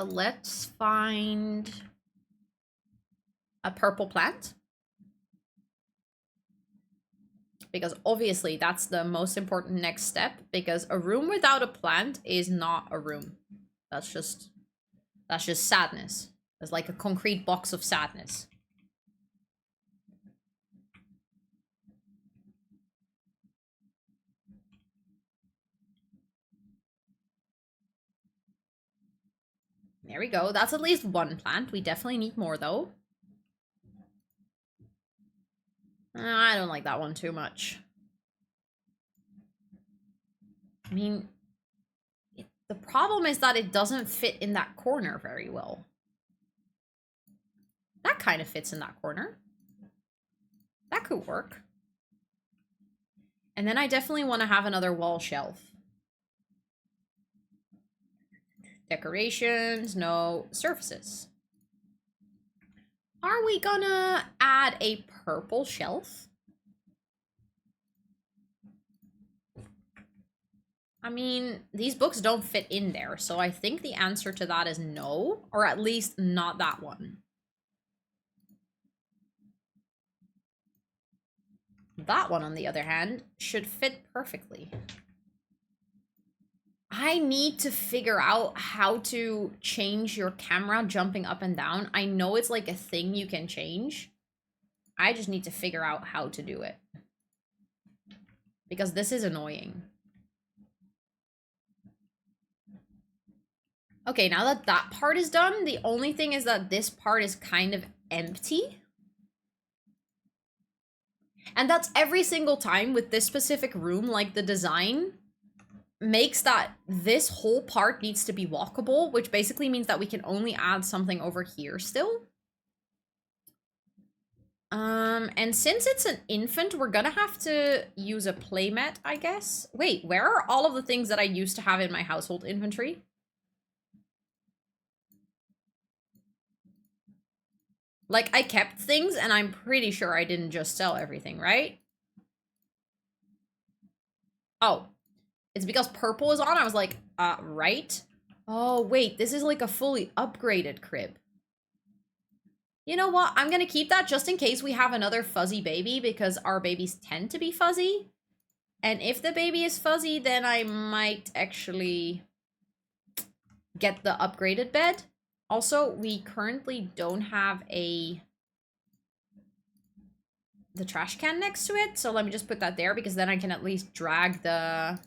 Let's find a purple plant. because obviously that's the most important next step, because a room without a plant is not a room. That's just sadness. It's like a concrete box of sadness. There we go. That's at least one plant. We definitely need more, though. I don't like that one too much. I mean, the problem is that it doesn't fit in that corner very well. That kind of fits in that corner. That could work. And then I definitely want to have another wall shelf. Decorations, no surfaces. Are we gonna add a purple shelf? I mean, these books don't fit in there, so I think the answer to that is no, or at least not that one. That one, on the other hand, should fit perfectly. I need to figure out how to change your camera jumping up and down. I know it's like a thing you can change. I just need to figure out how to do it. Because this is annoying. Okay, now that that part is done, the only thing is that this part is kind of empty. And that's every single time with this specific room, like the design makes that this whole part needs to be walkable, which basically means that we can only add something over here still. And since it's an infant, we're gonna have to use a playmat, I guess. Wait, where are all of the things that I used to have in my household inventory? Like, I kept things, and I'm pretty sure I didn't just sell everything, right? Oh. It's because purple is on. I was like, right? Oh, wait, this is like a fully upgraded crib. You know what? I'm gonna keep that just in case we have another fuzzy baby, because our babies tend to be fuzzy. And if the baby is fuzzy, then I might actually get the upgraded bed. Also, we currently don't have the trash can next to it, so let me just put that there, because then I can at least drag the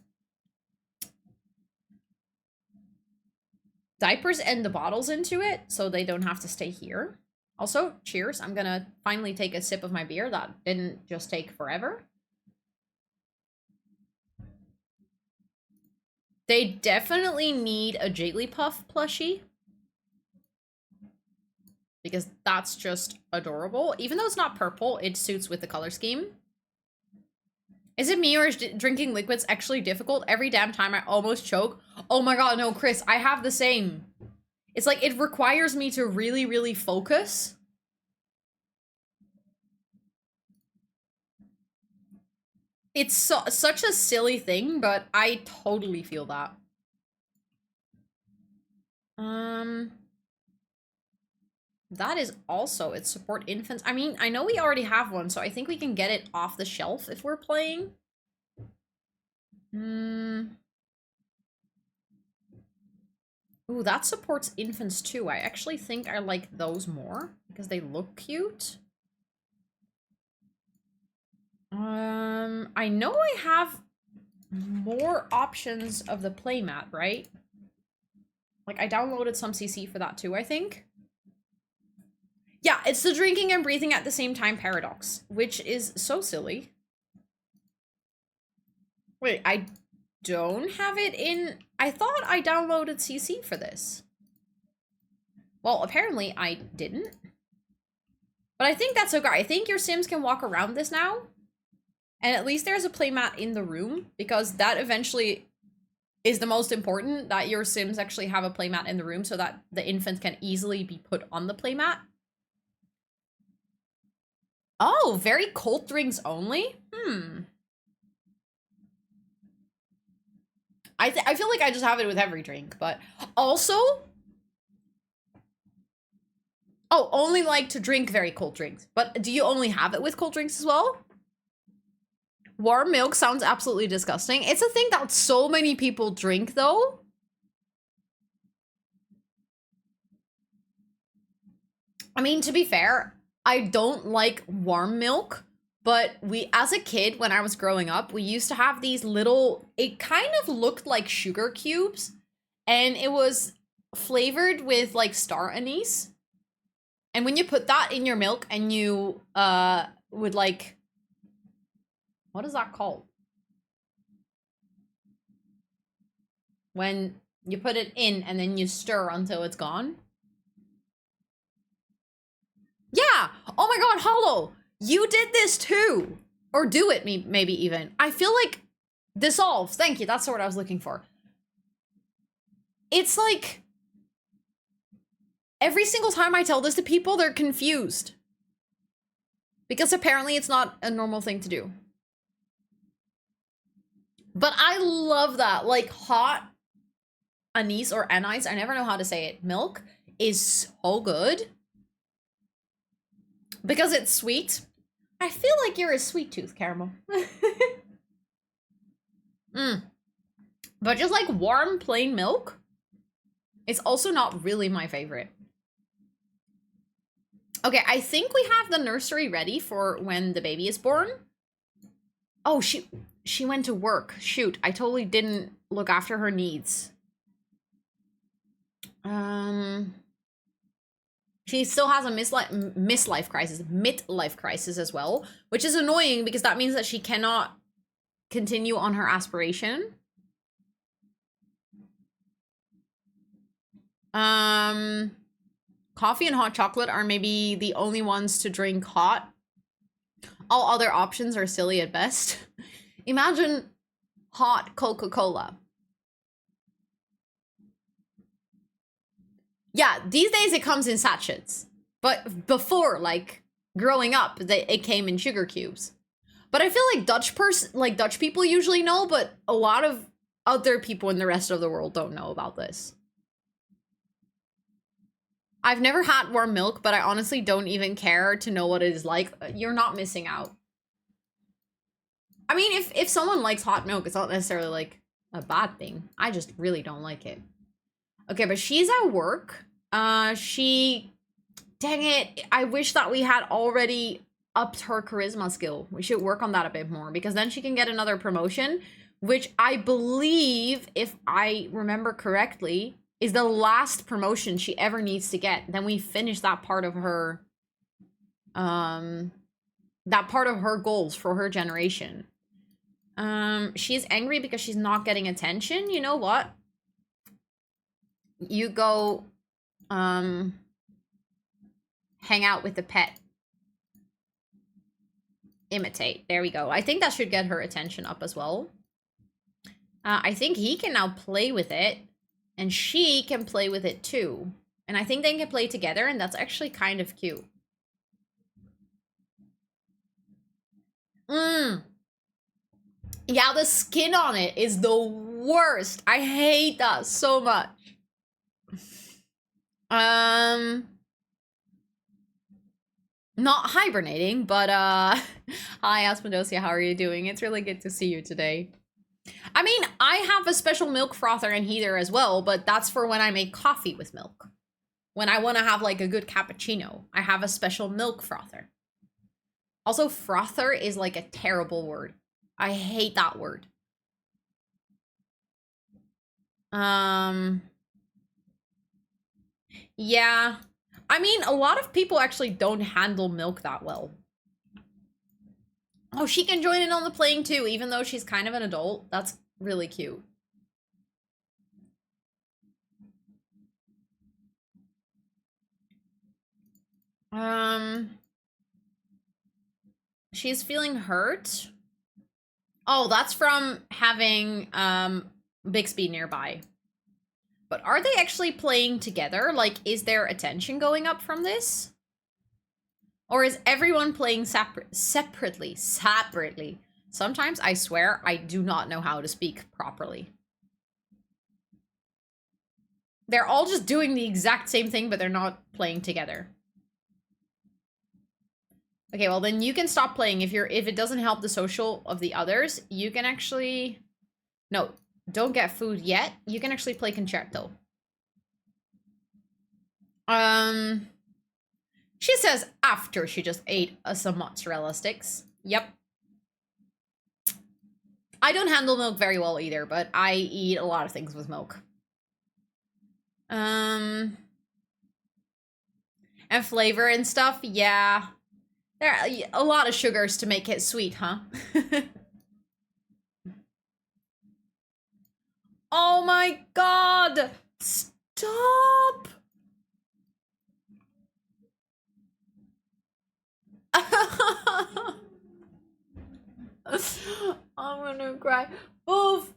diapers and the bottles into it, so they don't have to stay here. Also, cheers. I'm gonna finally take a sip of my beer. That didn't just take forever. They definitely need a Jigglypuff plushie, because that's just adorable. Even though it's not purple, it suits with the color scheme. Is it me, or is drinking liquids actually difficult? Every damn time I almost choke. Oh my god, no, Chris, I have the same. It's like, it requires me to really, really focus. It's such a silly thing, but I totally feel that. That is also, it support infants. I mean, I know we already have one, so I think we can get it off the shelf if we're playing. Ooh, that supports infants too. I actually think I like those more because they look cute. I know I have more options of the playmat, right? Like, I downloaded some CC for that too, I think. Yeah, it's the drinking and breathing at the same time paradox, which is so silly. Wait, I don't have it in... I thought I downloaded CC for this. Well, apparently I didn't. But I think that's okay. I think your Sims can walk around this now. And at least there's a playmat in the room, because that eventually is the most important, that your Sims actually have a playmat in the room so that the infant can easily be put on the playmat. Oh, very cold drinks only? I feel like I just have it with every drink, but also... Oh, only like to drink very cold drinks. But do you only have it with cold drinks as well? Warm milk sounds absolutely disgusting. It's a thing that so many people drink, though. I mean, to be fair, I don't like warm milk, but as a kid, when I was growing up, we used to have these little, it kind of looked like sugar cubes, and it was flavored with like star anise. And when you put that in your milk and you would like, what is that called? When you put it in and then you stir until it's gone. Yeah. Oh my god, Hollow. You did this too. Or do it, maybe even. I feel like dissolve. Thank you. That's the word I was looking for. It's like every single time I tell this to people, they're confused. Because apparently it's not a normal thing to do. But I love that. Like hot anise or anise, I never know how to say it. Milk is so good. Because it's sweet. I feel like you're a sweet tooth, Caramel. But just like warm plain milk, it's also not really my favorite. Okay, I think we have the nursery ready for when the baby is born. Oh, she went to work. Shoot, I totally didn't look after her needs. She still has a midlife crisis as well, which is annoying because that means that she cannot continue on her aspiration. Coffee and hot chocolate are maybe the only ones to drink hot. All other options are silly at best. Imagine hot Coca-Cola. Yeah, these days it comes in sachets. But before, like, growing up, it came in sugar cubes. But I feel like Dutch people usually know, but a lot of other people in the rest of the world don't know about this. I've never had warm milk, but I honestly don't even care to know what it is like. You're not missing out. I mean, if someone likes hot milk, it's not necessarily, like, a bad thing. I just really don't like it. Okay, but she's at work. Dang it. I wish that we had already upped her charisma skill. We should work on that a bit more because then she can get another promotion, which I believe, if I remember correctly, is the last promotion she ever needs to get. Then we finish that part of her, goals for her generation. She's angry because she's not getting attention. You know what? You go, hang out with the pet. Imitate. There we go. I think that should get her attention up as well. I think he can now play with it. And she can play with it too. And I think they can play together, and that's actually kind of cute. Yeah, the skin on it is the worst. I hate that so much. Not hibernating, but hi Aspendosia, how are you doing? It's really good to see you today. I mean, I have a special milk frother and heater as well, but that's for when I make coffee with milk. When I want to have like a good cappuccino, I have a special milk frother. Also, frother is like a terrible word. I hate that word. Yeah. I mean, a lot of people actually don't handle milk that well. Oh, she can join in on the playing too, even though she's kind of an adult. That's really cute. She's feeling hurt. Oh, that's from having Bixby nearby. But are they actually playing together? Like, is their attention going up from this? Or is everyone playing separately? Sometimes, I swear, I do not know how to speak properly. They're all just doing the exact same thing, but they're not playing together. Okay, well then you can stop playing. If it doesn't help the social of the others, you can actually... No, don't get food yet. You can actually play concerto. She says after she just ate some mozzarella sticks. Yep. I don't handle milk very well either, but I eat a lot of things with milk. And flavor and stuff, yeah. There are a lot of sugars to make it sweet, huh? Oh my god! Stop! I'm gonna cry. Boef!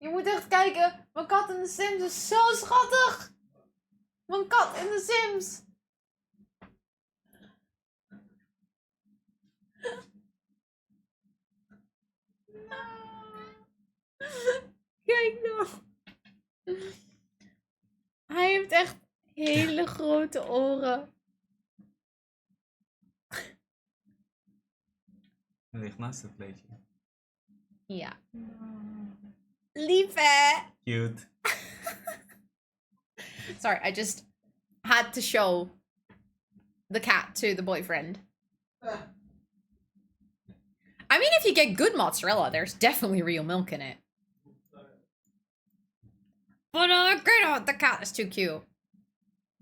Je moet echt kijken. Mijn kat in de Sims is zo schattig. Mijn kat in de Sims. Kijk nou. Hij heeft echt hele grote oren. Hij ligt naast het kleedje. Ja. Lief hè? Cute. Sorry, I just had to show the cat to the boyfriend. I mean, if you get good mozzarella, there's definitely real milk in it. But the cat is too cute.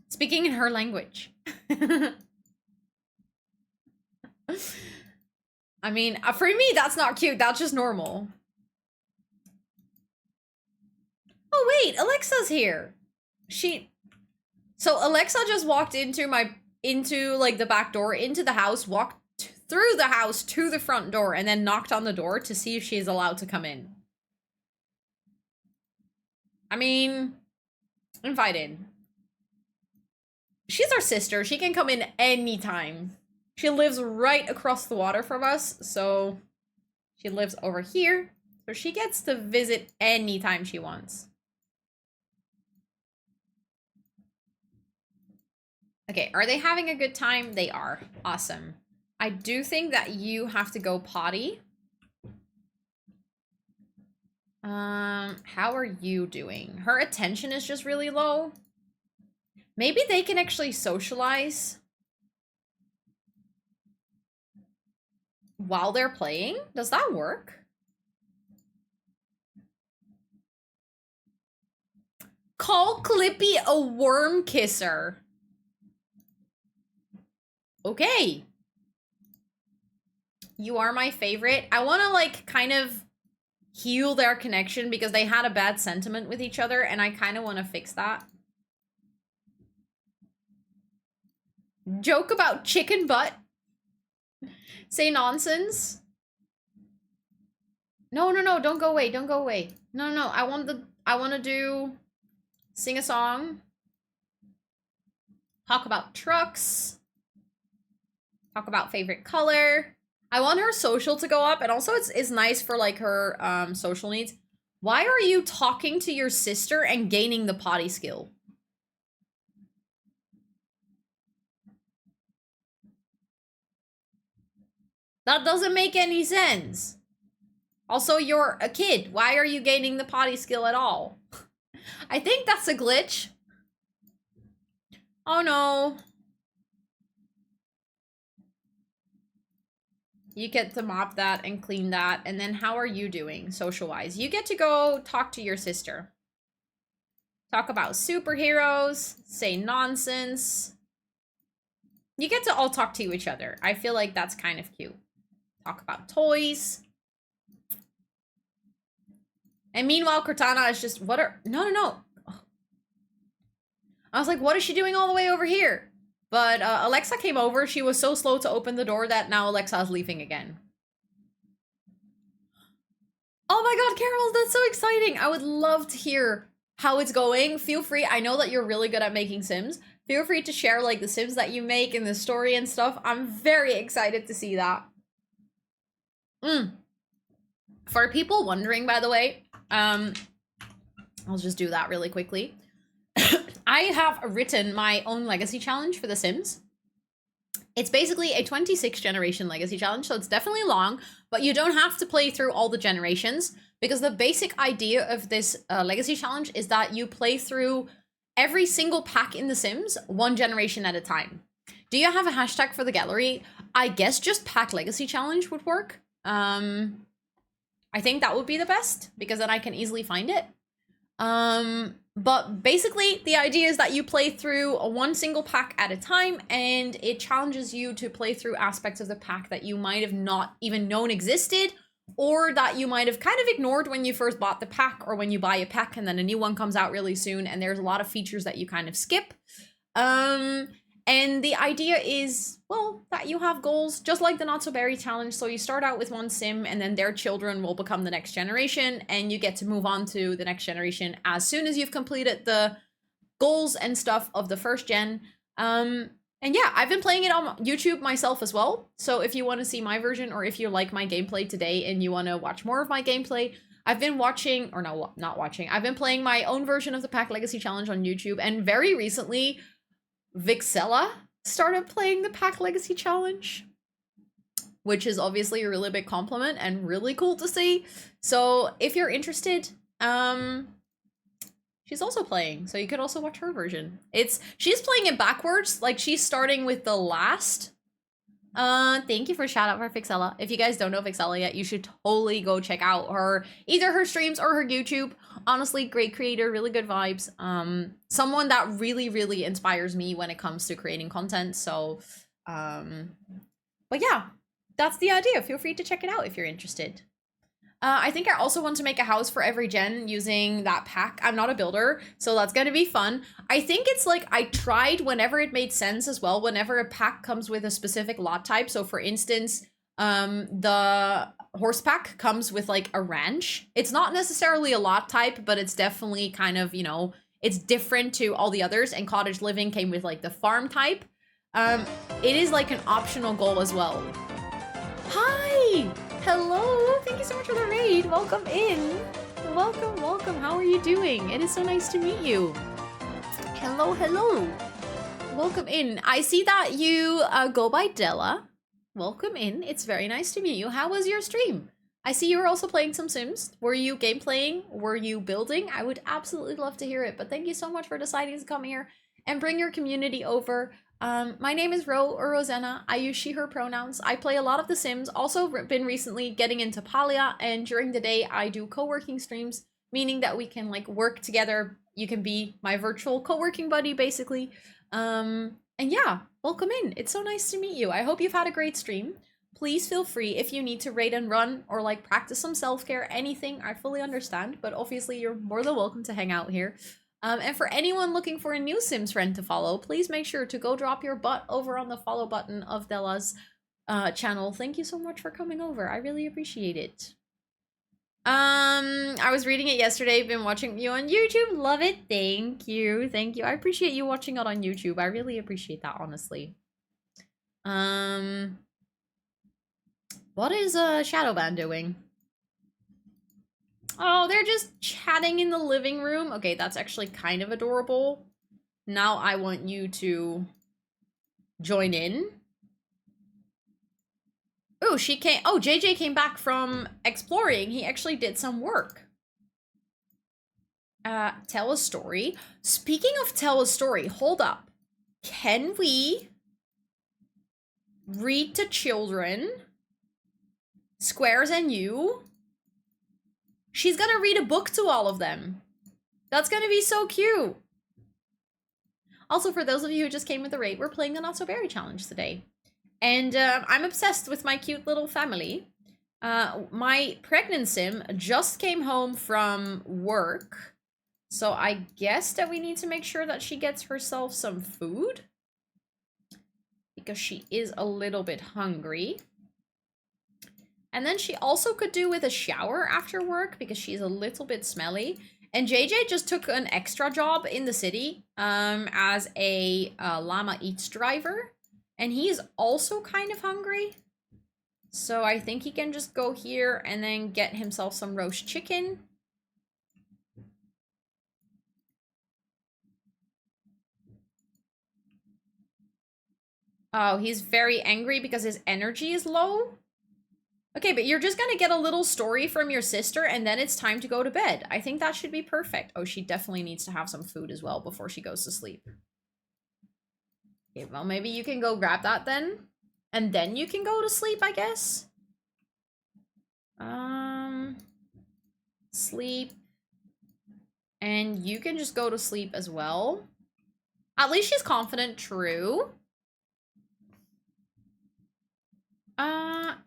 Speaking in her language. I mean, for me, that's not cute. That's just normal. Oh, wait, Alexa's here. So Alexa just walked into like the back door, into the house, walked through the house to the front door, and then knocked on the door to see if she's allowed to come in. I mean, invited. She's our sister. She can come in anytime. She lives right across the water from us, so she lives over here. So she gets to visit anytime she wants. Okay, are they having a good time? They are. Awesome. I do think that you have to go potty. How are you doing? Her attention is just really low. Maybe they can actually socialize while they're playing? Does that work? Call Clippy a worm kisser. Okay. You are my favorite. I want to like kind of heal their connection because they had a bad sentiment with each other and I kind of want to fix that. Joke about chicken butt. Say nonsense. No, don't go away. Don't go away. No, I want to sing a song. Talk about trucks. Talk about favorite color. I want her social to go up, and also it's nice for like her social needs. Why are you talking to your sister and gaining the potty skill? That doesn't make any sense. Also, you're a kid. Why are you gaining the potty skill at all? I think that's a glitch. Oh no. You get to mop that and clean that. And then how are you doing social-wise? You get to go talk to your sister. Talk about superheroes. Say nonsense. You get to all talk to each other. I feel like that's kind of cute. Talk about toys. And meanwhile, Cortana is just, what are, no. I was like, what is she doing all the way over here? But Alexa came over. She was so slow to open the door that now Alexa is leaving again. Oh my god, Carol, that's so exciting. I would love to hear how it's going. Feel free. I know that you're really good at making Sims. Feel free to share like the Sims that you make and the story and stuff. I'm very excited to see that. For people wondering, by the way, I'll just do that really quickly. I have written my own legacy challenge for The Sims. It's basically a 26 generation legacy challenge, so it's definitely long, but you don't have to play through all the generations because the basic idea of this legacy challenge is that you play through every single pack in The Sims one generation at a time. Do you have a hashtag for the gallery? I guess just pack legacy challenge would work. I think that would be the best because then I can easily find it. But basically the idea is that you play through one single pack at a time, and it challenges you to play through aspects of the pack that you might have not even known existed, or that you might have kind of ignored when you first bought the pack, or when you buy a pack and then a new one comes out really soon and there's a lot of features that you kind of skip. And the idea is, well, that you have goals, just like the Not So Berry challenge. So you start out with one sim and then their children will become the next generation, and you get to move on to the next generation as soon as you've completed the goals and stuff of the first gen. And yeah, I've been playing it on YouTube myself as well. So if you want to see my version, or if you like my gameplay today and you want to watch more of my gameplay, I've been watching, or no, not watching, I've been playing my own version of the Pack Legacy Challenge on YouTube, and very recently, Vixella started playing the Pack Legacy Challenge, which is obviously a really big compliment and really cool to see. So if you're interested, she's also playing, so you could also watch her version. She's playing it backwards, like she's starting with the last. Thank you for shout out for Vixella. If you guys don't know Vixella yet, you should totally go check out either her streams or her YouTube. Honestly, great creator, really good vibes. Someone that really, really inspires me when it comes to creating content. So, but yeah, that's the idea. Feel free to check it out if you're interested. I think I also want to make a house for every gen using that pack. I'm not a builder, so that's gonna be fun. I think it's like I tried whenever it made sense as well, whenever a pack comes with a specific lot type. So for instance, the horse pack comes with like a ranch. It's not necessarily a lot type, but it's definitely kind of, you know, it's different to all the others, and cottage living came with like the farm type. It is like an optional goal as well. Hi! Hello! Thank you so much for the raid! Welcome in! Welcome, welcome! How are you doing? It is so nice to meet you! Hello, hello! Welcome in. I see that you go by Della. Welcome in. It's very nice to meet you. How was your stream? I see you were also playing some Sims. Were you gameplaying? Were you building? I would absolutely love to hear it, but thank you so much for deciding to come here and bring your community over. My name is Ro, or Rosanna. I use she, her pronouns. I play a lot of The Sims. Also been recently getting into Palia, and during the day I do co-working streams, meaning that we can like work together. You can be my virtual co-working buddy, basically. And yeah, welcome in. It's so nice to meet you. I hope you've had a great stream. Please feel free if you need to raid and run or like practice some self-care, anything, I fully understand, but obviously you're more than welcome to hang out here. And for anyone looking for a new Sims friend to follow, please make sure to go drop your butt over on the follow button of Della's channel. Thank you so much for coming over. I really appreciate it. I was reading it yesterday, been watching you on YouTube. Love it. Thank you. Thank you. I appreciate you watching it on YouTube. I really appreciate that, honestly. What is Shadowban doing? Oh, they're just chatting in the living room. Okay, that's actually kind of adorable. Now I want you to join in. Oh, JJ came back from exploring. He actually did some work. Tell a story. Speaking of tell a story, hold up. Can we read to children? Squares and you? She's gonna read a book to all of them. That's gonna be so cute. Also, for those of you who just came with the raid, we're playing the Not So Berry Challenge today. And I'm obsessed with my cute little family. My pregnant sim just came home from work. So I guess that we need to make sure that she gets herself some food. Because she is a little bit hungry. And then she also could do with a shower after work because she's a little bit smelly. And JJ just took an extra job in the city as a Llama Eats driver. And he's also kind of hungry. So I think he can just go here and then get himself some roast chicken. Oh, he's very angry because his energy is low? Okay, but you're just gonna get a little story from your sister and then it's time to go to bed. I think that should be perfect. Oh, she definitely needs to have some food as well before she goes to sleep. Okay, well, maybe you can go grab that then. And then you can go to sleep, I guess. Sleep. And you can just go to sleep as well. At least she's confident, true.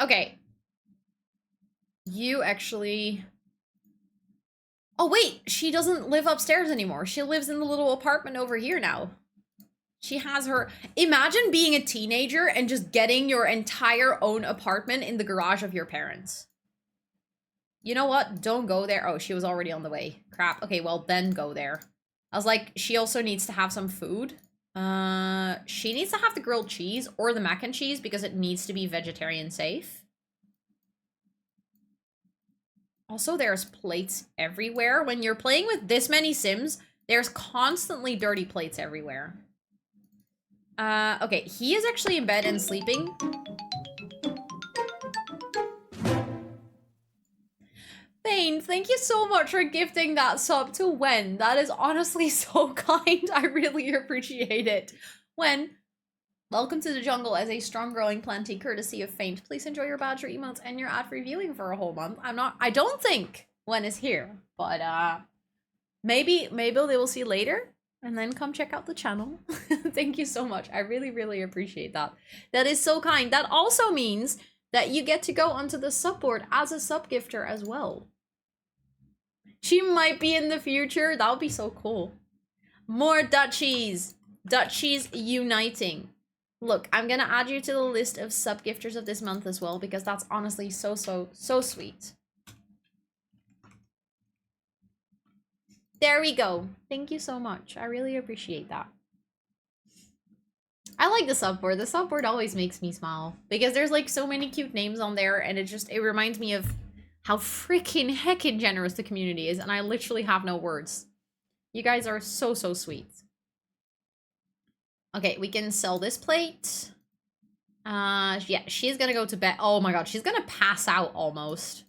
Okay. You actually... Oh, wait! She doesn't live upstairs anymore. She lives in the little apartment over here now. She has her... Imagine being a teenager and just getting your entire own apartment in the garage of your parents. You know what? Don't go there. Oh, she was already on the way. Crap. Okay, well, then go there. I was like, she also needs to have some food. She needs to have the grilled cheese or the mac and cheese because it needs to be vegetarian safe. Also, there's plates everywhere. When you're playing with this many Sims, there's constantly dirty plates everywhere. Okay, he is actually in bed and sleeping. Bane, thank you so much for gifting that sub to Wen. That is honestly so kind. I really appreciate it. Wen, welcome to the jungle as a strong growing plantee courtesy of Faint. Please enjoy your badger emotes and your ad-free viewing for a whole month. I don't think Wen is here, but maybe they will see later and then come check out the channel. Thank you so much. I really, really appreciate that. That is so kind. That also means that you get to go onto the subboard as a sub-gifter as well. She might be in the future. That would be so cool. More Dutchies. Dutchies uniting. Look, I'm gonna add you to the list of sub-gifters of this month as well because that's honestly so sweet. There we go. Thank you so much. I really appreciate that. I like the subboard. The subboard always makes me smile because there's like so many cute names on there and it reminds me of how freaking heckin' generous the community is and I literally have no words. You guys are so sweet. Okay, we can sell this plate. Yeah, she's gonna go to bed. Oh my god, she's gonna pass out almost.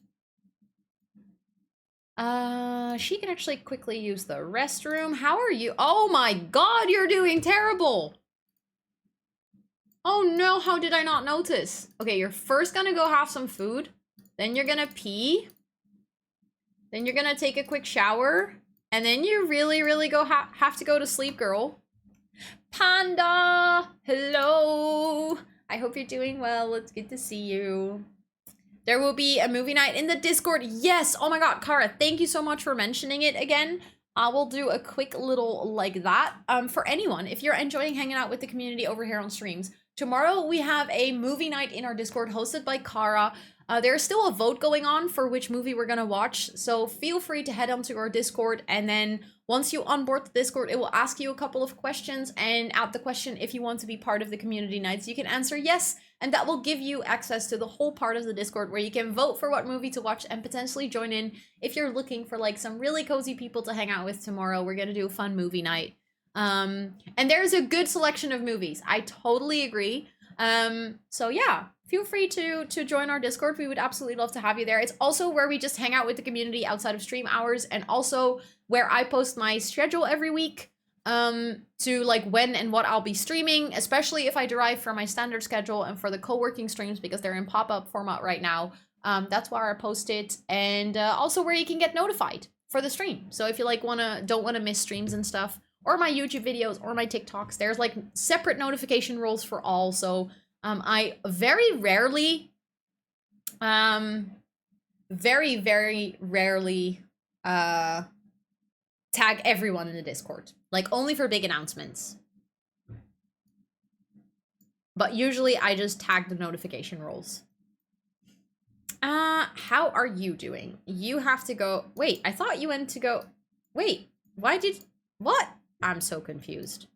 She can actually quickly use the restroom. How are you? Oh my god, you're doing terrible! Oh no, how did I not notice? Okay, you're first gonna go have some food. Then you're gonna pee. Then you're gonna take a quick shower. And then you really have to go to sleep, girl. Panda! Hello! I hope you're doing well. It's good to see you. There will be a movie night in the Discord. Yes! Oh my god, Kara, thank you so much for mentioning it again. I will do a quick little like that. For anyone, if you're enjoying hanging out with the community over here on streams, tomorrow we have a movie night in our Discord hosted by Kara. There's still a vote going on for which movie we're gonna watch, so feel free to head onto our Discord, and then once you onboard the Discord, it will ask you a couple of questions, and at the question if you want to be part of the community nights, you can answer yes, and that will give you access to the whole part of the Discord where you can vote for what movie to watch and potentially join in if you're looking for like some really cozy people to hang out with tomorrow. We're gonna do a fun movie night. And there's a good selection of movies. I totally agree. So yeah, feel free to join our Discord. We would absolutely love to have you there. It's also where we just hang out with the community outside of stream hours, and also where I post my schedule every week to like when and what I'll be streaming, especially if I derive from my standard schedule, and for the co-working streams because they're in pop-up format right now. That's where I post it, and also where you can get notified for the stream. So if you like don't want to miss streams and stuff, or my YouTube videos or my TikToks, there's like separate notification rules for all. So I very rarely tag everyone in the Discord, like only for big announcements. But usually I just tag the notification rules. How are you doing? You have to go. Wait, I thought you went to go. Wait, what? I'm so confused.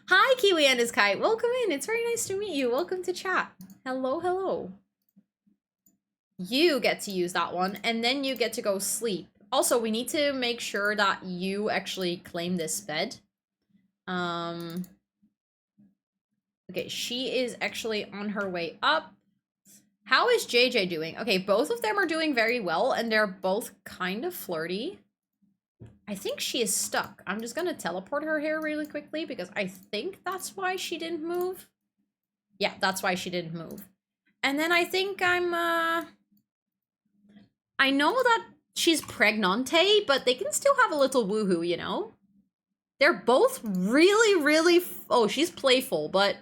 Hi, Kiwi and his kite. Welcome in. It's very nice to meet you. Welcome to chat. Hello. You get to use that one, and then you get to go sleep. Also, we need to make sure that you actually claim this bed. Okay, she is actually on her way up. How is JJ doing? Okay, both of them are doing very well, and they're both kind of flirty. I think she is stuck. I'm just gonna teleport her here really quickly because I think that's why she didn't move. Yeah, that's why she didn't move. And then I think I know that she's pregnante, but they can still have a little woohoo, you know? They're both really, oh, she's playful, but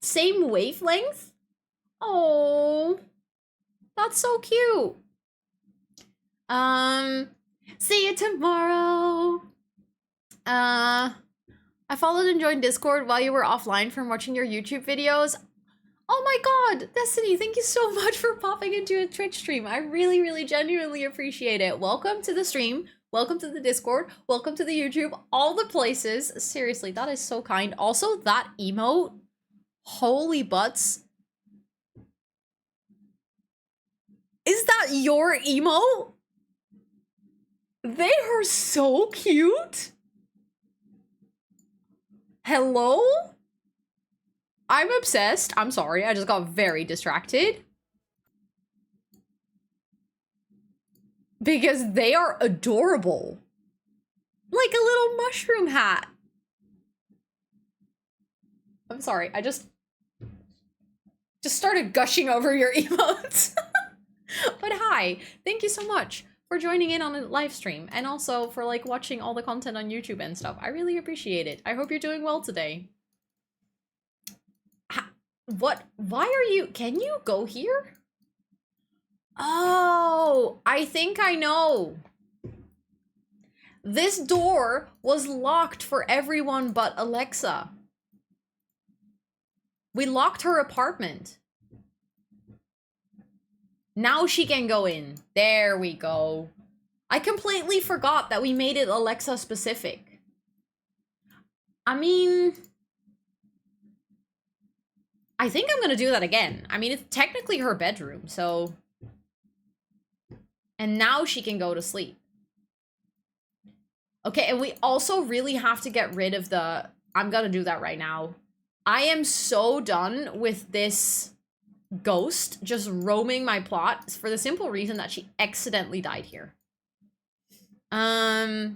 same wavelength? Oh, that's so cute. See you tomorrow. I followed and joined Discord while you were offline from watching your YouTube videos. Oh my god, Destiny, thank you so much for popping into a Twitch stream. I really genuinely appreciate it. Welcome to the stream. Welcome to the Discord. Welcome to the YouTube. All the places. Seriously, that is so kind. Also, that emote. Holy butts. Is that your emote? They are so cute. Hello? I'm obsessed. I'm sorry, I just got very distracted. Because they are adorable. Like a little mushroom hat. I'm sorry, I just started gushing over your emotes. But hi, thank you so much for joining in on a live stream and also for like watching all the content on YouTube and stuff. I really appreciate it. I hope you're doing well today. What? Why are you? Can you go here? Oh, I think I know. This door was locked for everyone but Alexa. We locked her apartment. Now she can go in. There we go. I completely forgot that we made it Alexa specific. I mean, I think I'm gonna do that again. I mean, it's technically her bedroom, so. And now she can go to sleep. Okay, and we also really have to get rid of the... I'm gonna do that right now. I am so done with this ghost just roaming my plot for the simple reason that she accidentally died here. I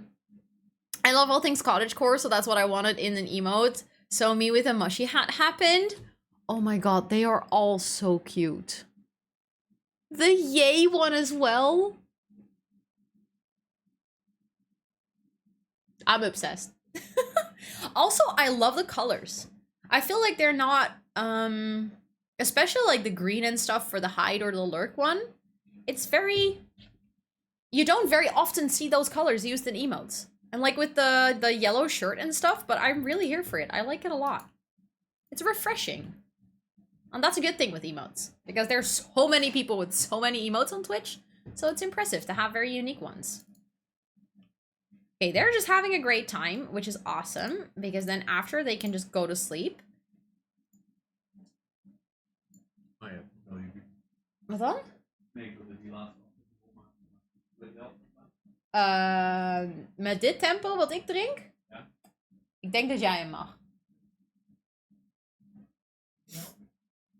love all things cottagecore, so that's what I wanted in an emote. So me with a mushy hat happened. Oh my god, they are all so cute. The yay one as well. I'm obsessed. Also, I love the colors. I feel like they're not, especially like the green and stuff for the hide or the lurk one. It's very, you don't very often see those colors used in emotes. And like with the yellow shirt and stuff, but I'm really here for it. I like it a lot. It's refreshing. And that's a good thing with emotes, because there's so many people with so many emotes on Twitch, so it's impressive to have very unique ones. Okay, they're just having a great time, which is awesome, because then after they can just go to sleep. Wat dan? Met dit tempo wat ik drink? Ja. Ik denk dat jij hem mag.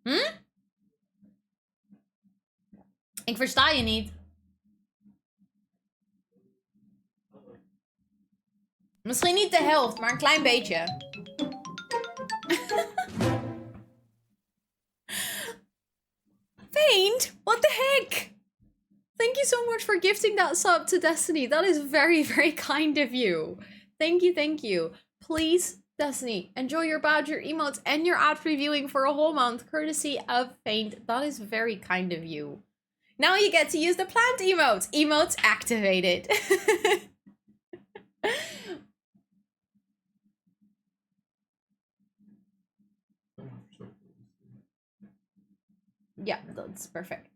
Hm? Ik versta je niet. Misschien niet de helft, maar een klein beetje. Faint? What the heck? Thank you so much for gifting that sub to Destiny. That is very, very kind of you. Thank you, thank you. Please, Destiny, enjoy your badge, your emotes, and your ad previewing for a whole month, courtesy of Faint. That is very kind of you. Now you get to use the plant emotes. Emotes activated. Yeah, that's perfect.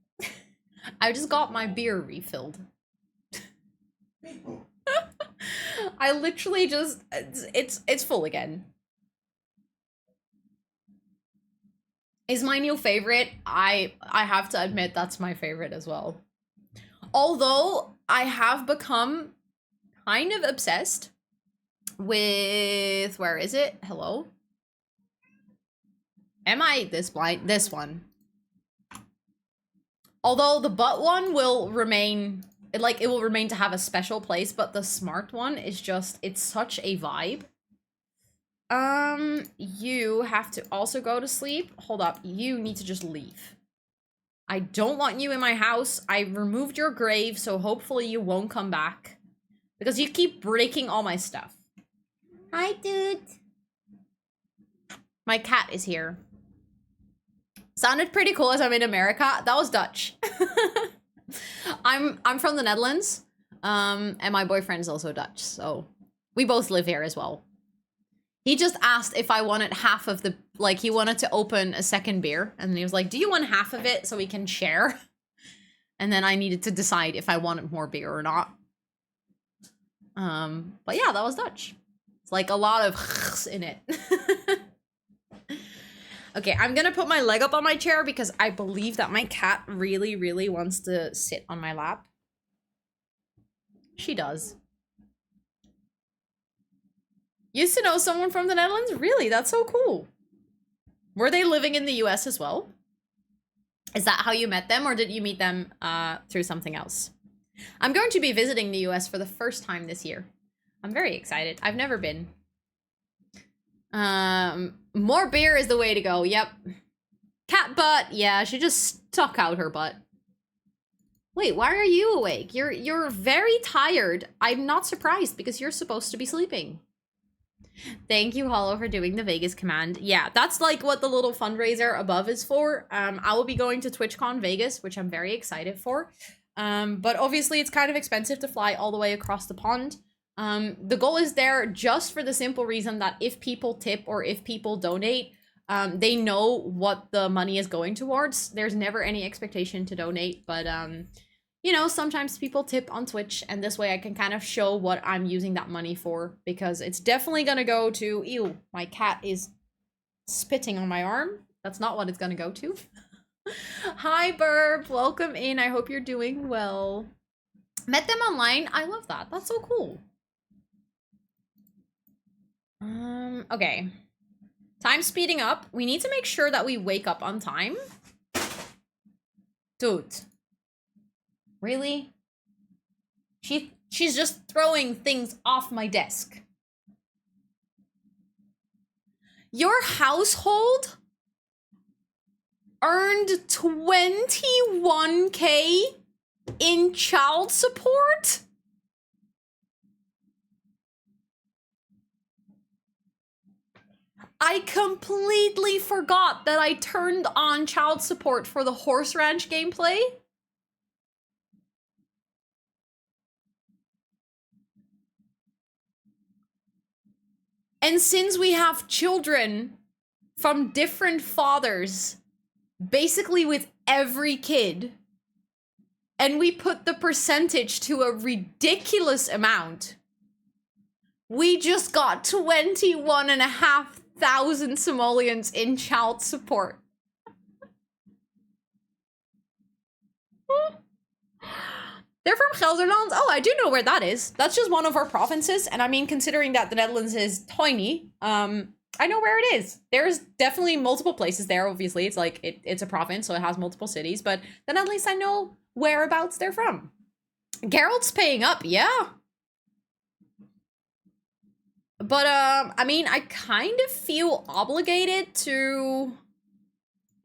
I just got my beer refilled. I literally just, it's full again. Is my new favorite? I have to admit that's my favorite as well. Although I have become kind of obsessed with, where is it? Hello? Am I this blind? This one. Although the butt one will remain, it will remain to have a special place, but the smart one is just, it's such a vibe. You have to also go to sleep. Hold up, you need to just leave. I don't want you in my house. I removed your grave, so hopefully you won't come back. Because you keep breaking all my stuff. Hi, dude. My cat is here. Sounded pretty cool as I'm in America. That was Dutch. I'm from the Netherlands. And my boyfriend's also Dutch, so we both live here as well. He just asked if I wanted half of the, like, he wanted to open a second beer, and then he was like, do you want half of it so we can share? And then I needed to decide if I wanted more beer or not. But yeah, that was Dutch. It's like a lot of in it. Okay, I'm gonna put my leg up on my chair because I believe that my cat really, really wants to sit on my lap. She does. Used to know someone from the Netherlands? Really? That's so cool. Were they living in the US as well? Is that how you met them, or did you meet them through something else? I'm going to be visiting the US for the first time this year. I'm very excited. I've never been. More beer is the way to go. Yep. Cat butt. Yeah, she just stuck out her butt. Wait, why are you awake? You're very tired. I'm not surprised because you're supposed to be sleeping. Thank you, Hollow, for doing the Vegas command. Yeah, that's like what the little fundraiser above is for. I will be going to TwitchCon Vegas, which I'm very excited for. But obviously it's kind of expensive to fly all the way across the pond. The goal is there just for the simple reason that if people tip or if people donate, they know what the money is going towards. There's never any expectation to donate, but you know, sometimes people tip on Twitch, and this way I can kind of show what I'm using that money for, because it's definitely gonna go to, ew, my cat is spitting on my arm. That's not what it's gonna go to. Hi, Burp, welcome in. I hope you're doing well. Met them online. I love that. That's so cool. Okay. Time speeding up. We need to make sure that we wake up on time. Dude. Really? She's just throwing things off my desk. Your household earned 21K in child support? I completely forgot that I turned on child support for the Horse Ranch gameplay. And since we have children from different fathers, basically with every kid, and we put the percentage to a ridiculous amount, we just got 21,500 simoleons in child support. They're from Gelderland? Oh, I do know where that is. That's just one of our provinces. And I mean, considering that the Netherlands is tiny, I know where it is. There's definitely multiple places there, obviously. It's like, it's a province, so it has multiple cities. But then at least I know whereabouts they're from. Geralt's paying up, yeah. But, I mean, I kind of feel obligated to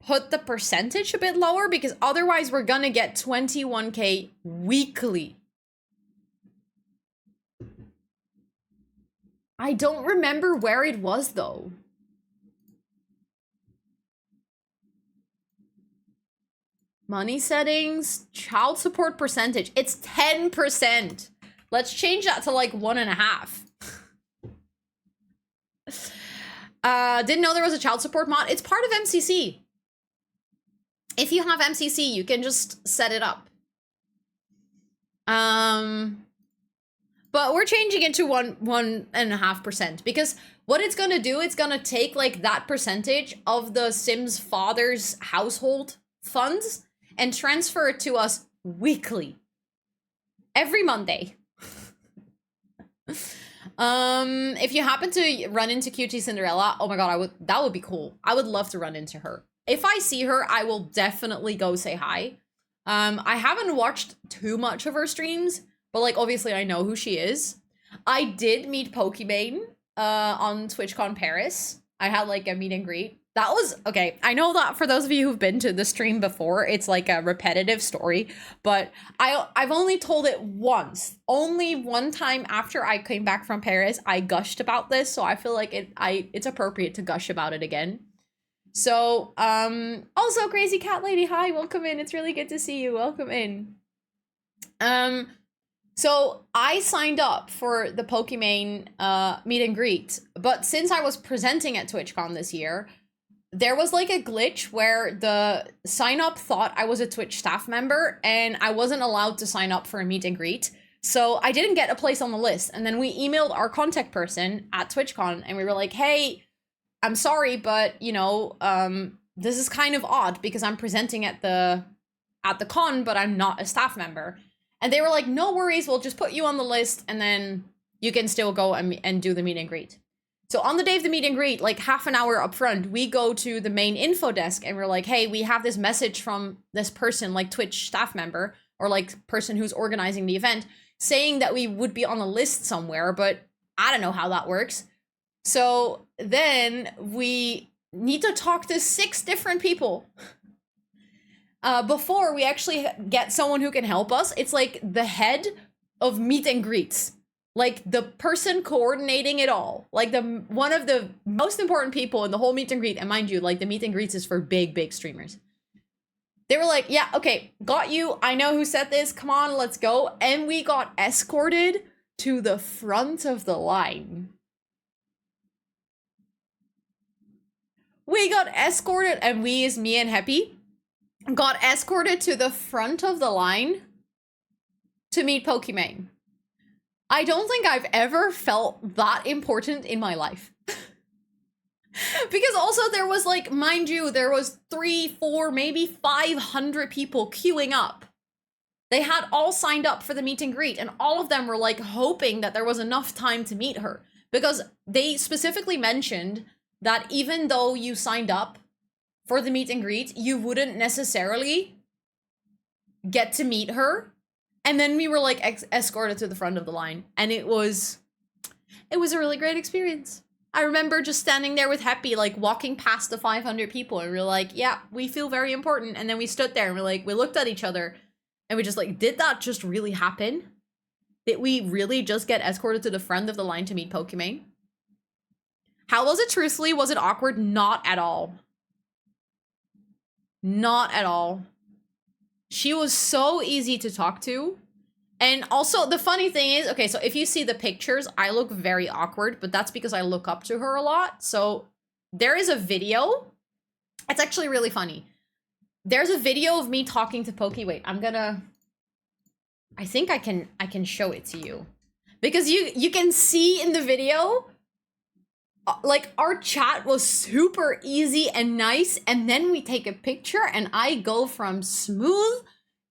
put the percentage a bit lower, because otherwise we're gonna get 21K weekly. I don't remember where it was, though. Money settings, child support percentage. It's 10%. Let's change that to like 1.5. Didn't know there was a child support mod. It's part of MCC. If you have MCC, you can just set it up. But we're changing it to 1.5%, because what it's gonna do, it's gonna take like that percentage of the Sim's father's household funds and transfer it to us weekly. Every Monday. If you happen to run into QT Cinderella, oh my god, that would be cool. I would love to run into her. If I see her, I will definitely go say hi. I haven't watched too much of her streams, but like obviously I know who she is. I did meet Pokimane on TwitchCon Paris. I had like a meet and greet. That was okay. I know that for those of you who've been to the stream before, it's like a repetitive story, but I've only told it once. Only one time after I came back from Paris, I gushed about this, so I feel like it's appropriate to gush about it again. So, also Crazy Cat Lady, hi, welcome in. It's really good to see you. Welcome in. So I signed up for the Pokimane meet and greet, but since I was presenting at TwitchCon this year, there was like a glitch where the sign up thought I was a Twitch staff member and I wasn't allowed to sign up for a meet and greet. So I didn't get a place on the list. And then we emailed our contact person at TwitchCon and we were like, hey, I'm sorry, but you know, this is kind of odd because I'm presenting at the con, but I'm not a staff member. And they were like, no worries, we'll just put you on the list and then you can still go and do the meet and greet. So on the day of the meet and greet, like half an hour up front, we go to the main info desk and we're like, hey, we have this message from this person, like Twitch staff member or like person who's organizing the event, saying that we would be on a list somewhere, but I don't know how that works. So then we need to talk to 6 different people before we actually get someone who can help us. It's like the head of meet and greets. Like the person coordinating it all, like one of the most important people in the whole meet and greet. And mind you, like the meet and greets is for big streamers. They were like, yeah, okay, got you. I know who said this. Come on, let's go. And we got escorted to the front of the line. We got escorted, and we is me and Happy, got escorted to the front of the line to meet Pokimane. I don't think I've ever felt that important in my life. Because also there was like, mind you, there was 3, 4, maybe 500 people queuing up. They had all signed up for the meet and greet and all of them were like hoping that there was enough time to meet her. Because they specifically mentioned that even though you signed up for the meet and greet, you wouldn't necessarily get to meet her. And then we were like escorted to the front of the line and it was a really great experience. I remember just standing there with Happy, like walking past the 500 people and we were like, yeah, we feel very important. And then we stood there and we looked at each other and we just like, did that just really happen? Did we really just get escorted to the front of the line to meet Pokimane? How was it truthfully? Was it awkward? Not at all. Not at all. She was so easy to talk to. And also, the funny thing is, okay, so if you see the pictures, I look very awkward, but that's because I look up to her a lot. So there is a video. It's actually really funny. There's a video of me talking to Poki. Wait, I think I can show it to you. Because you can see in the video, like our chat was super easy and nice, and then we take a picture and I go from smooth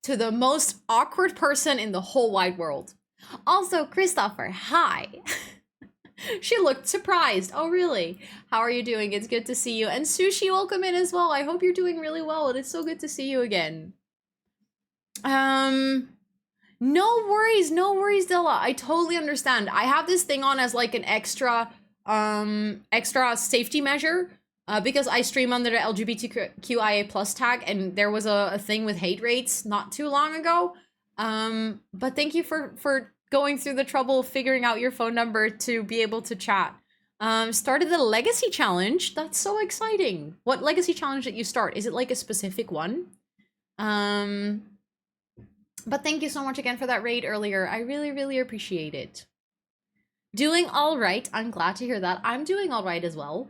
to the most awkward person in the whole wide world. Also, Christopher, hi. She looked surprised. Oh, really? How are you doing? It's good to see you. And Sushi, welcome in as well. I hope you're doing really well. It is so good to see you again. No worries, Dilla. I totally understand. I have this thing on as like an extra safety measure because I stream under the LGBTQIA plus tag and there was a thing with hate rates not too long ago. But thank you for going through the trouble of figuring out your phone number to be able to chat. Started the legacy challenge. That's so exciting. What legacy challenge did you start? Is it like a specific one? But thank you so much again for that raid earlier. I really appreciate it. Doing all right. I'm glad to hear that. I'm doing all right as well.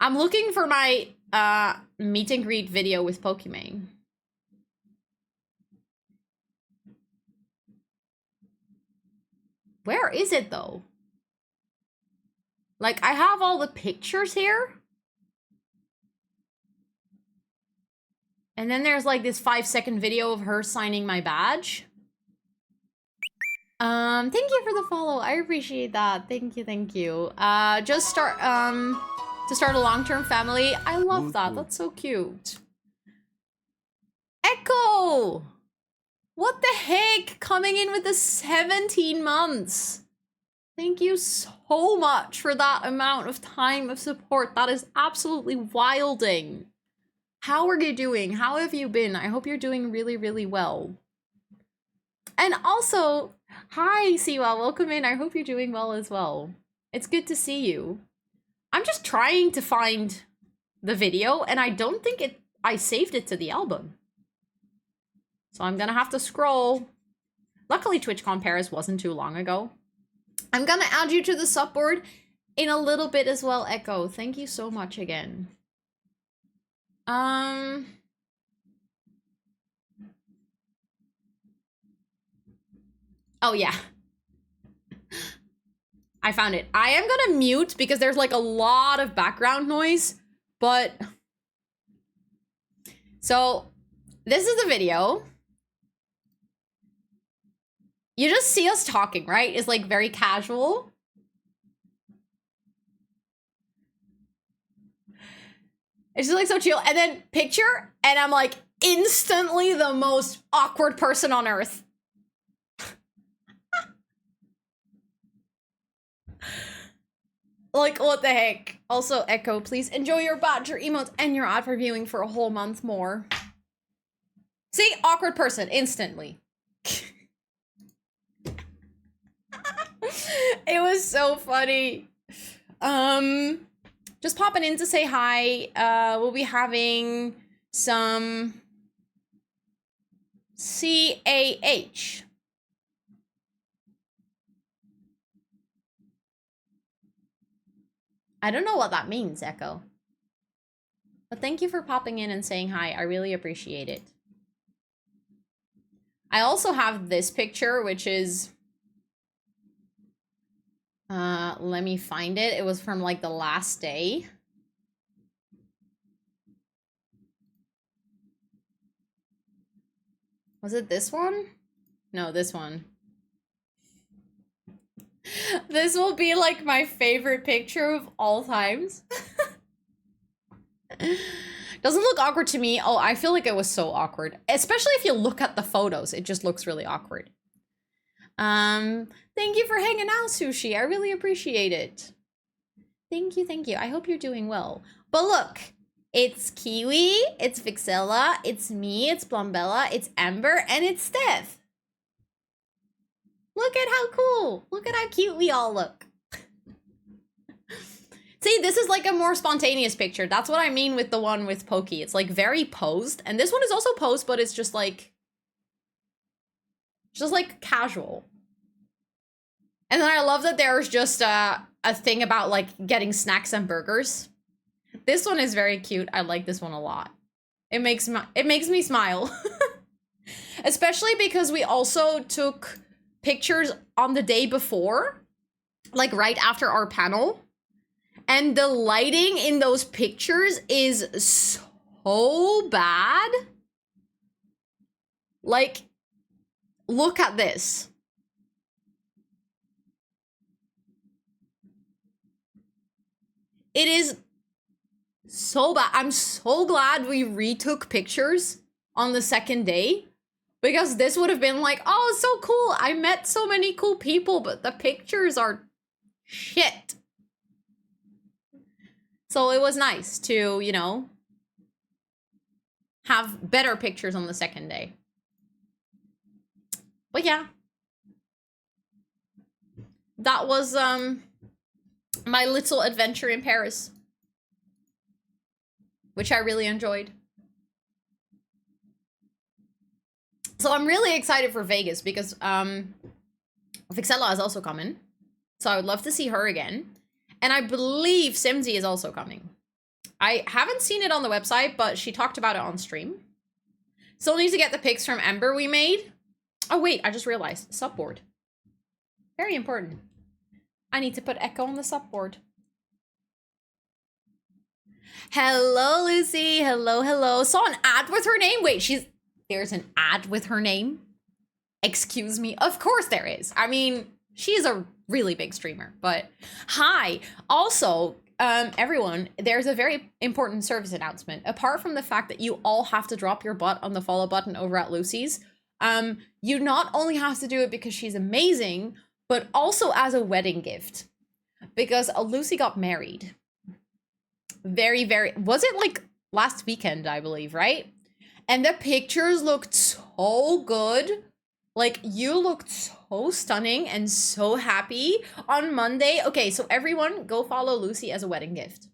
I'm looking for my meet and greet video with Pokimane. Where is it though? Like I have all the pictures here. And then there's like this 5-second video of her signing my badge. Thank you for the follow. I appreciate that. Thank you, thank you. Just start, to start a long-term family. I love that. That's so cute. Echo! What the heck? Coming in with the 17 months. Thank you so much for that amount of time of support. That is absolutely wilding. How are you doing? How have you been? I hope you're doing really, really well. And also, hi, Siwa. Welcome in. I hope you're doing well as well. It's good to see you. I'm just trying to find the video, and I don't think I saved it to the album. So I'm gonna have to scroll. Luckily, TwitchCon Paris wasn't too long ago. I'm gonna add you to the subboard in a little bit as well, Echo. Thank you so much again. Oh yeah. I found it. I am gonna mute because there's like a lot of background noise, but so this is the video. You just see us talking, right? It's like very casual. It's just like so chill. And then picture, and I'm like instantly the most awkward person on earth. Like, what the heck? Also, Echo, please enjoy your badger emotes and your ad for viewing for a whole month more. See? Awkward person, instantly. It was so funny. Just popping in to say hi. We'll be having some CAH. I don't know what that means, Echo. But thank you for popping in and saying hi. I really appreciate it. I also have this picture, which is... let me find it. It was from like the last day. Was it this one? No, this one. This will be like my favorite picture of all times. Doesn't look awkward to me. Oh, I feel like it was so awkward. Especially if you look at the photos. It just looks really awkward. Thank you for hanging out, Sushi. I really appreciate it. Thank you, thank you. I hope you're doing well. But look, it's Kiwi, it's Vixella, it's me, it's Blumbella, it's Amber, and it's Steph. Look at how cool. Look at how cute we all look. See, this is like a more spontaneous picture. That's what I mean with the one with Pokey. It's like very posed. And this one is also posed, but it's just like casual. And then I love that there's just a thing about like getting snacks and burgers. This one is very cute. I like this one a lot. It makes me smile. Especially because we also took pictures on the day before, like right after our panel. And the lighting in those pictures is so bad. Like, look at this. It is so bad. I'm so glad we retook pictures on the second day, because this would have been like, oh, so cool. I met so many cool people, but the pictures are shit. So it was nice to, you know, have better pictures on the second day. But yeah. That was my little adventure in Paris, which I really enjoyed. So I'm really excited for Vegas because Vixella is also coming. So I would love to see her again. And I believe Simsy is also coming. I haven't seen it on the website, but she talked about it on stream. Still need to get the pics from Ember we made. Oh wait, I just realized. Subboard. Very important. I need to put Echo on the subboard. Hello, Lucy. Hello, hello. Saw an ad with her name. Wait, there's an ad with her name? Excuse me? Of course there is. I mean, she's a really big streamer, but hi. Also, everyone, there's a very important service announcement. Apart from the fact that you all have to drop your butt on the follow button over at Lucy's, you not only have to do it because she's amazing, but also as a wedding gift. Because Lucy got married. Was it like last weekend, I believe, right? And the pictures looked so good. Like, you looked so stunning and so happy on Monday. Okay, so everyone go follow Lucy as a wedding gift.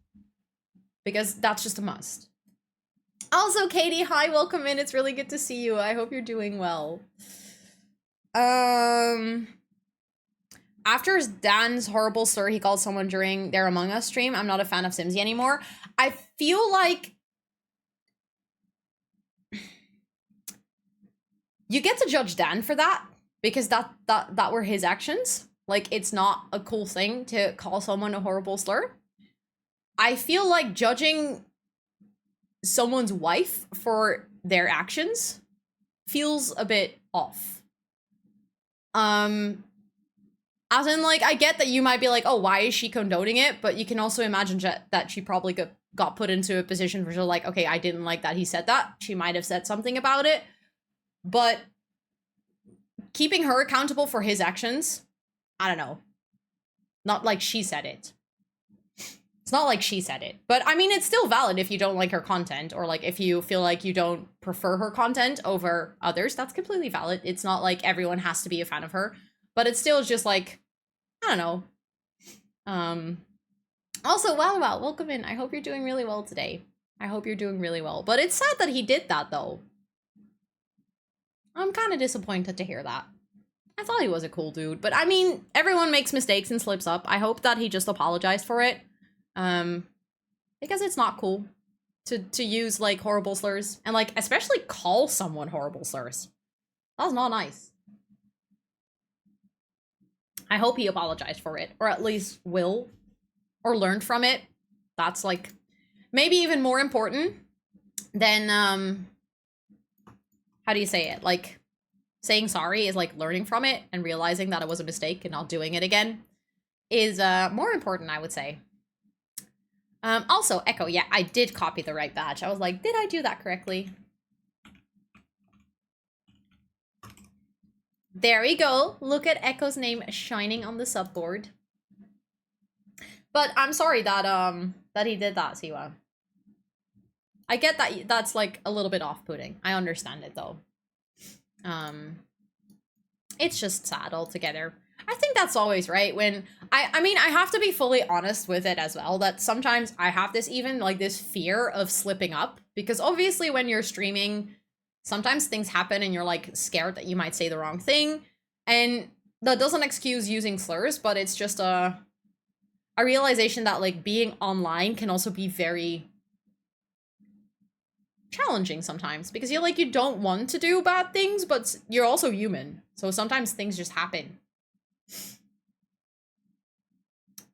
Because that's just a must. Also, Katie, hi, welcome in. It's really good to see you. I hope you're doing well. After Dan's horrible slur he called someone during their Among Us stream, I'm not a fan of Simsy anymore. I feel like you get to judge Dan for that because that were his actions. Like, it's not a cool thing to call someone a horrible slur. I feel like judging someone's wife for their actions feels a bit off. As in, like, I get that you might be like, oh, why is she condoning it? But you can also imagine that she probably got put into a position where she's like, okay, I didn't like that he said that. She might have said something about it. But keeping her accountable for his actions, I don't know. Not like she said it. It's not like she said it. But, I mean, it's still valid if you don't like her content, or, like, if you feel like you don't prefer her content over others. That's completely valid. It's not like everyone has to be a fan of her. But it's still just, like, I don't know. Also, wow, welcome in. I hope you're doing really well today. I hope you're doing really well. But it's sad that he did that, though. I'm kind of disappointed to hear that. I thought he was a cool dude. But, I mean, everyone makes mistakes and slips up. I hope that he just apologized for it. Because it's not cool to use, like, horrible slurs. And, like, especially call someone horrible slurs. That's not nice. I hope he apologized for it. Or at least will. Or learned from it. That's, like, maybe even more important than, how do you say it? Like, saying sorry is, like, learning from it and realizing that it was a mistake and not doing it again is, more important, I would say. Also, Echo, yeah, I did copy the right badge. I was like, did I do that correctly? There we go. Look at Echo's name shining on the subboard. But I'm sorry that that he did that, Siwa. I get that that's like a little bit off-putting. I understand it though. It's just sad altogether. I think that's always right when I mean, I have to be fully honest with it as well, that sometimes I have this even like this fear of slipping up, because obviously when you're streaming, sometimes things happen and you're like scared that you might say the wrong thing. And that doesn't excuse using slurs, but it's just a realization that like being online can also be very challenging sometimes, because you don't want to do bad things, but you're also human. So sometimes things just happen.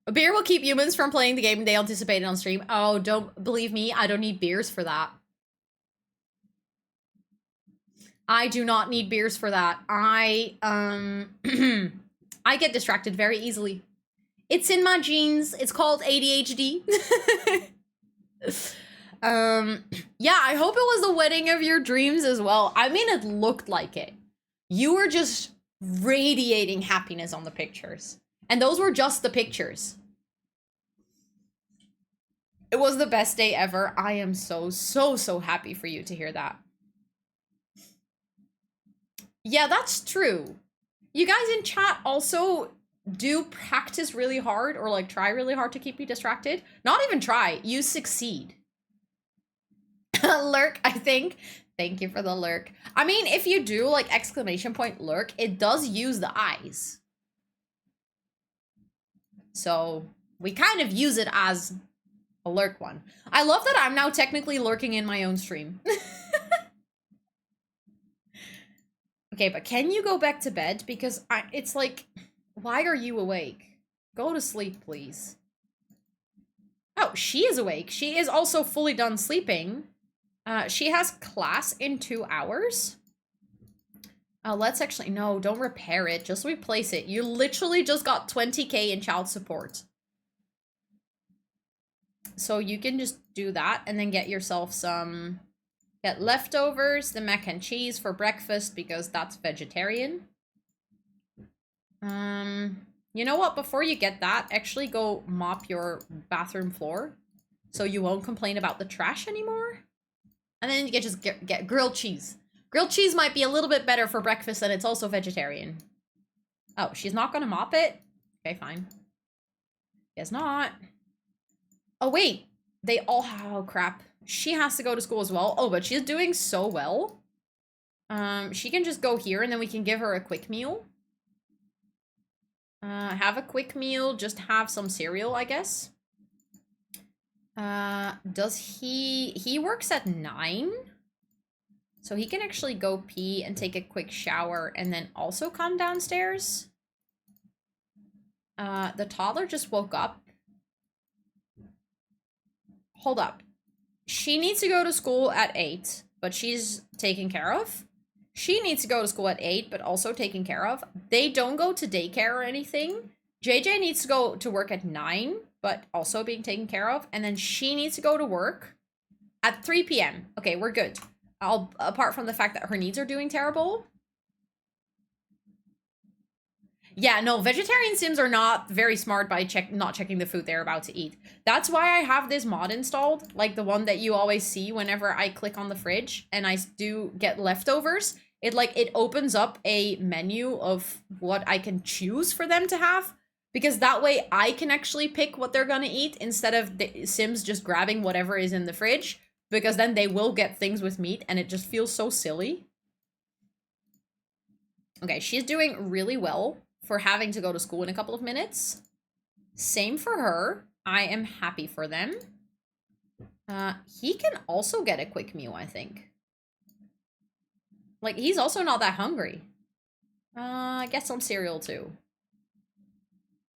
A beer will keep humans from playing the game they anticipated on stream. Oh, don't believe me. I don't need beers for that. I do not need beers for that. I get distracted very easily. It's in my genes. It's called ADHD. Yeah, I hope it was the wedding of your dreams as well. I mean, it looked like it. You were just radiating happiness on the pictures. And those were just the pictures. It was the best day ever. I am so happy for you to hear that. Yeah, that's true. You guys in chat also do practice really hard or like try really hard to keep you distracted. Not even try, you succeed. Lurk, I think. Thank you for the lurk. I mean, if you do like exclamation point lurk, it does use the eyes. So we kind of use it as a lurk one. I love that I'm now technically lurking in my own stream. Okay, but can you go back to bed? Because it's like, why are you awake? Go to sleep, please. Oh, she is awake. She is also fully done sleeping. She has class in 2 hours. Let's actually, no, don't repair it. Just replace it. You literally just got 20k in child support. So you can just do that and then get yourself some, get leftovers, the mac and cheese for breakfast because that's vegetarian. You know what? Before you get that, actually go mop your bathroom floor so you won't complain about the trash anymore. And then you can just get grilled cheese. Grilled cheese might be a little bit better for breakfast and it's also vegetarian. Oh, she's not gonna mop it? Okay, fine. Guess not. Oh, wait. They all have, oh, crap. She has to go to school as well. Oh, but she's doing so well. She can just go here and then we can give her a quick meal. Have a quick meal, just have some cereal, I guess. Does he works at 9? So he can actually go pee and take a quick shower and then also come downstairs. The toddler just woke up. Hold up. She needs to go to school at 8, but she's taken care of. She needs to go to school at 8, but also taken care of. They don't go to daycare or anything. JJ needs to go to work at 9, but also being taken care of. And then she needs to go to work at 3 p.m. Okay, we're good. Apart from the fact that her needs are doing terrible. Yeah, no, vegetarian Sims are not very smart by not checking the food they're about to eat. That's why I have this mod installed, like the one that you always see whenever I click on the fridge and I do get leftovers. It opens up a menu of what I can choose for them to have, because that way I can actually pick what they're gonna eat instead of the Sims just grabbing whatever is in the fridge, because then they will get things with meat and it just feels so silly. Okay, she's doing really well for having to go to school in a couple of minutes. Same for her. I am happy for them. He can also get a quick meal, I think. Like, he's also not that hungry. Get some cereal too.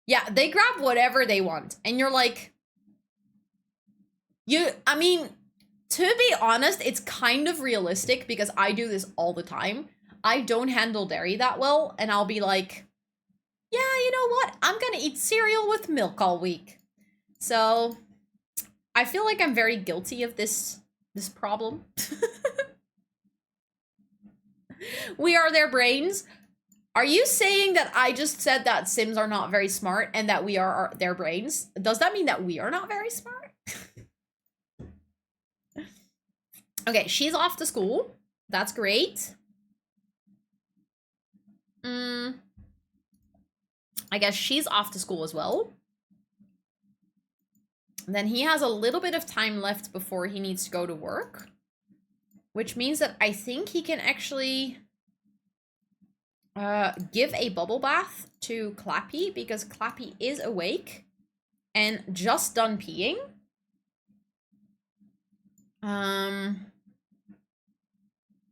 Yeah, they grab whatever they want. And you're like... I mean, to be honest, it's kind of realistic because I do this all the time. I don't handle dairy that well, and I'll be like... Yeah, you know what? I'm gonna eat cereal with milk all week. So, I feel like I'm very guilty of this problem. We are their brains. Are you saying that I just said that Sims are not very smart and that we are their brains? Does that mean that we are not very smart? Okay, she's off to school. That's great. I guess she's off to school as well. And then he has a little bit of time left before he needs to go to work. Which means that I think he can actually give a bubble bath to Clappy, because Clappy is awake and just done peeing.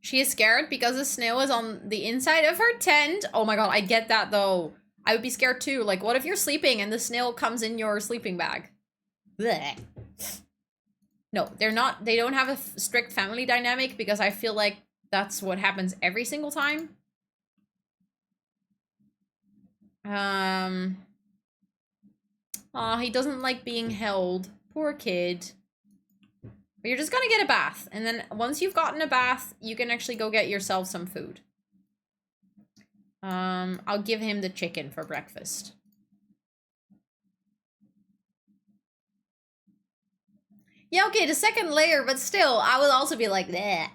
She is scared because the snail is on the inside of her tent. Oh my god, I get that though. I would be scared too. Like, what if you're sleeping and the snail comes in your sleeping bag? Blech. No, they're not. They don't have a strict family dynamic because I feel like that's what happens every single time. Aw, he doesn't like being held. Poor kid. But you're just gonna get a bath. And then once you've gotten a bath, you can actually go get yourself some food. I'll give him the chicken for breakfast. Yeah, okay, the second layer, but still, I would also be like, bleh.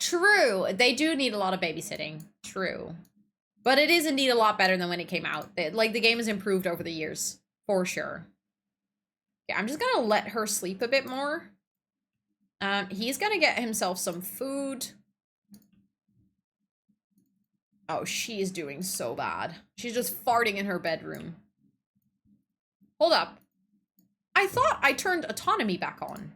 True, they do need a lot of babysitting. True. But it is indeed a lot better than when it came out. Like, the game has improved over the years, for sure. Yeah, I'm just gonna let her sleep a bit more. He's gonna get himself some food. Oh, she is doing so bad. She's just farting in her bedroom. Hold up. I thought I turned autonomy back on.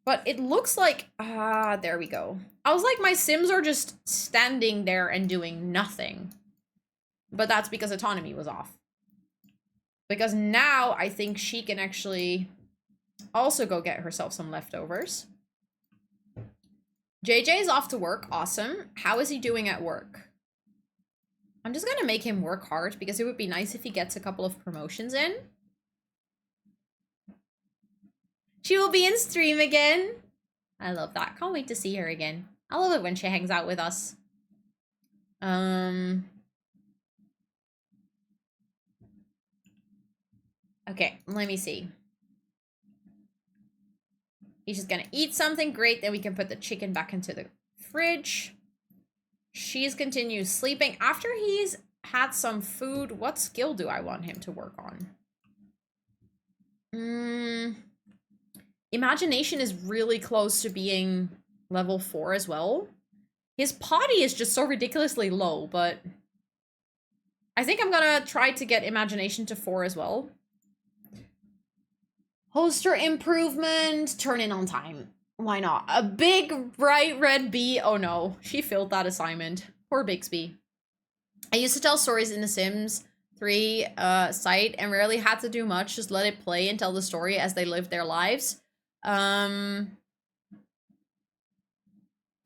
But it looks like... there we go. I was like, my Sims are just standing there and doing nothing. But that's because autonomy was off. Because now I think she can actually also go get herself some leftovers. JJ is off to work. Awesome. How is he doing at work? I'm just gonna make him work hard because it would be nice if he gets a couple of promotions in. She will be in stream again. I love that. Can't wait to see her again. I love it when she hangs out with us. Okay, let me see. He's just gonna eat something great, then we can put the chicken back into the fridge. She's continues sleeping. After he's had some food, what skill do I want him to work on? Imagination is really close to being level 4 as well. His potty is just so ridiculously low, but I think I'm gonna try to get imagination to 4 as well. Holster improvement, turn in on time. Why not? A big bright red bee. Oh no, she failed that assignment. Poor Bixby. I used to tell stories in the Sims 3 site and rarely had to do much, just let it play and tell the story as they lived their lives. But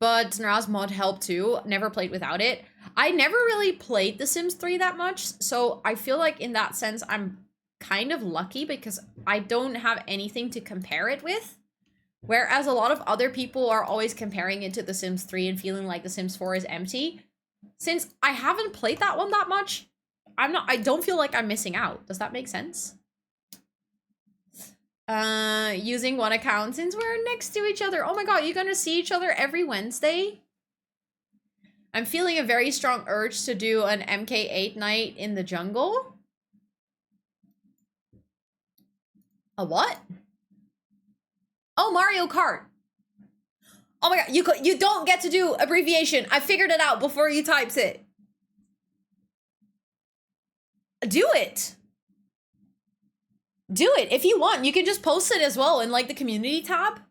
Nraz mod helped too. Never played without it. I never really played The Sims 3 that much, so I feel like in that sense I'm kind of lucky because I don't have anything to compare it with. Whereas a lot of other people are always comparing it to The Sims 3 and feeling like The Sims 4 is empty. Since I haven't played that one that much, I don't feel like I'm missing out. Does that make sense? Using one account since we're next to each other. Oh my god, you're gonna see each other every Wednesday? I'm feeling a very strong urge to do an MK8 night in the jungle. A what? Oh, Mario Kart. Oh my god, you don't get to do abbreviation. I figured it out before you typed it. Do it. Do it if you want. You can just post it as well in like the community tab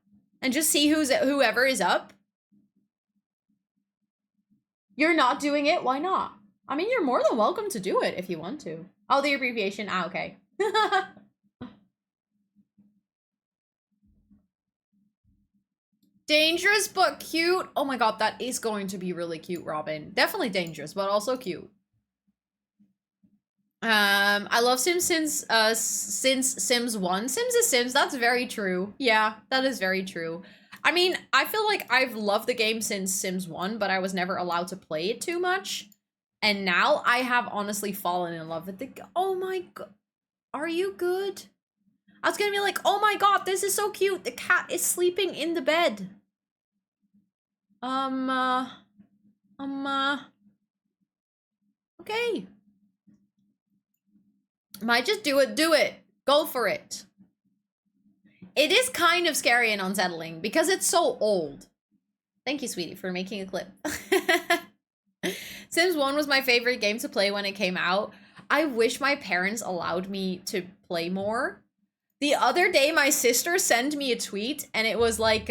and just see whoever is up. You're not doing it? Why not? I mean, you're more than welcome to do it if you want to. Oh, the abbreviation. Ah, okay. Dangerous but cute. Oh my god, that is going to be really cute, Robin. Definitely dangerous, but also cute. I love Sims since Sims 1. Sims is Sims, that's very true. Yeah, that is very true. I mean, I feel like I've loved the game since Sims 1, but I was never allowed to play it too much. And now I have honestly fallen in love with the oh my god. Are you good? I was gonna be like, oh my god, this is so cute. The cat is sleeping in the bed. Okay. Might just do it. Go for it. It is kind of scary and unsettling because it's so old. Thank you, sweetie, for making a clip. Sims 1 was my favorite game to play when it came out. I wish my parents allowed me to play more. The other day, my sister sent me a tweet and it was like,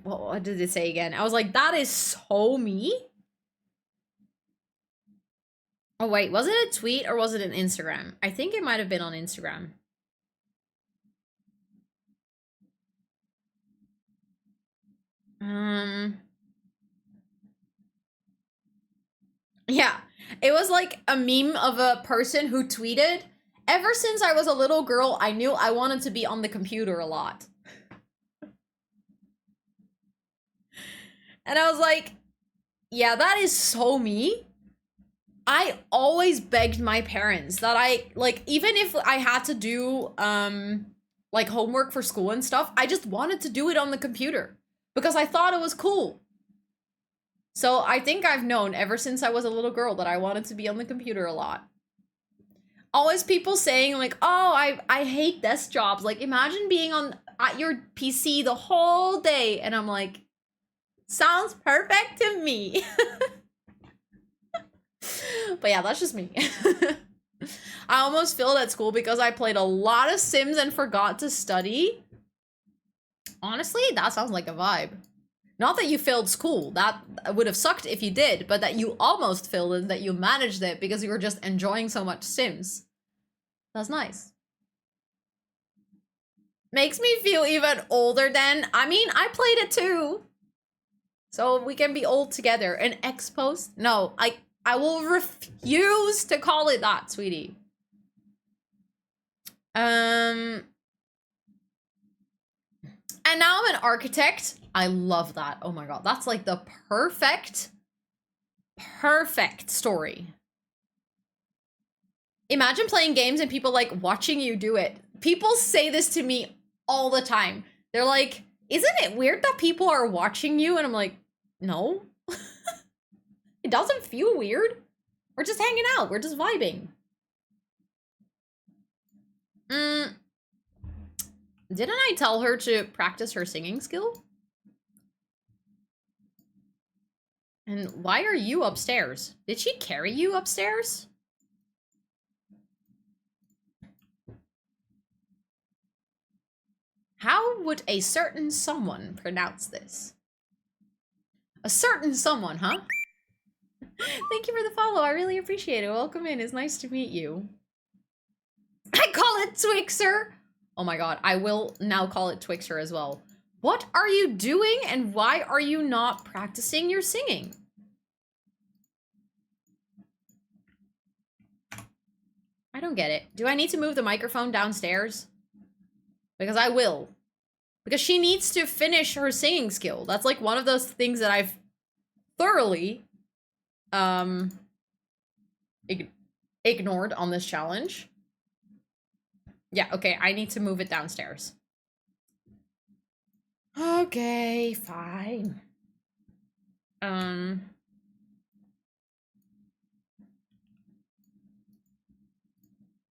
what did it say again? I was like, that is so me. Oh, wait, was it a tweet or was it an Instagram? I think it might have been on Instagram. Yeah, it was like a meme of a person who tweeted, ever since I was a little girl, I knew I wanted to be on the computer a lot. And I was like, yeah, that is so me. I always begged my parents that even if I had to do, like homework for school and stuff, I just wanted to do it on the computer because I thought it was cool. So I think I've known ever since I was a little girl that I wanted to be on the computer a lot. Always people saying like, oh, I hate desk jobs. Like imagine being at your PC the whole day. And I'm like, sounds perfect to me. But yeah, that's just me. I almost failed at school because I played a lot of Sims and forgot to study. Honestly, that sounds like a vibe. Not that you failed school, that would have sucked if you did, but that you almost failed and that you managed it because you were just enjoying so much Sims. That's nice. Makes me feel even older than, I mean, I played it too. So we can be old together. An ex-post? No, I will refuse to call it that, sweetie. And now I'm an architect. I love that. Oh my god, that's like the perfect story. Imagine playing games and people like watching you do it. People say this to me all the time. They're like, isn't it weird that people are watching you? And I'm like, no. It doesn't feel weird. We're just hanging out. We're just vibing. Didn't I tell her to practice her singing skill? And why are you upstairs? Did she carry you upstairs? How would a certain someone pronounce this? A certain someone, huh? Thank you for the follow. I really appreciate it. Welcome in. It's nice to meet you. I call it Twixer. Oh my god, I will now call it Twixer as well. What are you doing and why are you not practicing your singing? I don't get it. Do I need to move the microphone downstairs? Because I will. Because she needs to finish her singing skill. That's like one of those things that I've thoroughly ignored on this challenge. Yeah, okay, I need to move it downstairs. Okay, fine.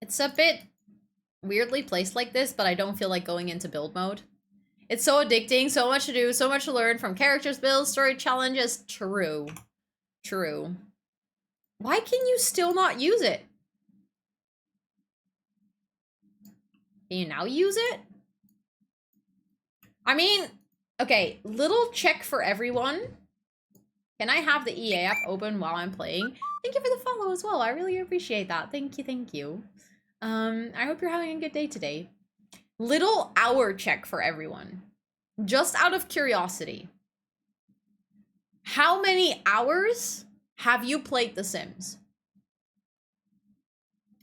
It's a bit weirdly placed like this, but I don't feel like going into build mode. It's so addicting, so much to do, so much to learn from characters, builds, story challenges. True. True. Why can you still not use it? Can you now use it? I mean, okay, little check for everyone. Can I have the EA app open while I'm playing? Thank you for the follow as well. I really appreciate that. Thank you, thank you. I hope you're having a good day today. Little hour check for everyone. Just out of curiosity. How many hours have you played The Sims?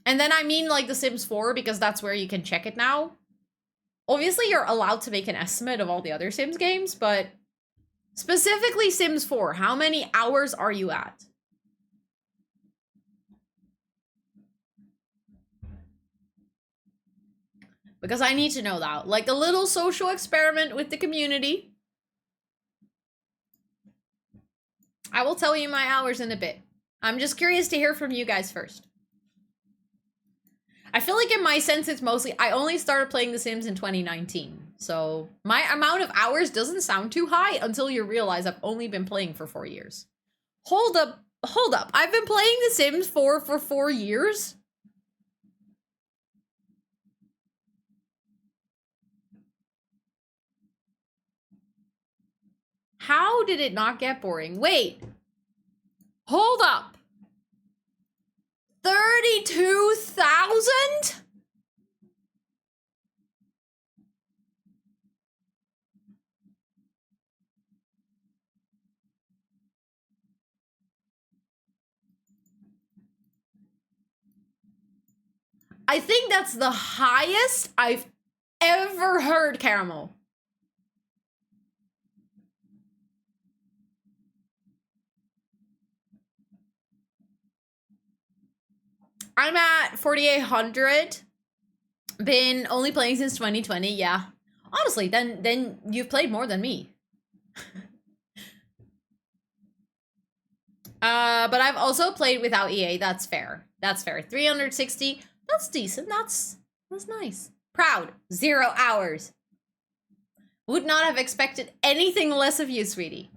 And then I mean like The Sims 4 because that's where you can check it now. Obviously, you're allowed to make an estimate of all the other Sims games, but specifically Sims 4, how many hours are you at? Because I need to know that. Like a little social experiment with the community. I will tell you my hours in a bit. I'm just curious to hear from you guys first. I feel like in my sense, it's mostly, I only started playing The Sims in 2019. So my amount of hours doesn't sound too high until you realize I've only been playing for 4 years. Hold up. I've been playing The Sims 4 for 4 years? How did it not get boring? Wait. Hold up. 32,000? I think that's the highest I've ever heard, Caramel. I'm at 4,800. Been only playing since 2020, yeah. Honestly, then you've played more than me. But I've also played without EA, that's fair. That's fair. 360, that's decent, that's nice. Proud, 0 hours. Would not have expected anything less of you, sweetie.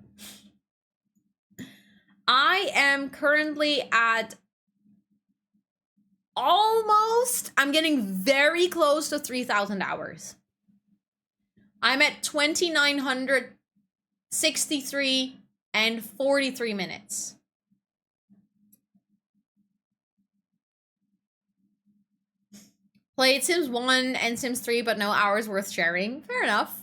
I am currently at almost, I'm getting very close to 3,000 hours. I'm at 2,963 and 43 minutes. Played Sims 1 and Sims 3, but no hours worth sharing. Fair enough.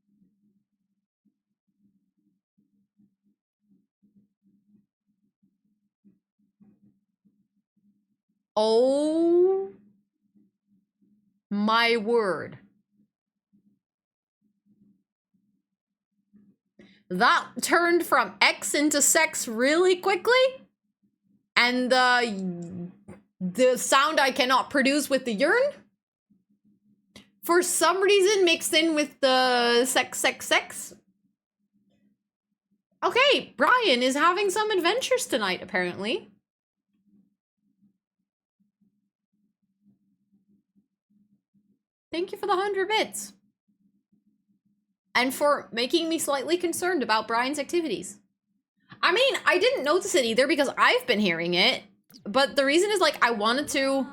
Oh my word. That turned from X into sex really quickly. And the sound I cannot produce with the urine, for some reason mixed in with the sex. Okay, Brian is having some adventures tonight, apparently. Thank you for the 100 bits. And for making me slightly concerned about Brian's activities. I mean, I didn't notice it either because I've been hearing it. But the reason is, like, I wanted to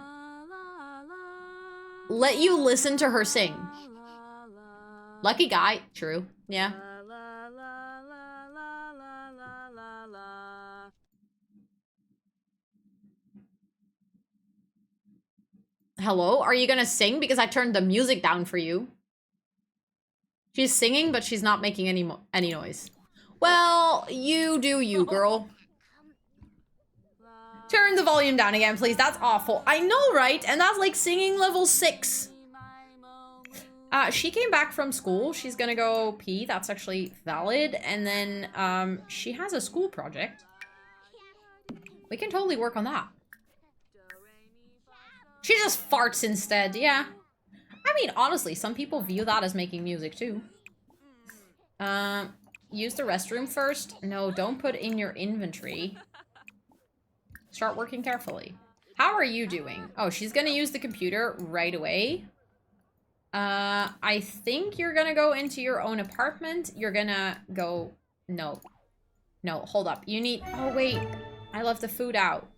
let you listen to her sing. Lucky guy. True. Yeah. Hello? Are you gonna sing? Because I turned the music down for you. She's singing, but she's not making any noise. Well, you do you, girl. Turn the volume down again, please. That's awful. I know, right? And that's like singing level 6. She came back from school. She's gonna go pee. That's actually valid. And then, she has a school project. We can totally work on that. She just farts instead, yeah. I mean, honestly, some people view that as making music, too. Use the restroom first. No, don't put in your inventory. Start working carefully. How are you doing? Oh, she's gonna use the computer right away. I think you're gonna go into your own apartment. You're gonna go... No. No, hold up. You need... Oh, wait. I left the food out.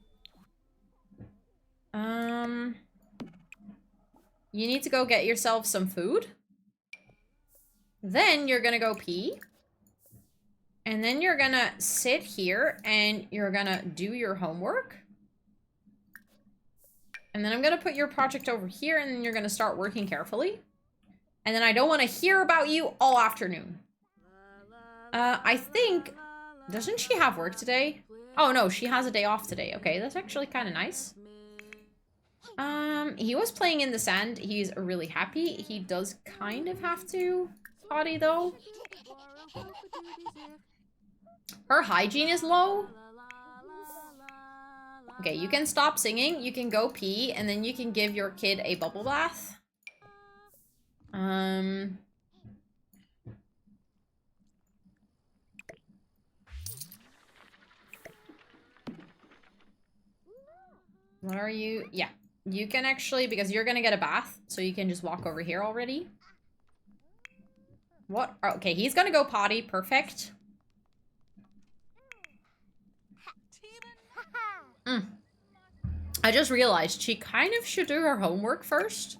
You need to go get yourself some food. Then you're gonna go pee. And then you're gonna sit here and you're gonna do your homework. And then I'm gonna put your project over here and then you're gonna start working carefully. And then I don't want to hear about you all afternoon. I think... Doesn't she have work today? Oh no, she has a day off today. Okay, that's actually kind of nice. He was playing in the sand. He's really happy. He does kind of have to potty though. Her hygiene is low. Okay, you can stop singing. You can go pee, and then you can give your kid a bubble bath. What are you? Yeah. You can actually, because you're gonna get a bath, so you can just walk over here already. What? Oh, okay, he's gonna go potty. Perfect. I just realized she kind of should do her homework first.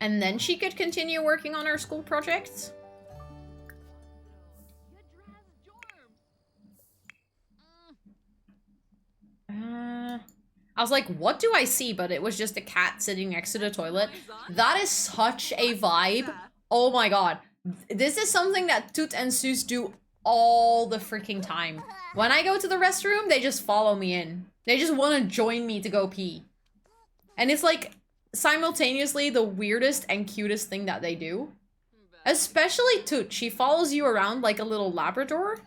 And then she could continue working on her school projects. I was like, what do I see? But it was just a cat sitting next to the toilet. That is such a vibe. Oh my god. This is something that Toot and Soos do all the freaking time. When I go to the restroom, they just follow me in. They just want to join me to go pee. And it's like simultaneously the weirdest and cutest thing that they do. Especially Toot. She follows you around like a little Labrador.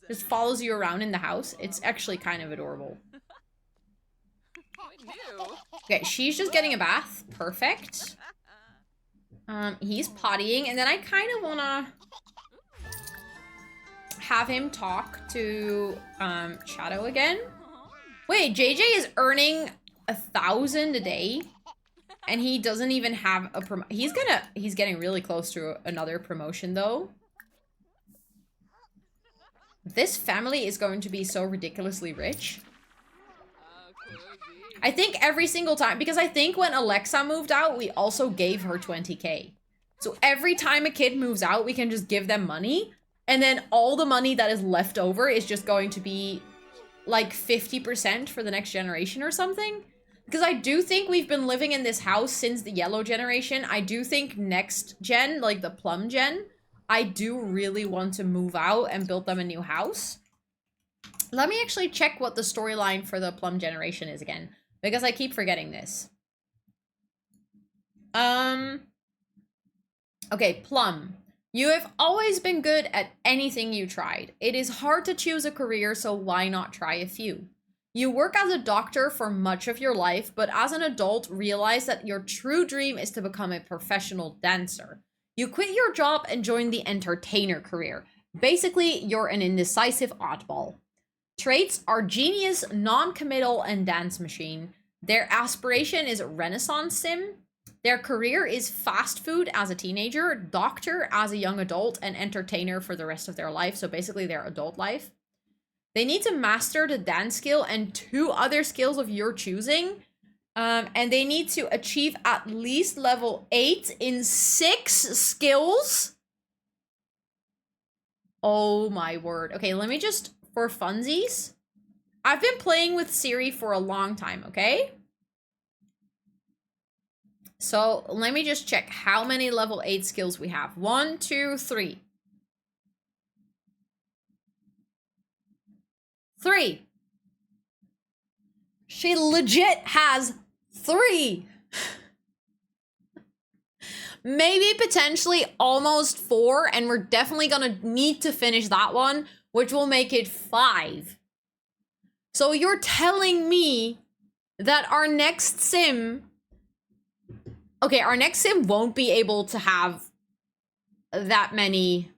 Just follows you around in the house. It's actually kind of adorable. Okay, she's just getting a bath. Perfect. He's pottying, and then I kind of want to have him talk to Shadow again. Wait, JJ is earning 1,000 a day, and he doesn't even have a he's getting really close to another promotion though. This family is going to be so ridiculously rich. I think every single time, because I think when Alexa moved out, we also gave her 20K. So every time a kid moves out, we can just give them money. And then all the money that is left over is just going to be like 50% for the next generation or something. Because I do think we've been living in this house since the yellow generation. I do think next gen, like the plum gen, I do really want to move out and build them a new house. Let me actually check what the storyline for the plum generation is again. Because I keep forgetting this. Okay, Plum. You have always been good at anything you tried. It is hard to choose a career, so why not try a few? You work as a doctor for much of your life, but as an adult, realize that your true dream is to become a professional dancer. You quit your job and join the entertainer career. Basically, you're an indecisive oddball. Traits are genius, non-committal, and dance machine. Their aspiration is Renaissance sim. Their career is fast food as a teenager, doctor as a young adult, and entertainer for the rest of their life. So basically their adult life. They need to master the dance skill and 2 other skills of your choosing. And they need to achieve at least level 8 in 6 skills. Oh my word. Okay, let me just, for funsies. I've been playing with Siri for a long time, okay? So let me just check how many level 8 skills we have. 1, 2, 3. 3. She legit has 3. Maybe potentially almost 4, and we're definitely gonna need to finish that one, which will make it 5. So you're telling me that our next sim... Okay, our next sim won't be able to have that many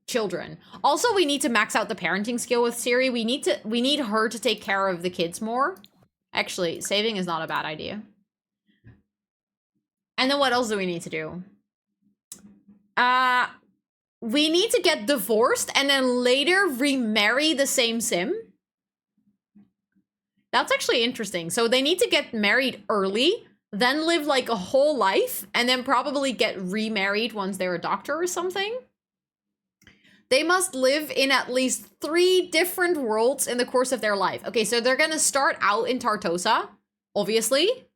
children. Also, we need to max out the parenting skill with Siri. We need her to take care of the kids more. Actually, saving is not a bad idea. And then what else do we need to do? We need to get divorced and then later remarry the same sim. That's actually interesting. So they need to get married early, then live like a whole life, and then probably get remarried once they're a doctor or something. They must live in at least 3 different worlds in the course of their life. Okay, so they're gonna start out in Tartosa, obviously.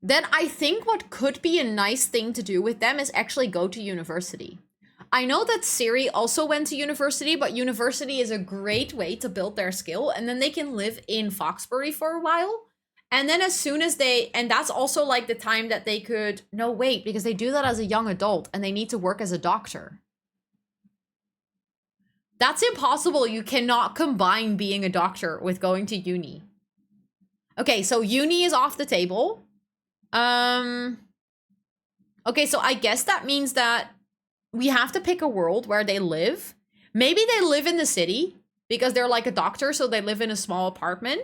Then I think what could be a nice thing to do with them is actually go to university. I know that Siri also went to university, but university is a great way to build their skill, and then they can live in Foxbury for a while. And then as soon as they, and that's also like the time that they could, no wait, because they do that as a young adult and they need to work as a doctor. That's impossible. You cannot combine being a doctor with going to uni. Okay, so uni is off the table. Okay, so I guess that means that we have to pick a world where they live. Maybe they live in the city because they're like a doctor, so they live in a small apartment.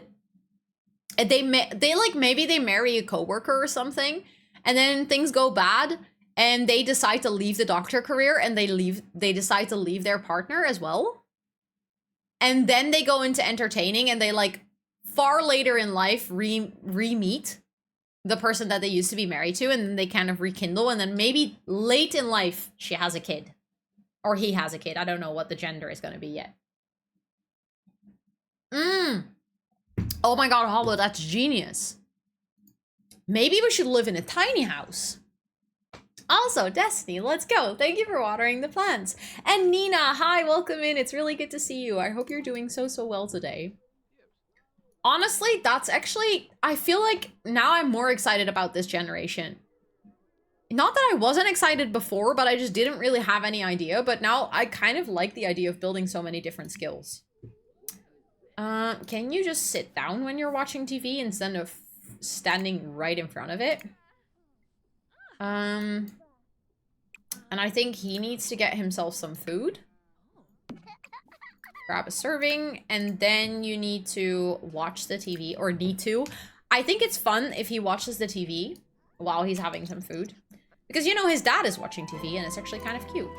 And maybe they marry a coworker or something, and then things go bad, and they decide to leave the doctor career, and they decide to leave their partner as well. And then they go into entertaining, and they like far later in life re-meet the person that they used to be married to, and then they kind of rekindle, and then maybe late in life she has a kid. Or he has a kid. I don't know what the gender is going to be yet. Oh my god, Hollow, that's genius. Maybe we should live in a tiny house. Also, Destiny, let's go. Thank you for watering the plants. And Nina, hi, welcome in. It's really good to see you. I hope you're doing so well today. Honestly, that's actually, I feel like now I'm more excited about this generation. Not that I wasn't excited before, but I just didn't really have any idea. But now I kind of like the idea of building so many different skills. Can you just sit down when you're watching TV instead of standing right in front of it? And I think he needs to get himself some food. Grab a serving, and then you need to watch the TV, or need to. I think it's fun if he watches the TV while he's having some food. Because, you know, his dad is watching TV, and it's actually kind of cute.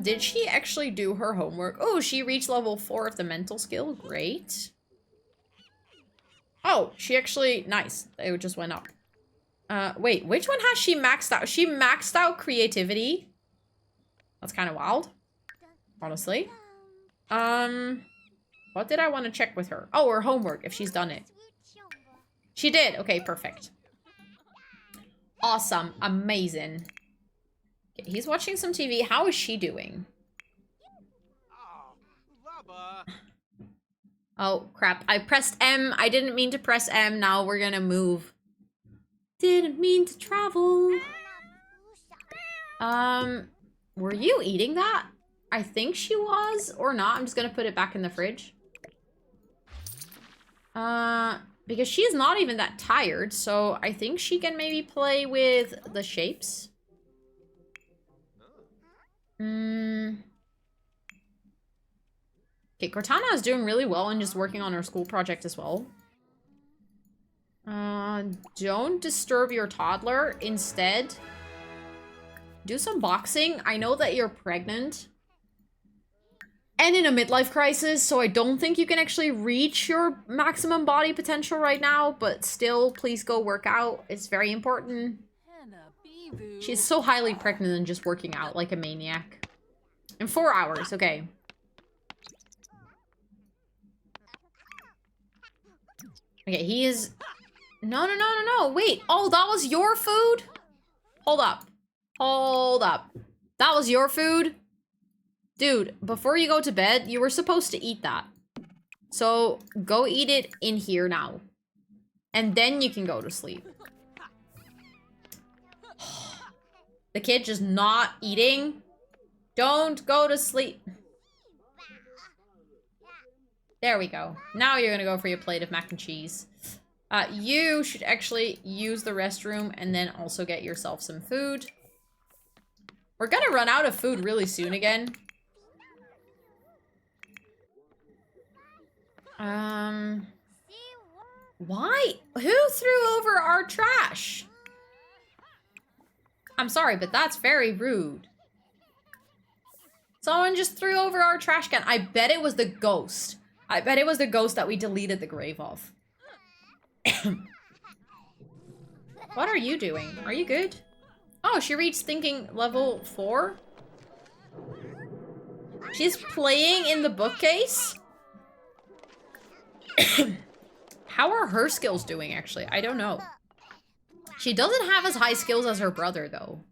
Did she actually do her homework? Oh, she reached level 4 of the mental skill. Great. Oh, she actually, nice. It just went up. Wait, which one has she maxed out? She maxed out creativity. That's kind of wild, honestly. What did I want to check with her? Oh, her homework, if she's done it. She did. Okay, perfect. Awesome. Amazing. Okay, he's watching some TV. How is she doing? Oh, crap. I pressed M. I didn't mean to press M. Now we're gonna move. Didn't mean to travel. Were you eating that? I think she was, or not. I'm just gonna put it back in the fridge. Because she's not even that tired, so I think she can maybe play with the shapes. Okay, Cortana is doing really well and just working on her school project as well. Don't disturb your toddler. Instead, do some boxing. I know that you're pregnant, and in a midlife crisis, so I don't think you can actually reach your maximum body potential right now, but still, please go work out. It's very important. She's so highly pregnant and just working out like a maniac. In 4 hours, okay. Okay, he is... No, no, no, no, no, wait. Oh, that was your food? Hold up. Hold up. That was your food? Dude, before you go to bed, you were supposed to eat that. So, go eat it in here now. And then you can go to sleep. The kid just not eating. Don't go to sleep. There we go. Now you're gonna go for your plate of mac and cheese. You should actually use the restroom and then also get yourself some food. We're gonna run out of food really soon again. Why? Who threw over our trash? I'm sorry, but that's very rude. Someone just threw over our trash can. I bet it was the ghost. I bet it was the ghost that we deleted the grave of. What are you doing? Are you good? Oh, she reached thinking level 4? She's playing in the bookcase? How are her skills doing, actually? I don't know. She doesn't have as high skills as her brother, though.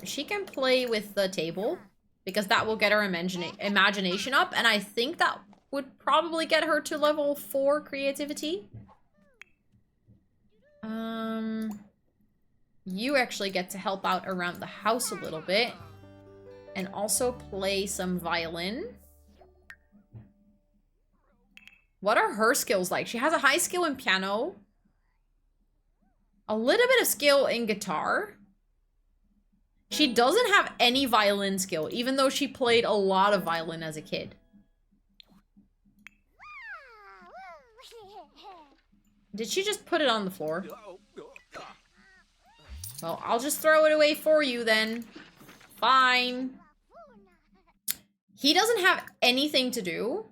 She can play with the table, because that will get her imagination up, and I think that would probably get her to level 4 creativity. You actually get to help out around the house a little bit, and also play some violin. What are her skills like? She has a high skill in piano. A little bit of skill in guitar. She doesn't have any violin skill, even though she played a lot of violin as a kid. Did she just put it on the floor? Well, I'll just throw it away for you then. Fine. He doesn't have anything to do.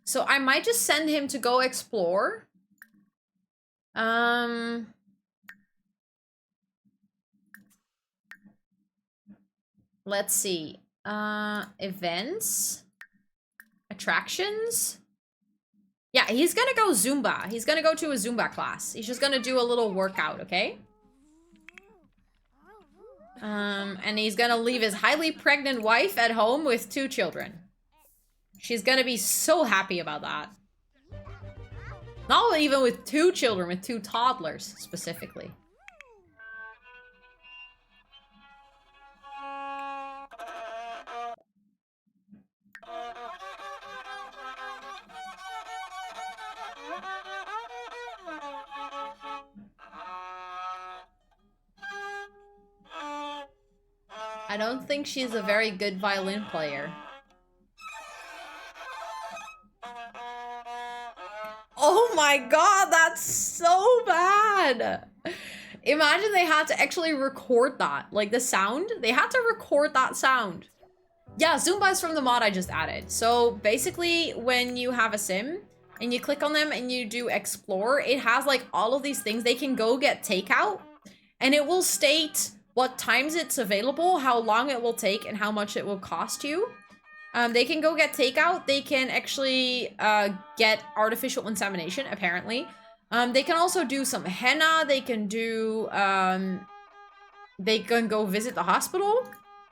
So I might just send him to go explore. Let's see. Events? Attractions? Yeah, he's gonna go Zumba. He's gonna go to a Zumba class. He's just gonna do a little workout, okay? And he's gonna leave his highly pregnant wife at home with 2 children. She's gonna be so happy about that. Not even with 2 children, with 2 toddlers, specifically. I don't think she's a very good violin player. Oh my god, that's so bad! Imagine they had to actually record that. Like, the sound? They had to record that sound. Yeah, Zumba is from the mod I just added. So, basically, when you have a sim, and you click on them and you do explore, it has, like, all of these things. They can go get takeout, and it will state what times it's available, how long it will take, and how much it will cost you. They can go get takeout. They can actually get artificial insemination, apparently. They can also do some henna. They can do, they can go visit the hospital.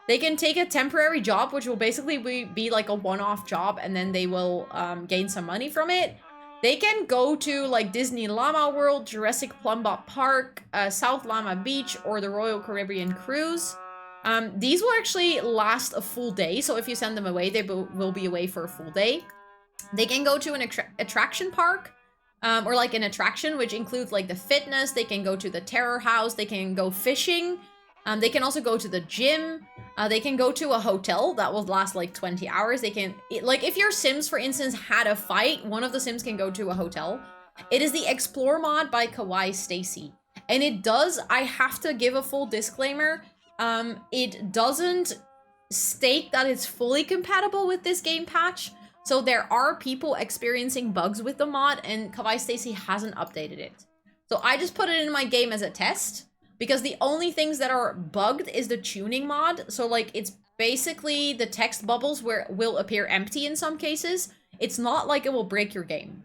They can take a temporary job, which will basically be like a one-off job, and then they will gain some money from it. They can go to like Disney Llama World, Jurassic Plumbot Park, South Llama Beach, or the Royal Caribbean Cruise. These will actually last a full day, so if you send them away, they will be away for a full day. They can go to an attraction park, or like an attraction, which includes like the fitness. They can go to the terror house. They can go fishing. They can also go to the gym. They can go to a hotel that will last like 20 hours. They can, like if your Sims, for instance, had a fight, one of the Sims can go to a hotel. It is the Explore mod by Kawaii Stacy. And it does, I have to give a full disclaimer, it doesn't state that it's fully compatible with this game patch. So there are people experiencing bugs with the mod, and Kawaii Stacy hasn't updated it. So I just put it in my game as a test, because the only things that are bugged is the tuning mod. So like it's basically the text bubbles where it will appear empty in some cases. It's not like it will break your game.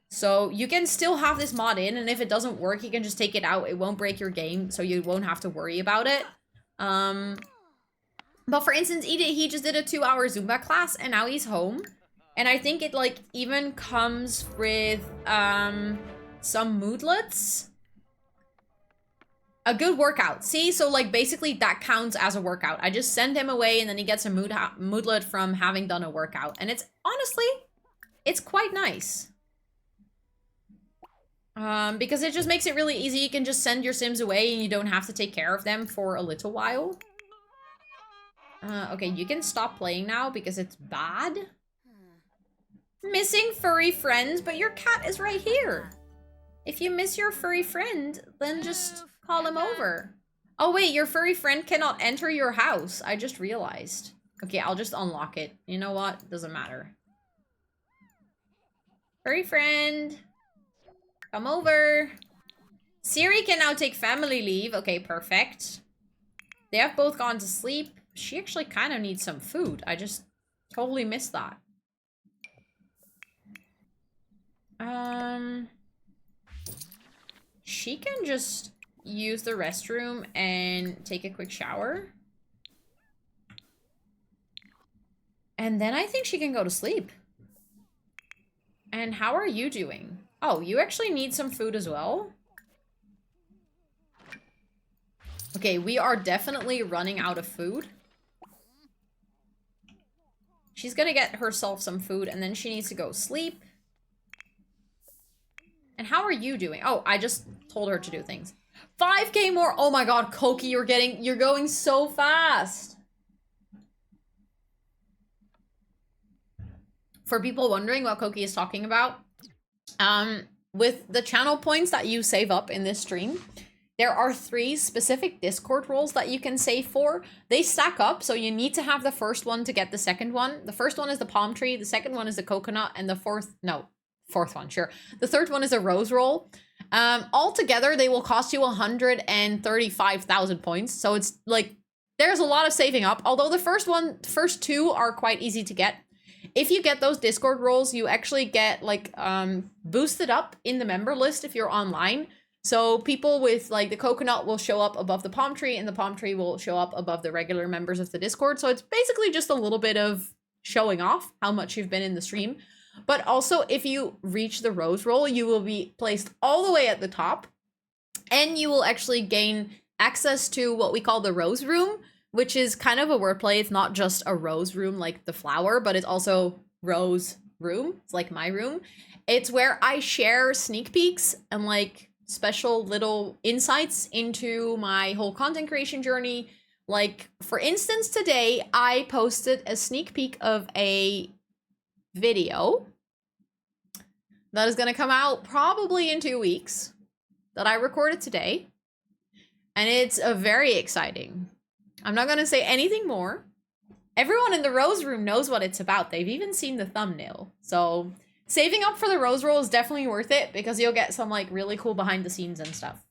So you can still have this mod in, and if it doesn't work, you can just take it out. It won't break your game, so you won't have to worry about it. But for instance, he just did a 2-hour Zumba class, and now he's home. And I think it, like, even comes with, some moodlets. A good workout. See? So, like, basically that counts as a workout. I just send him away, and then he gets a moodlet from having done a workout. And it's, honestly, it's quite nice. Because it just makes it really easy. You can just send your Sims away, and you don't have to take care of them for a little while. Okay, you can stop playing now because it's bad. Missing furry friends, but your cat is right here. If you miss your furry friend, then just call him over. Oh wait, your furry friend cannot enter your house. I just realized. Okay, I'll just unlock it. You know what? Doesn't matter. Furry friend. Come over. Siri can now take family leave. Okay, perfect. They have both gone to sleep. She actually kind of needs some food. I just totally missed that. She can just use the restroom and take a quick shower. And then I think she can go to sleep. And how are you doing? Oh, you actually need some food as well? Okay, we are definitely running out of food. She's gonna get herself some food, and then she needs to go sleep. And how are you doing? Oh, I just told her to do things. 5K more! Oh my god, Koki, you're going so fast! For people wondering what Koki is talking about, with the channel points that you save up in this stream, there are 3 specific Discord roles that you can save for. They stack up, so you need to have the first one to get the second one. The first one is the palm tree, the second one is the coconut, and the fourth one, sure. The third one is a rose roll. Altogether, they will cost you 135,000 points, so it's like, there's a lot of saving up, although the first 2 are quite easy to get. If you get those Discord roles, you actually get, like, boosted up in the member list if you're online. So people with, like, the coconut will show up above the palm tree, and the palm tree will show up above the regular members of the Discord. So it's basically just a little bit of showing off how much you've been in the stream. But also, if you reach the rose roll, you will be placed all the way at the top, and you will actually gain access to what we call the rose room, which is kind of a wordplay. It's not just a rose room like the flower, but it's also rose room. It's like my room. It's where I share sneak peeks and, like, special little insights into my whole content creation journey. Like, for instance, today I posted a sneak peek of a video that is going to come out probably in 2 weeks that I recorded today, and it's very exciting. I'm not going to say anything more. Everyone in the rose room knows what it's about. They've even seen the thumbnail. So saving up for the rose roll is definitely worth it, because you'll get some, like, really cool behind the scenes and stuff.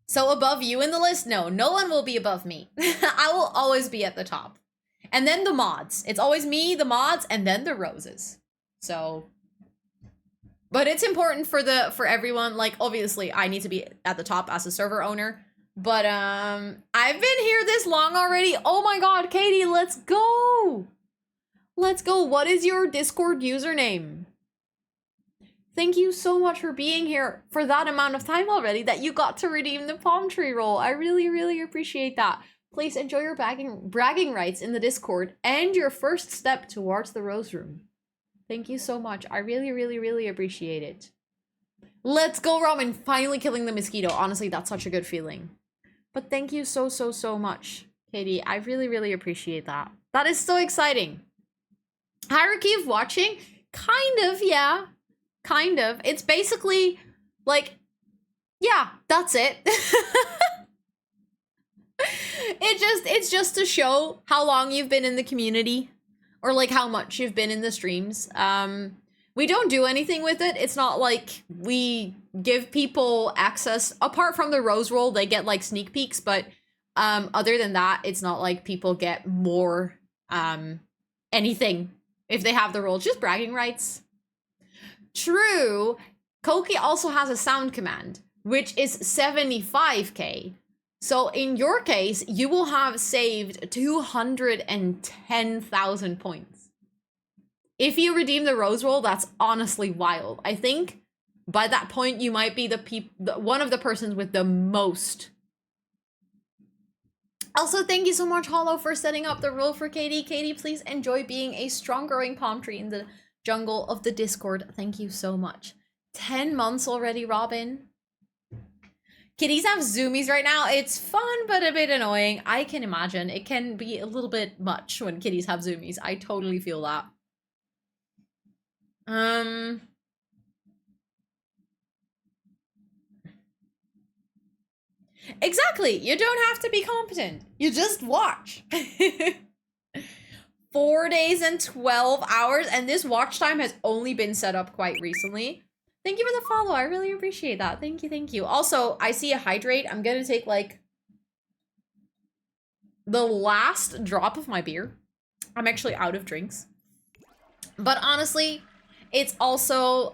So above you in the list? No, no one will be above me. I will always be at the top. And then the mods. It's always me, the mods, and then the roses. So, but it's important for everyone. Like, obviously, I need to be at the top as a server owner. But I've been here this long already. Oh my god, Katie, let's go. Let's go. What is your Discord username? Thank you so much for being here for that amount of time already that you got to redeem the palm tree roll. I really, really appreciate that. Please enjoy your bragging rights in the Discord and your first step towards the rose room. Thank you so much. I really, really, really appreciate it. Let's go, Ramen. Finally killing the mosquito. Honestly, that's such a good feeling. But thank you so, so, so much, Katie. I really, really appreciate that. That is so exciting. Hierarchy of watching? Kind of, yeah. Kind of. It's basically, like, yeah, that's it. It's just to show how long you've been in the community or like how much you've been in the streams. We don't do anything with it. It's not like we give people access apart from the rose roll. They get like sneak peeks, but other than that, it's not like people get more anything if they have the roll. It's just bragging rights. True. Koki also has a sound command, which is 75k. So in your case, you will have saved 210,000 points. If you redeem the rose roll, that's honestly wild. I think by that point, you might be one of the persons with the most. Also, thank you so much, Hollow, for setting up the rule for Katie. Katie, please enjoy being a strong growing palm tree in the jungle of the Discord. Thank you so much. 10 months already, Robin. Kitties have zoomies right now. It's fun, but a bit annoying. I can imagine. It can be a little bit much when kitties have zoomies. I totally feel that. Exactly. You don't have to be competent. You just watch. 4 days and 12 hours, and this watch time has only been set up quite recently. Thank you for the follow. I really appreciate that. Thank you, thank you. Also, I see a hydrate. I'm gonna take like the last drop of my beer. I'm actually out of drinks. But honestly, it's also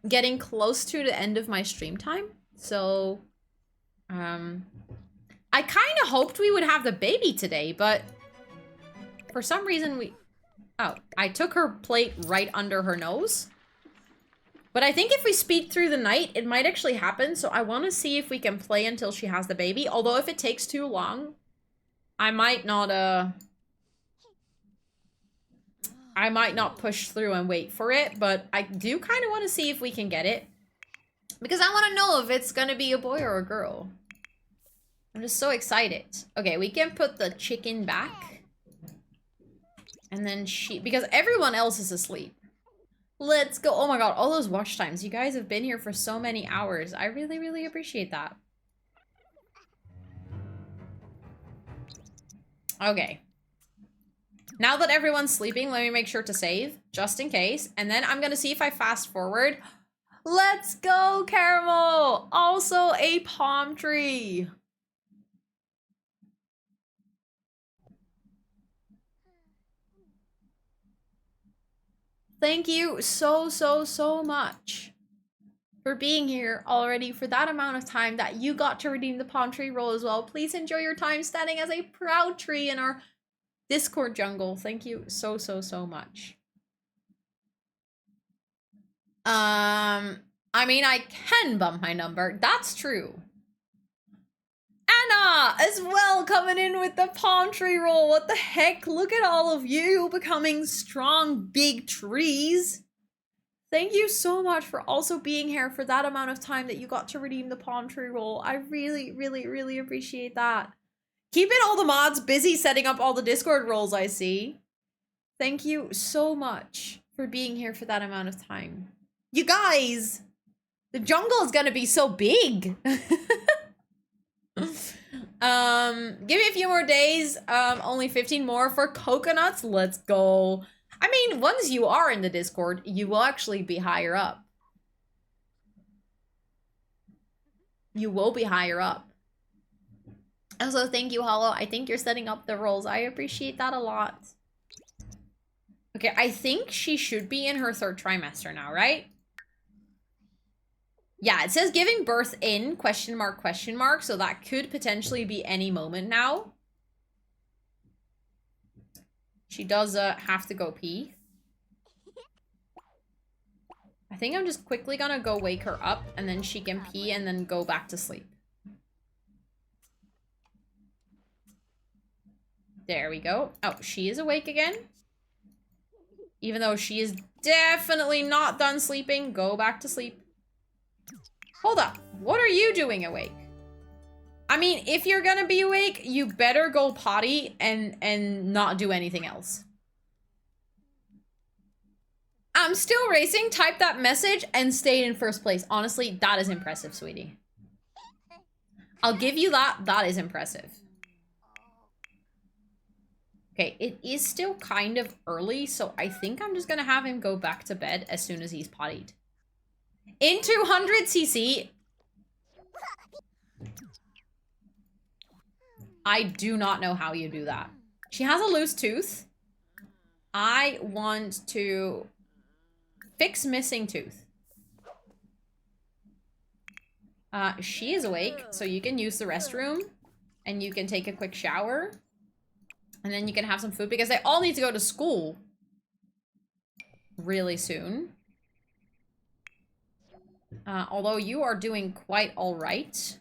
getting close to the end of my stream time. So I kind of hoped we would have the baby today, but for some reason I took her plate right under her nose. But I think if we speed through the night, it might actually happen. So I want to see if we can play until she has the baby. Although if it takes too long, I might not push through and wait for it. But I do kind of want to see if we can get it. Because I want to know if it's going to be a boy or a girl. I'm just so excited. Okay, we can put the chicken back. And then because everyone else is asleep. Let's go. Oh my god, all those watch times. You guys have been here for so many hours. I really, really appreciate that. Okay. Now that everyone's sleeping, let me make sure to save, just in case. And then I'm gonna see if I fast forward. Let's go, Caramel! Also a palm tree. Thank you so much for being here already for that amount of time that you got to redeem the palm tree roll as well. Please enjoy your time standing as a proud tree in our Discord jungle. Thank you so much. I mean, I can bump my number. That's true. Anna as well coming in with the palm tree roll. What the heck? Look at all of you becoming strong big trees. Thank you so much for also being here for that amount of time that you got to redeem the palm tree roll. I really appreciate that. Keeping all the mods busy setting up all the Discord roles, I see. Thank you so much for being here for that amount of time. You guys, the jungle is gonna be so big. Give me a few more days. Only 15 more for coconuts. Let's go. I mean, once you are in the Discord, you will actually be higher up. You will be higher up. Also, thank you, Hollow. I think you're setting up the roles. I appreciate that a lot. Okay, I think she should be in her 3rd trimester now, right? Yeah, it says giving birth in, question mark, so that could potentially be any moment now. She does have to go pee. I think I'm just quickly gonna go wake her up, and then she can pee and then go back to sleep. There we go. Oh, she is awake again. Even though she is definitely not done sleeping, go back to sleep. Hold up. What are you doing awake? I mean, if you're gonna be awake, you better go potty and not do anything else. I'm still racing. Type that message and stayed in 1st place. Honestly, that is impressive, sweetie. I'll give you that. That is impressive. Okay, it is still kind of early, so I think I'm just gonna have him go back to bed as soon as he's pottied. In 200cc. I do not know how you do that. She has a loose tooth. I want to fix missing tooth. She is awake, so you can use the restroom and you can take a quick shower. And then you can have some food because they all need to go to school really soon. Although you are doing quite all right.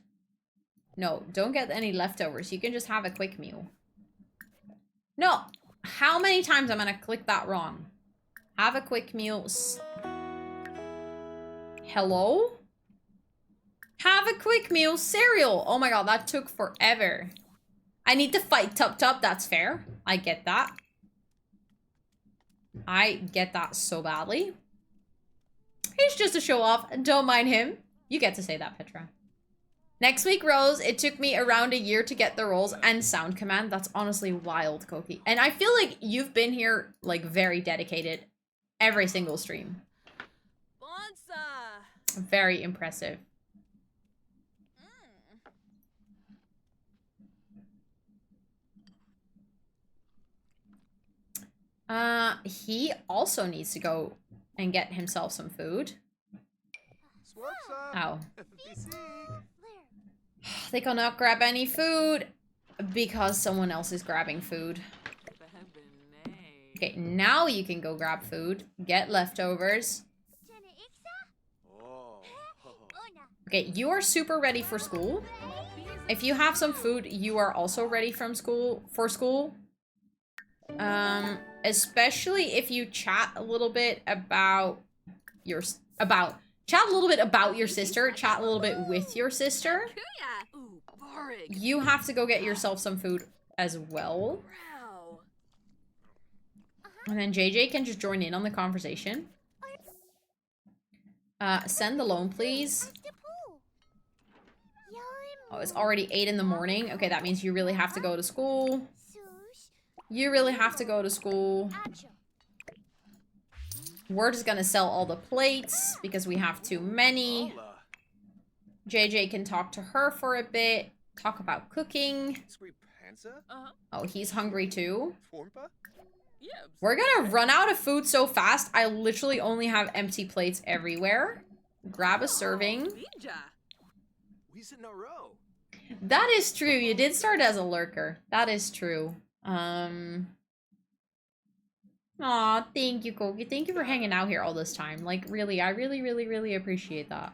No, don't get any leftovers. You can just have a quick meal. No, how many times I'm gonna click that wrong? Have a quick meal. Hello? Have a quick meal cereal. Oh my god, that took forever. I need to fight Tup Tup. That's fair. I get that. I get that so badly. He's just a show off. Don't mind him. You get to say that, Petra. Next week, Rose, it took me around a year to get the roles and sound command. That's honestly wild, Koki. And I feel like you've been here, like, very dedicated every single stream. Very impressive. He also needs to go and get himself some food. Oh. They cannot grab any food because someone else is grabbing food. Okay, now you can go grab food, get leftovers. Okay, you are super ready for school. If you have some food, you are also ready for school. Especially if you chat a little bit about your sister, chat a little bit with your sister. You have to go get yourself some food as well. And then JJ can just join in on the conversation. Send the loan, please. Oh, it's already 8 in the morning. Okay, that means you really have to go to school. You really have to go to school. We're just gonna sell all the plates because we have too many. JJ can talk to her for a bit. Talk about cooking. Oh, he's hungry too. We're gonna run out of food so fast. I literally only have empty plates everywhere. Grab a serving. That is true. You did start as a lurker. That is true. Aw, thank you, Koki. Thank you for hanging out here all this time. Like, really, I really appreciate that.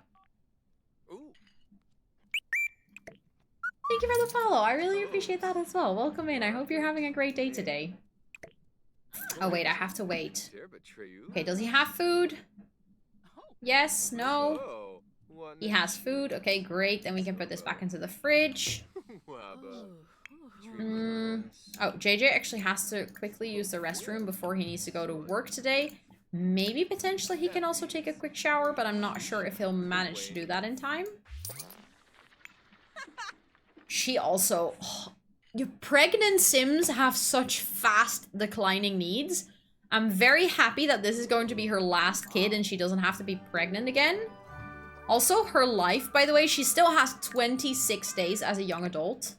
Thank you for the follow. I really appreciate that as well. Welcome in. I hope you're having a great day today. Oh, wait, I have to wait. Okay, does he have food? Yes, no. He has food. Okay, great. Then we can put this back into the fridge. Oh, JJ actually has to quickly use the restroom before he needs to go to work today. Maybe potentially he can also take a quick shower, but I'm not sure if he'll manage to do that in time. She also... Oh, you pregnant Sims have such fast declining needs. I'm very happy that this is going to be her last kid and she doesn't have to be pregnant again. Also, her life, by the way, she still has 26 days as a young adult.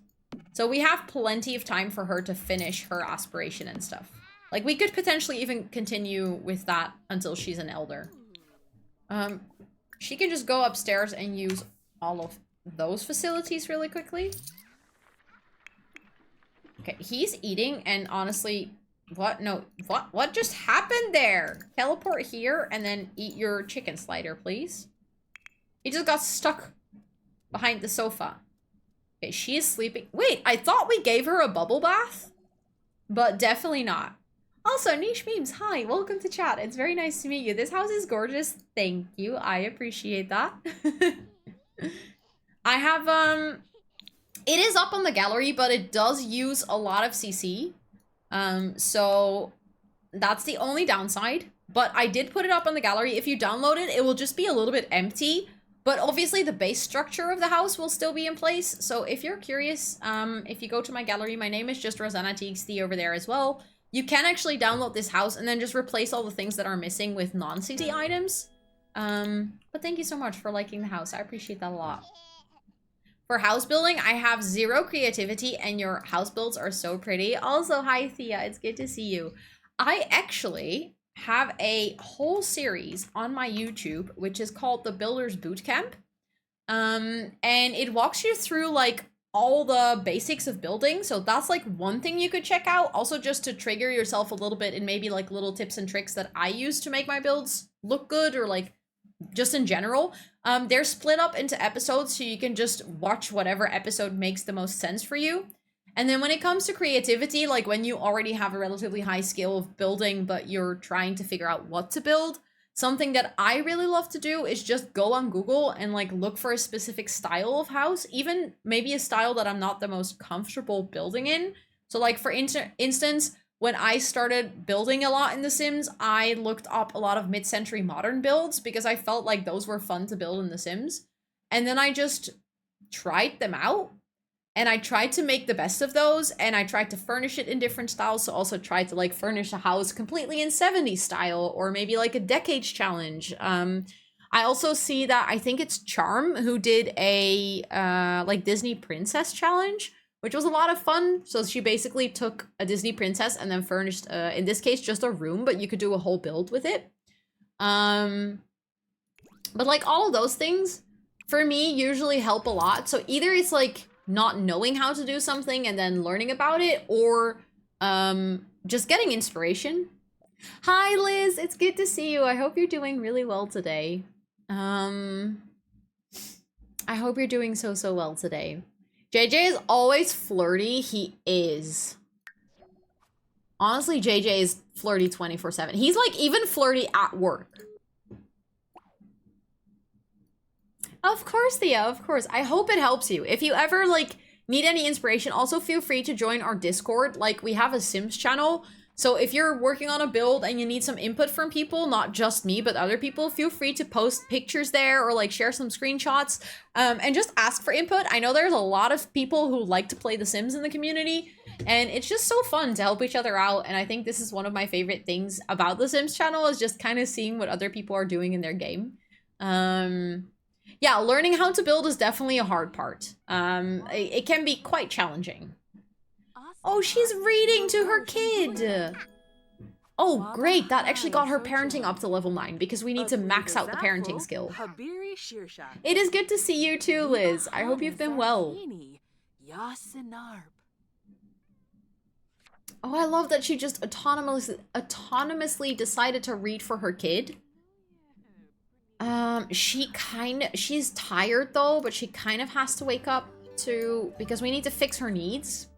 So we have plenty of time for her to finish her aspiration and stuff. Like, we could potentially even continue with that until she's an elder. She can just go upstairs and use all of those facilities really quickly. Okay, he's eating, and honestly, what? No, what just happened there? Teleport here and then eat your chicken slider, please. He just got stuck behind the sofa. Okay, she is sleeping. Wait, I thought we gave her a bubble bath, but definitely not. Also, Niche Memes, hi, welcome to chat. It's very nice to meet you. This house is gorgeous. Thank you. I appreciate that. I have, it is up on the gallery, but it does use a lot of CC. So that's the only downside. But I did put it up on the gallery. If you download it, it will just be a little bit empty But obviously the base structure of the house will still be in place. So if you're curious, if you go to my gallery, my name is just rosannatxt over there as well. You can actually download this house and then just replace all the things that are missing with non-city items. But thank you so much for liking the house. I appreciate that a lot. For house building, I have 0 creativity and your house builds are so pretty. Also, hi Thea, it's good to see you. I actually have a whole series on my YouTube, which is called the Builder's Bootcamp. And it walks you through like all the basics of building. So that's like one thing you could check out. Also just to trigger yourself a little bit and maybe like little tips and tricks that I use to make my builds look good or like just in general. They're split up into episodes so you can just watch whatever episode makes the most sense for you. And then when it comes to creativity, like when you already have a relatively high skill of building, but you're trying to figure out what to build, something that I really love to do is just go on Google and like look for a specific style of house, even maybe a style that I'm not the most comfortable building in. So like for instance, when I started building a lot in The Sims, I looked up a lot of mid-century modern builds because I felt like those were fun to build in The Sims. And then I just tried them out. And I tried to make the best of those, and I tried to furnish it in different styles. So also tried to like furnish a house completely in 70s style, or maybe like a decades challenge. I also see that I think it's Charm who did a like Disney princess challenge, which was a lot of fun. So she basically took a Disney princess and then furnished, in this case, just a room, but you could do a whole build with it. But like all of those things, for me, usually help a lot. So either it's like not knowing how to do something and then learning about it, or just getting inspiration. Hi Liz, it's good to see you. I hope you're doing really well today. I hope you're doing so well today. JJ is always flirty. He is. Honestly, JJ is flirty 24/7. He's like even flirty at work. Of course, Thea, of course. I hope it helps you. If you ever, like, need any inspiration, also feel free to join our Discord. Like, we have a Sims channel. So if you're working on a build and you need some input from people, not just me, but other people, feel free to post pictures there or, like, share some screenshots and just ask for input. I know there's a lot of people who like to play The Sims in the community, and it's just so fun to help each other out. And I think this is one of my favorite things about the Sims channel, is just kind of seeing what other people are doing in their game. Yeah, learning how to build is definitely a hard part. It can be quite challenging. Oh, she's reading to her kid. Oh, great. That actually got her parenting up to level 9 because we need to max out the parenting skill. It is good to see you too, Liz. I hope you've been well. Oh, I love that she just autonomously decided to read for her kid. She's tired though, but she kind of has to wake up because we need to fix her needs.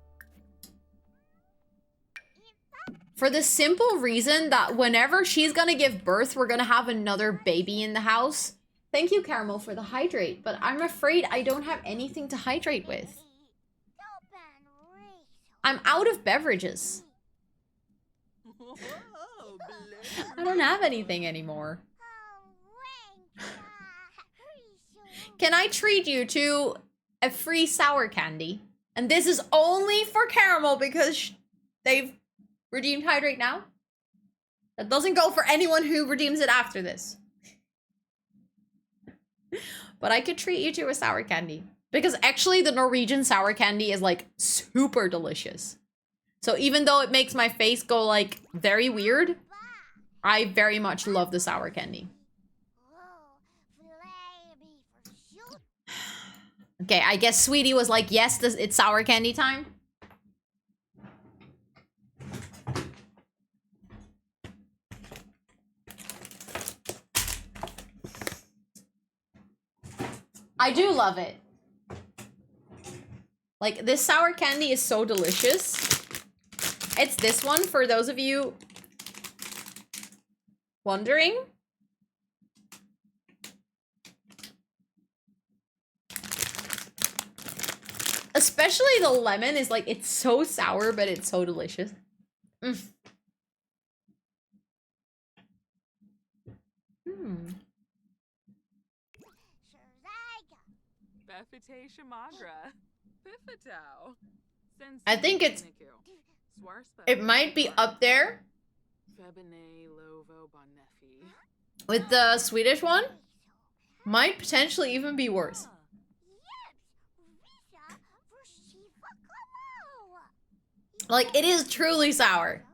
For the simple reason that whenever she's gonna give birth, we're gonna have another baby in the house. Thank you, Caramel, for the hydrate, but I'm afraid I don't have anything to hydrate with. I'm out of beverages. I don't have anything anymore. Can I treat you to a free sour candy? And this is only for Caramel because they've redeemed Hydrate now. That doesn't go for anyone who redeems it after this. But I could treat you to a sour candy. Because actually the Norwegian sour candy is like super delicious. So even though it makes my face go like very weird, I very much love the sour candy. Okay, I guess Sweetie was like, yes, it's sour candy time. I do love it. Like, this sour candy is so delicious. It's this one, for those of you wondering. Especially the lemon is like, it's so sour, but it's so delicious. Mm. I think it might be up there with the Swedish one. Might potentially even be worse. Like, it is truly sour.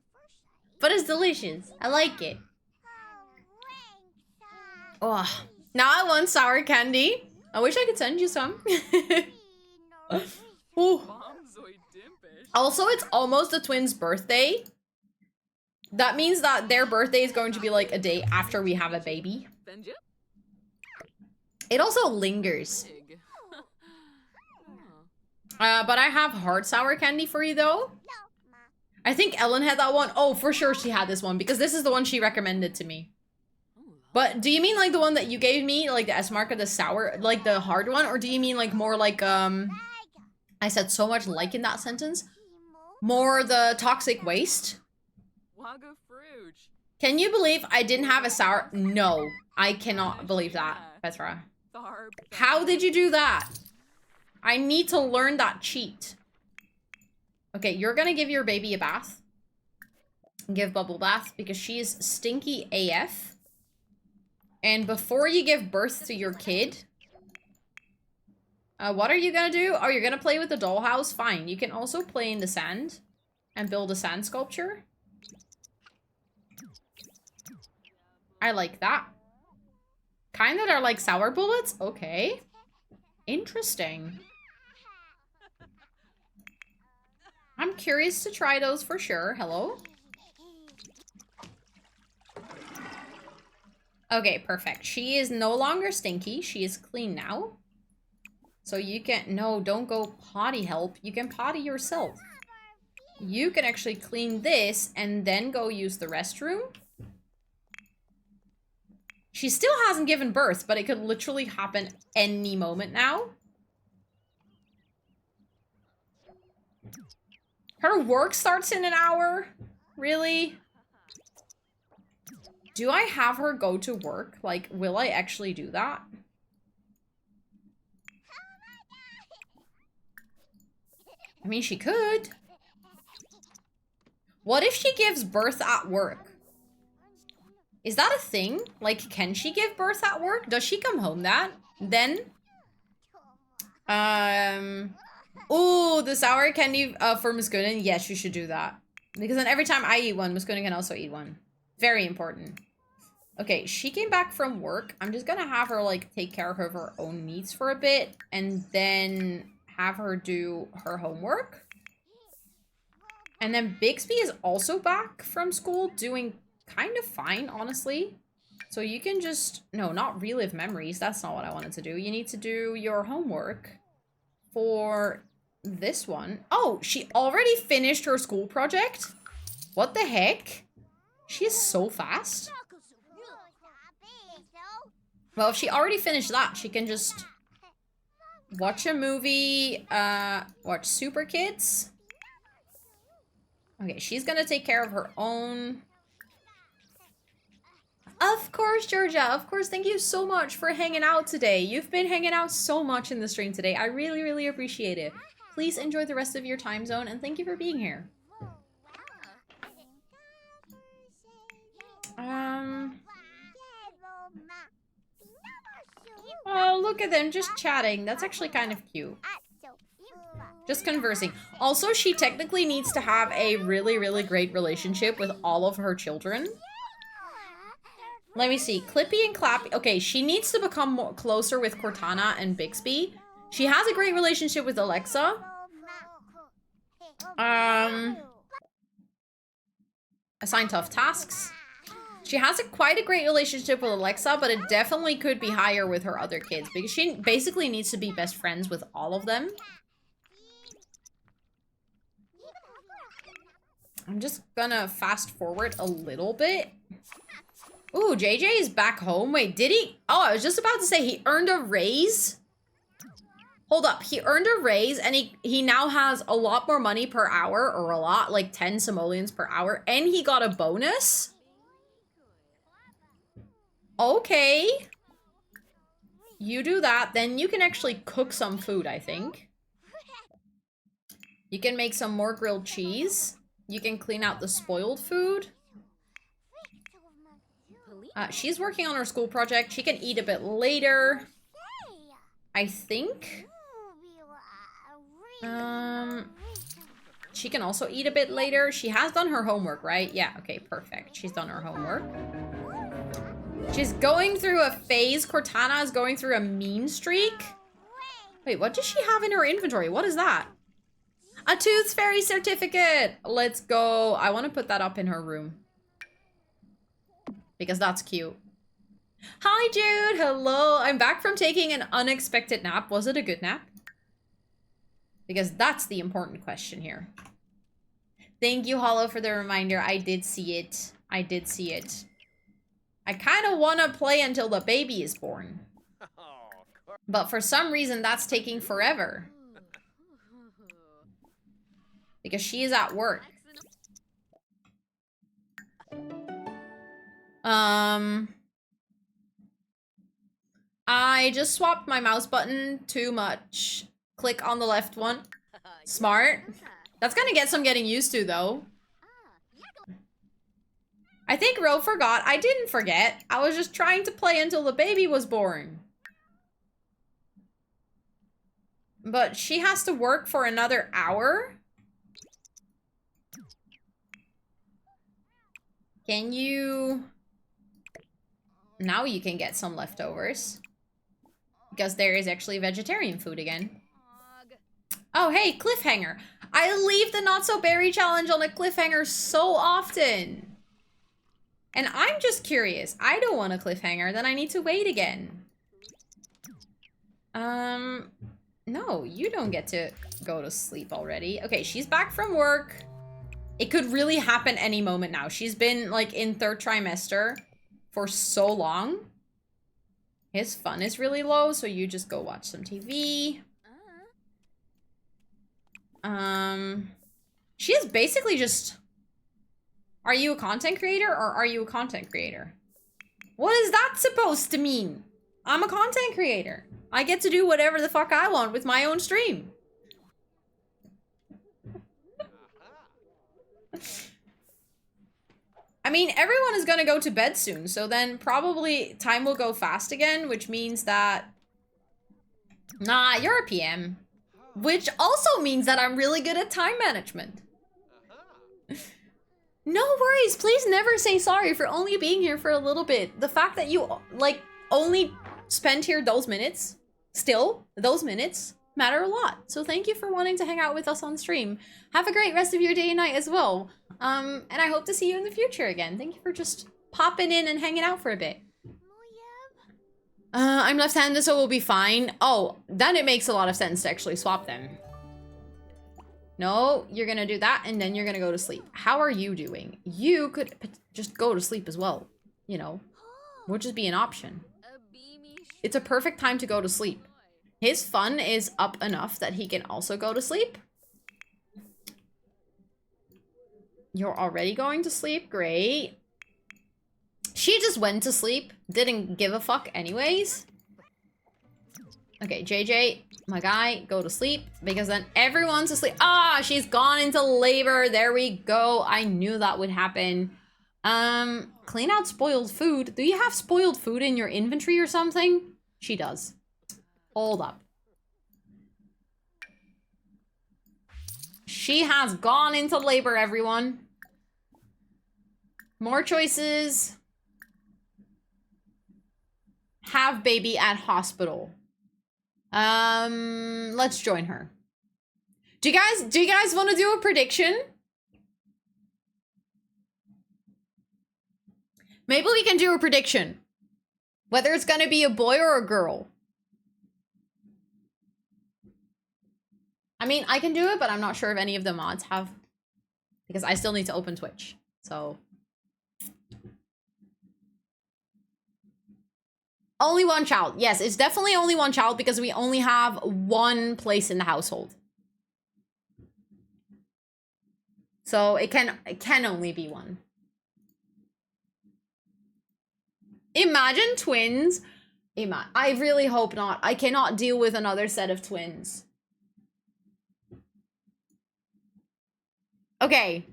But it's delicious. I like it. Oh, now I want sour candy. I wish I could send you some. Ooh. Also, it's almost the twins' birthday. That means that their birthday is going to be like a day after we have a baby. It also lingers. But I have hard sour candy for you though. I think Ellen had that one. Oh, for sure she had this one because this is the one she recommended to me. But do you mean like the one that you gave me, like the S mark of the sour, like the hard one? Or do you mean like more like, I said so much like in that sentence. More the toxic waste? Can you believe I didn't have a sour? No, I cannot believe that, Petra. How did you do that? I need to learn that cheat. Okay, you're gonna give your baby a bath. Give bubble bath because she is stinky AF. And before you give birth to your kid, what are you gonna do? Oh, you're gonna play with the dollhouse? Fine. You can also play in the sand and build a sand sculpture. I like that. Kind that are like sour bullets? Okay. Interesting. I'm curious to try those for sure. Hello? Okay, perfect. She is no longer stinky. She is clean now. So you can... No, don't go potty help. You can potty yourself. You can actually clean this and then go use the restroom. She still hasn't given birth, but it could literally happen any moment now. Her work starts in an hour? Really? Do I have her go to work? Like, will I actually do that? I mean, she could. What if she gives birth at work? Is that a thing? Like, can she give birth at work? Does she come home then? Ooh, the sour candy for Muskunin. Yes, you should do that. Because then every time I eat one, Muskunin can also eat one. Very important. Okay, she came back from work. I'm just gonna have her, like, take care of her own needs for a bit. And then have her do her homework. And then Bixby is also back from school doing kind of fine, honestly. So you can just... No, not relive memories. That's not what I wanted to do. You need to do your homework for this one. Oh, she already finished her school project? What the heck? She is so fast. Well, if she already finished that, she can just watch a movie, watch Super Kids. Okay, she's gonna take care of her own. Of course, Georgia. Of course, thank you so much for hanging out today. You've been hanging out so much in the stream today. I really, really appreciate it. Please enjoy the rest of your time zone, and thank you for being here. Oh, look at them just chatting. That's actually kind of cute. Just conversing. Also, she technically needs to have a really, really great relationship with all of her children. Let me see. Clippy and Clappy. Okay, she needs to become more closer with Cortana and Bixby. She has a great relationship with Alexa. Assign tough tasks. She has quite a great relationship with Alexa, but it definitely could be higher with her other kids because she basically needs to be best friends with all of them. I'm just gonna fast forward a little bit. Ooh, JJ is back home. Wait, did he? Oh, I was just about to say he earned a raise. Hold up, he earned a raise and he now has a lot more money per hour, or a lot, like 10 simoleons per hour, and he got a bonus? Okay. You do that, then you can actually cook some food, I think. You can make some more grilled cheese. You can clean out the spoiled food. She's working on her school project. She can eat a bit later, I think. She can also eat a bit later. She has done her homework, right? Yeah, okay, perfect. She's done her homework. She's going through a phase. Cortana is going through a mean streak. Wait, what does she have in her inventory? What is that? A Tooth Fairy certificate. Let's go. I want to put that up in her room. Because that's cute. Hi, Jude. Hello. I'm back from taking an unexpected nap. Was it a good nap? Because that's the important question here. Thank you, Hollow, for the reminder. I did see it. I did see it. I kind of want to play until the baby is born. But for some reason, that's taking forever. Because she is at work. I just swapped my mouse button too much. Click on the left one. Smart. That's gonna get some getting used to, though. I think Ro forgot. I didn't forget. I was just trying to play until the baby was born. But she has to work for another hour? Can you... Now you can get some leftovers. Because there is actually vegetarian food again. Oh, hey, cliffhanger. I leave the Not So Berry challenge on a cliffhanger so often. And I'm just curious. I don't want a cliffhanger, then I need to wait again. No, you don't get to go to sleep already. Okay, she's back from work. It could really happen any moment now. She's been, like, in 3rd trimester for so long. His fun is really low, so you just go watch some TV. She is basically just... Are you a content creator or are you a content creator? What is that supposed to mean? I'm a content creator. I get to do whatever the fuck I want with my own stream. I mean, everyone is gonna go to bed soon, so then probably time will go fast again, which means that... Nah, you're a PM. Which also means that I'm really good at time management. No worries, please never say sorry for only being here for a little bit. The fact that you, like, only spend here those minutes, still, those minutes, matter a lot. So thank you for wanting to hang out with us on stream. Have a great rest of your day and night as well. And I hope to see you in the future again. Thank you for just popping in and hanging out for a bit. I'm left-handed, so we'll be fine. Oh, then it makes a lot of sense to actually swap them. No, you're gonna do that, and then you're gonna go to sleep. How are you doing? You could just go to sleep as well. You know, would just be an option. It's a perfect time to go to sleep. His fun is up enough that he can also go to sleep. You're already going to sleep? Great. She just went to sleep. Didn't give a fuck anyways. Okay, JJ, my guy, go to sleep. Because then everyone's asleep. Ah, she's gone into labor. There we go. I knew that would happen. Clean out spoiled food. Do you have spoiled food in your inventory or something? She does. Hold up. She has gone into labor, everyone. More choices. Have baby at hospital. Let's join her. Do you guys want to do a prediction? Maybe we can do a prediction. Whether it's gonna be a boy or a girl. I mean, I can do it, but I'm not sure if any of the mods have. Because I still need to open Twitch. So. Only one child. Yes, it's definitely only one child because we only have one place in the household. So it can only be one. Imagine twins. Emma, I really hope not. I cannot deal with another set of twins. Okay.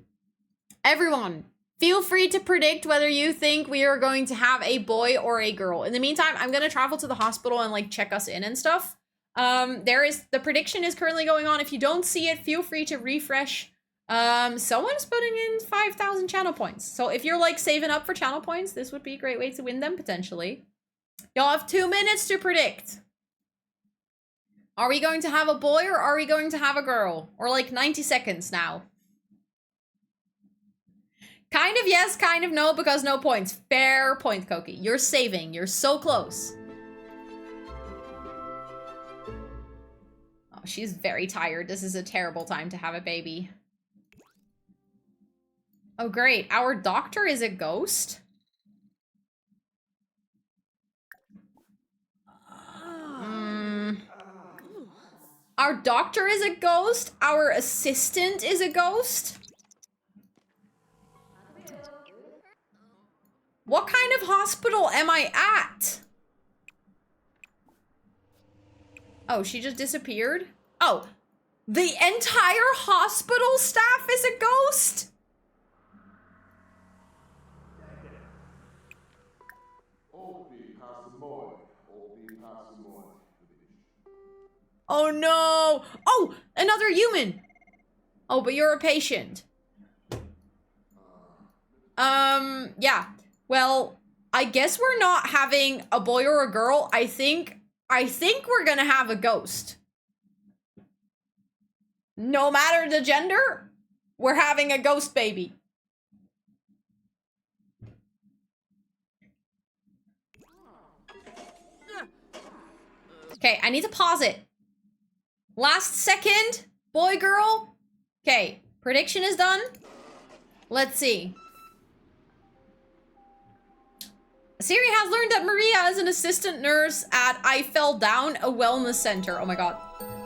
Everyone, feel free to predict whether you think we are going to have a boy or a girl. In the meantime, I'm gonna travel to the hospital and like check us in and stuff. The prediction is currently going on. If you don't see it, feel free to refresh. Someone's putting in 5,000 channel points. So if you're like saving up for channel points, this would be a great way to win them potentially. Y'all have 2 minutes to predict. Are we going to have a boy or are we going to have a girl? Or like 90 seconds now. Kind of yes, kind of no, because no points. Fair point, Koki. You're saving. You're so close. Oh, she's very tired. This is a terrible time to have a baby. Oh, great. Our doctor is a ghost? Our doctor is a ghost? Our assistant is a ghost? What kind of hospital am I at? Oh, she just disappeared? Oh, the entire hospital staff is a ghost? Oh no! Oh, another human! Oh, but you're a patient. Yeah. Well, I guess we're not having a boy or a girl. I think we're gonna have a ghost. No matter the gender, we're having a ghost baby. Okay, I need to pause it. Last second, boy, girl. Okay, prediction is done. Let's see. Siri has learned that Maria is an assistant nurse at I Fell Down, a wellness center. Oh my god.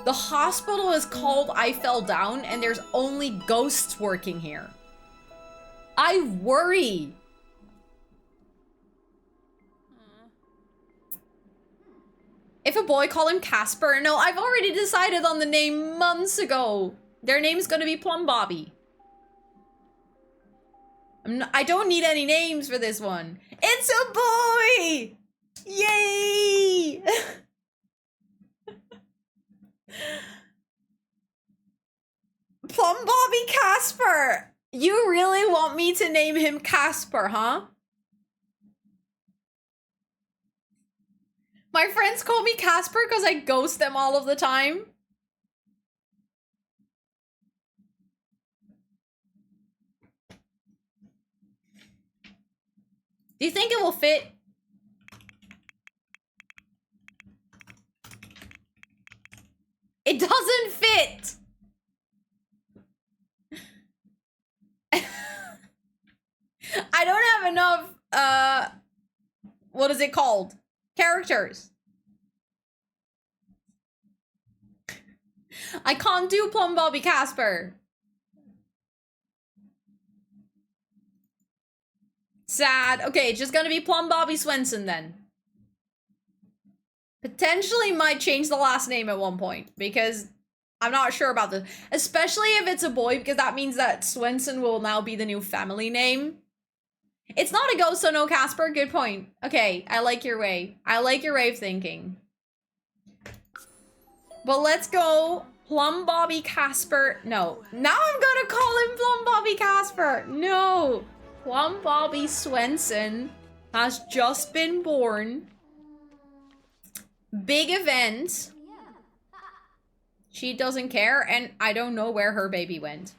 The hospital is called I Fell Down, and there's only ghosts working here. I worry. If a boy, call him Casper. No, I've already decided on the name months ago. Their name's gonna be Plum Bobby. I don't need any names for this one. It's a boy! Yay! Plum Bobby Casper! You really want me to name him Casper, huh? My friends call me Casper because I ghost them all of the time. Do you think it will fit? It doesn't fit! I don't have enough, what is it called? Characters. I can't do Plum Bobby Casper. Sad. Okay, it's just gonna be Plum Bobby Swenson then. Potentially might change the last name at one point because I'm not sure about this. Especially if it's a boy, because that means that Swenson will now be the new family name. It's not a ghost, so no Casper. Good point. Okay, I like your way. I like your way of thinking. But let's go Plum Bobby Casper. No. Now I'm gonna call him Plum Bobby Casper. No. Plum Bobby Swenson has just been born. Big event. She doesn't care, and I don't know where her baby went.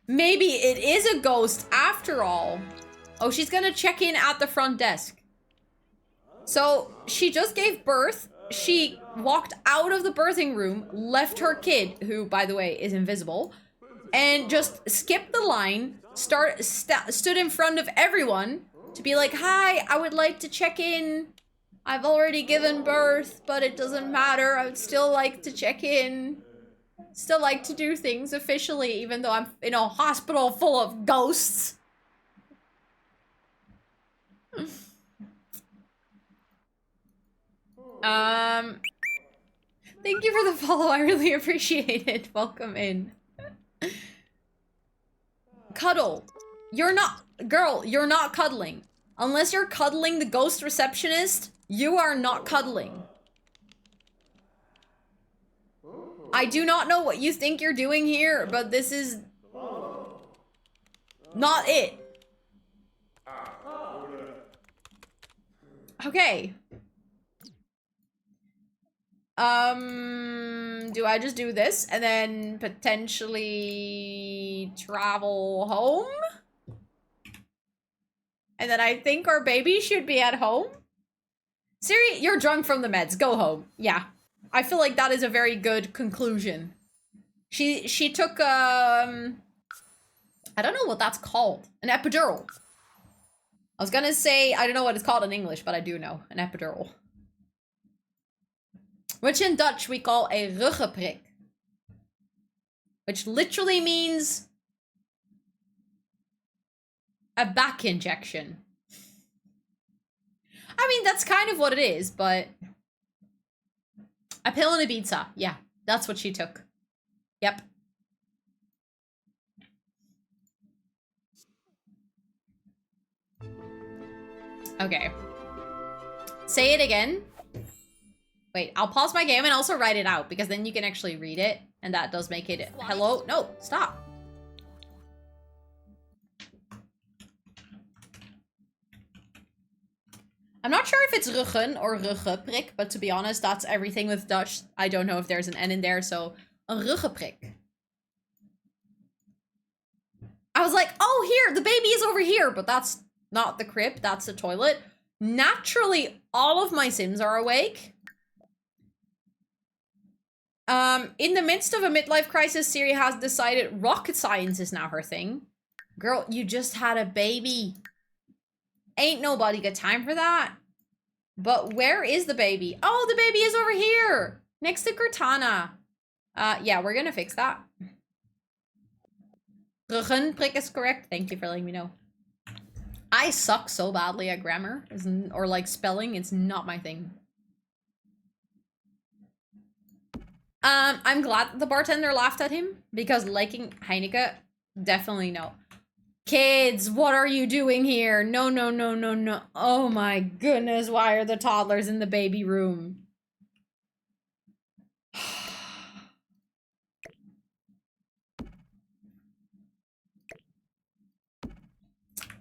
Maybe it is a ghost after all. Oh, she's gonna check in at the front desk. So, she just gave birth. She walked out of the birthing room, left her kid, who, by the way, is invisible, and just skipped the line, stood in front of everyone to be like, hi, I would like to check in. I've already given birth, but it doesn't matter. I would still like to check in. Still like to do things officially, even though I'm in a hospital full of ghosts. Thank you for the follow. I really appreciate it. Welcome in. Cuddle. You're not, girl, you're not cuddling. Unless you're cuddling the ghost receptionist, you are not cuddling. I do not know what you think you're doing here, but this is not it. Okay. Do I just do this and then potentially travel home? And then I think our baby should be at home? Siri, you're drunk from the meds. Go home. Yeah. I feel like that is a very good conclusion. She took, I don't know what that's called. An epidural. I was gonna say, I don't know what it's called in English, but I do know. An epidural. Which in Dutch we call a ruggenprik. Which literally means a back injection. I mean, that's kind of what it is, but... A pill and a pizza. Yeah, that's what she took. Yep. Okay. Say it again. Wait, I'll pause my game and also write it out, because then you can actually read it, and that does make it... Hello? No, stop. I'm not sure if it's ruggen or ruggenprik, but to be honest, that's everything with Dutch. I don't know if there's an N in there, so a ruggenprik. I was like, oh, here, the baby is over here, but that's not the crib, that's the toilet. Naturally, all of my Sims are awake. In the midst of a midlife crisis, Siri has decided rocket science is now her thing. Girl, you just had a baby. Ain't nobody got time for that. But where is the baby? Oh, the baby is over here. Next to Cortana. Yeah, we're gonna fix that. Ruggenprik is correct. Thank you for letting me know. I suck so badly at grammar. Or like spelling. It's not my thing. I'm glad the bartender laughed at him. Because liking Heineken, definitely no. Kids, what are you doing here? No, no, no, no, no. Oh my goodness, why are the toddlers in the baby room?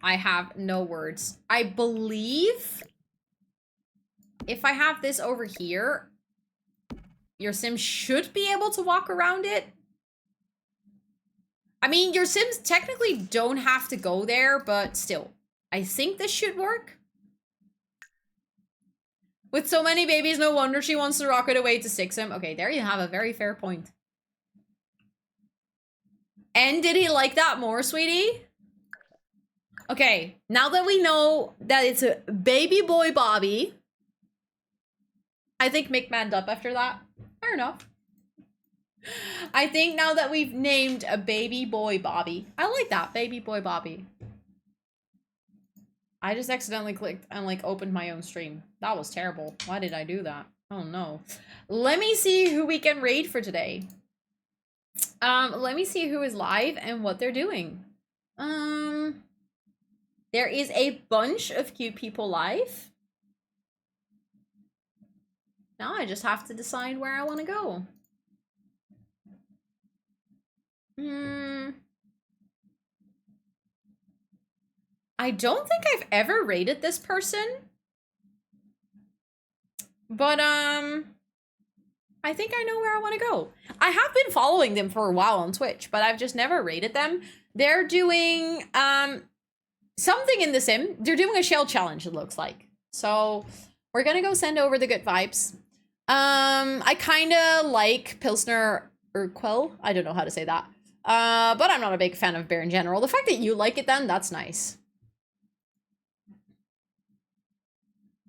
I have no words. I believe if I have this over here, your Sim should be able to walk around it. I mean, your Sims technically don't have to go there, but still. I think this should work. With so many babies, no wonder she wants to rocket away to six him. Okay, there you have a very fair point. And did he like that more, sweetie? Okay, now that we know that it's a baby boy Bobby, I think Mick manned up after that. Fair enough. I think now that we've named a baby boy Bobby. I like that, baby boy Bobby. I just accidentally clicked and like opened my own stream. That was terrible. Why did I do that? Oh no. Let me see who we can raid for today. Let me see who is live and what they're doing. There is a bunch of cute people live. Now I just have to decide where I want to go. I don't think I've ever rated this person. But, I think I know where I want to go. I have been following them for a while on Twitch, but I've just never rated them. They're doing, something in the sim. They're doing a shell challenge, it looks like. So, we're gonna go send over the good vibes. I kinda like Pilsner Urquell. I don't know how to say that. But I'm not a big fan of beer in general. The fact that you like it then, that's nice.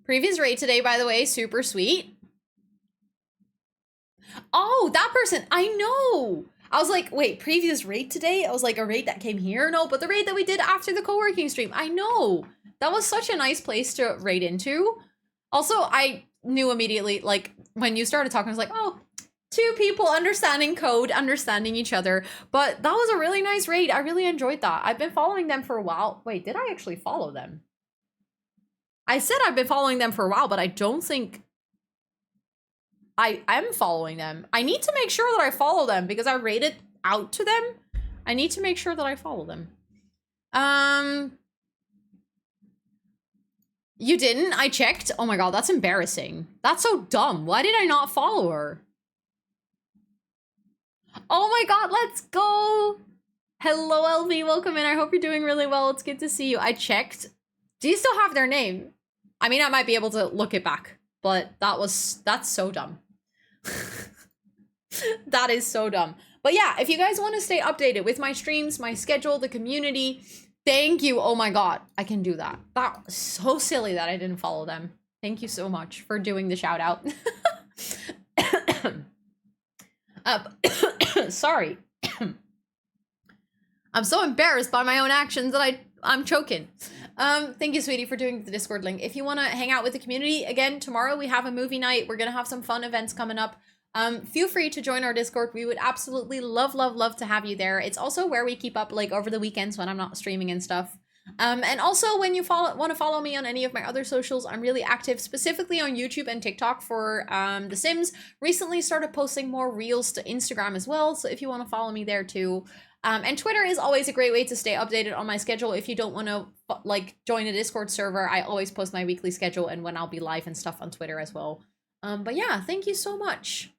Previous raid today, by the way, super sweet. Oh, that person, I know. I was like, wait, previous raid today? I was like, a raid that came here? No, but the raid that we did after the co-working stream. I know. That was such a nice place to raid into. Also, I knew immediately, like, when you started talking, I was like, oh, two people understanding code, understanding each other. But that was a really nice raid. I really enjoyed that. I've been following them for a while. Wait, did I actually follow them? I said I've been following them for a while, but I don't think I am following them. I need to make sure that I follow them because I rated out to them. I need to make sure that I follow them. You didn't? I checked. Oh my god, that's embarrassing. That's so dumb. Why did I not follow her? Oh my god, let's go. Hello, LV. Welcome in. I hope you're doing really well. It's good to see you. I checked. Do you still have their name? I mean, I might be able to look it back, but that's so dumb. That is so dumb. But yeah, if you guys want to stay updated with my streams, my schedule, the community, thank you. Oh my god, I can do that. That was so silly that I didn't follow them. Thank you so much for doing the shout out. Sorry. I'm so embarrassed by my own actions that I'm choking. Thank you, sweetie, for doing the Discord link. If you want to hang out with the community, again, tomorrow we have a movie night. We're going to have some fun events coming up. Feel free to join our Discord. We would absolutely love to have you there. It's also where we keep up, like, over the weekends when I'm not streaming and stuff. And also when you want to follow me on any of my other socials, I'm really active, specifically on YouTube and TikTok for The Sims. Recently started posting more reels to Instagram as well, so if you want to follow me there too. And Twitter is always a great way to stay updated on my schedule. If you don't want to, like, join a Discord server, I always post my weekly schedule and when I'll be live and stuff on Twitter as well. But yeah, thank you so much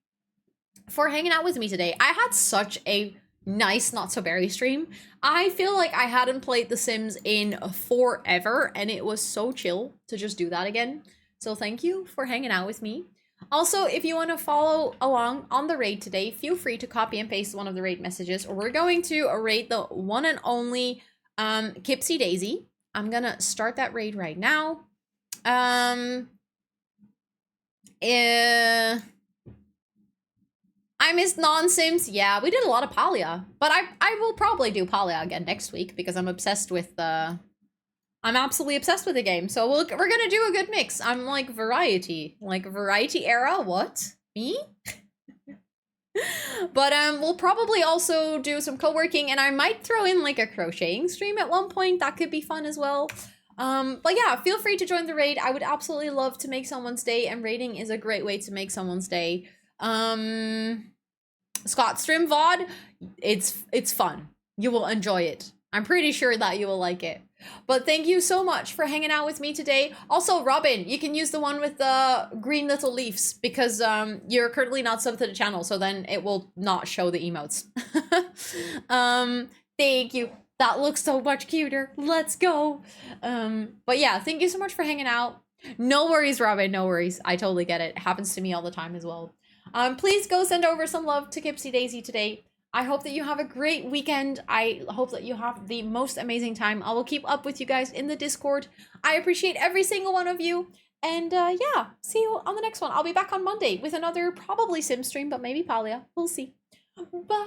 for hanging out with me today. I had such a nice Not So Berry stream. I feel like I hadn't played The Sims in forever, and it was so chill to just do that again. So thank you for hanging out with me. Also, if you want to follow along on the raid today, feel free to copy and paste one of the raid messages. We're going to raid the one and only Kipsy Daisy. I'm gonna start that raid right now. I missed non-sims. Yeah, we did a lot of Palia, but I will probably do Palia again next week because I'm obsessed with the. I'm absolutely obsessed with the game, so we're gonna do a good mix. I'm like variety era. What, me? But we'll probably also do some co-working, and I might throw in like a crocheting stream at one point. That could be fun as well. But yeah, feel free to join the raid. I would absolutely love to make someone's day, and raiding is a great way to make someone's day. Scott stream VOD, it's fun. You will enjoy it. I'm pretty sure that you will like it. But thank you so much for hanging out with me today. Also, Robin, you can use the one with the green little leaves because you're currently not subbed to the channel, so then it will not show the emotes. Thank you. That looks so much cuter. Let's go. But yeah, thank you so much for hanging out. No worries, Robin, no worries. I totally get it. It happens to me all the time as well. Please go send over some love to Kipsy Daisy today. I hope that you have a great weekend. I hope that you have the most amazing time. I will keep up with you guys in the Discord. I appreciate every single one of you. And yeah, see you on the next one. I'll be back on Monday with another probably Sim stream, but maybe Palia. We'll see. Bye.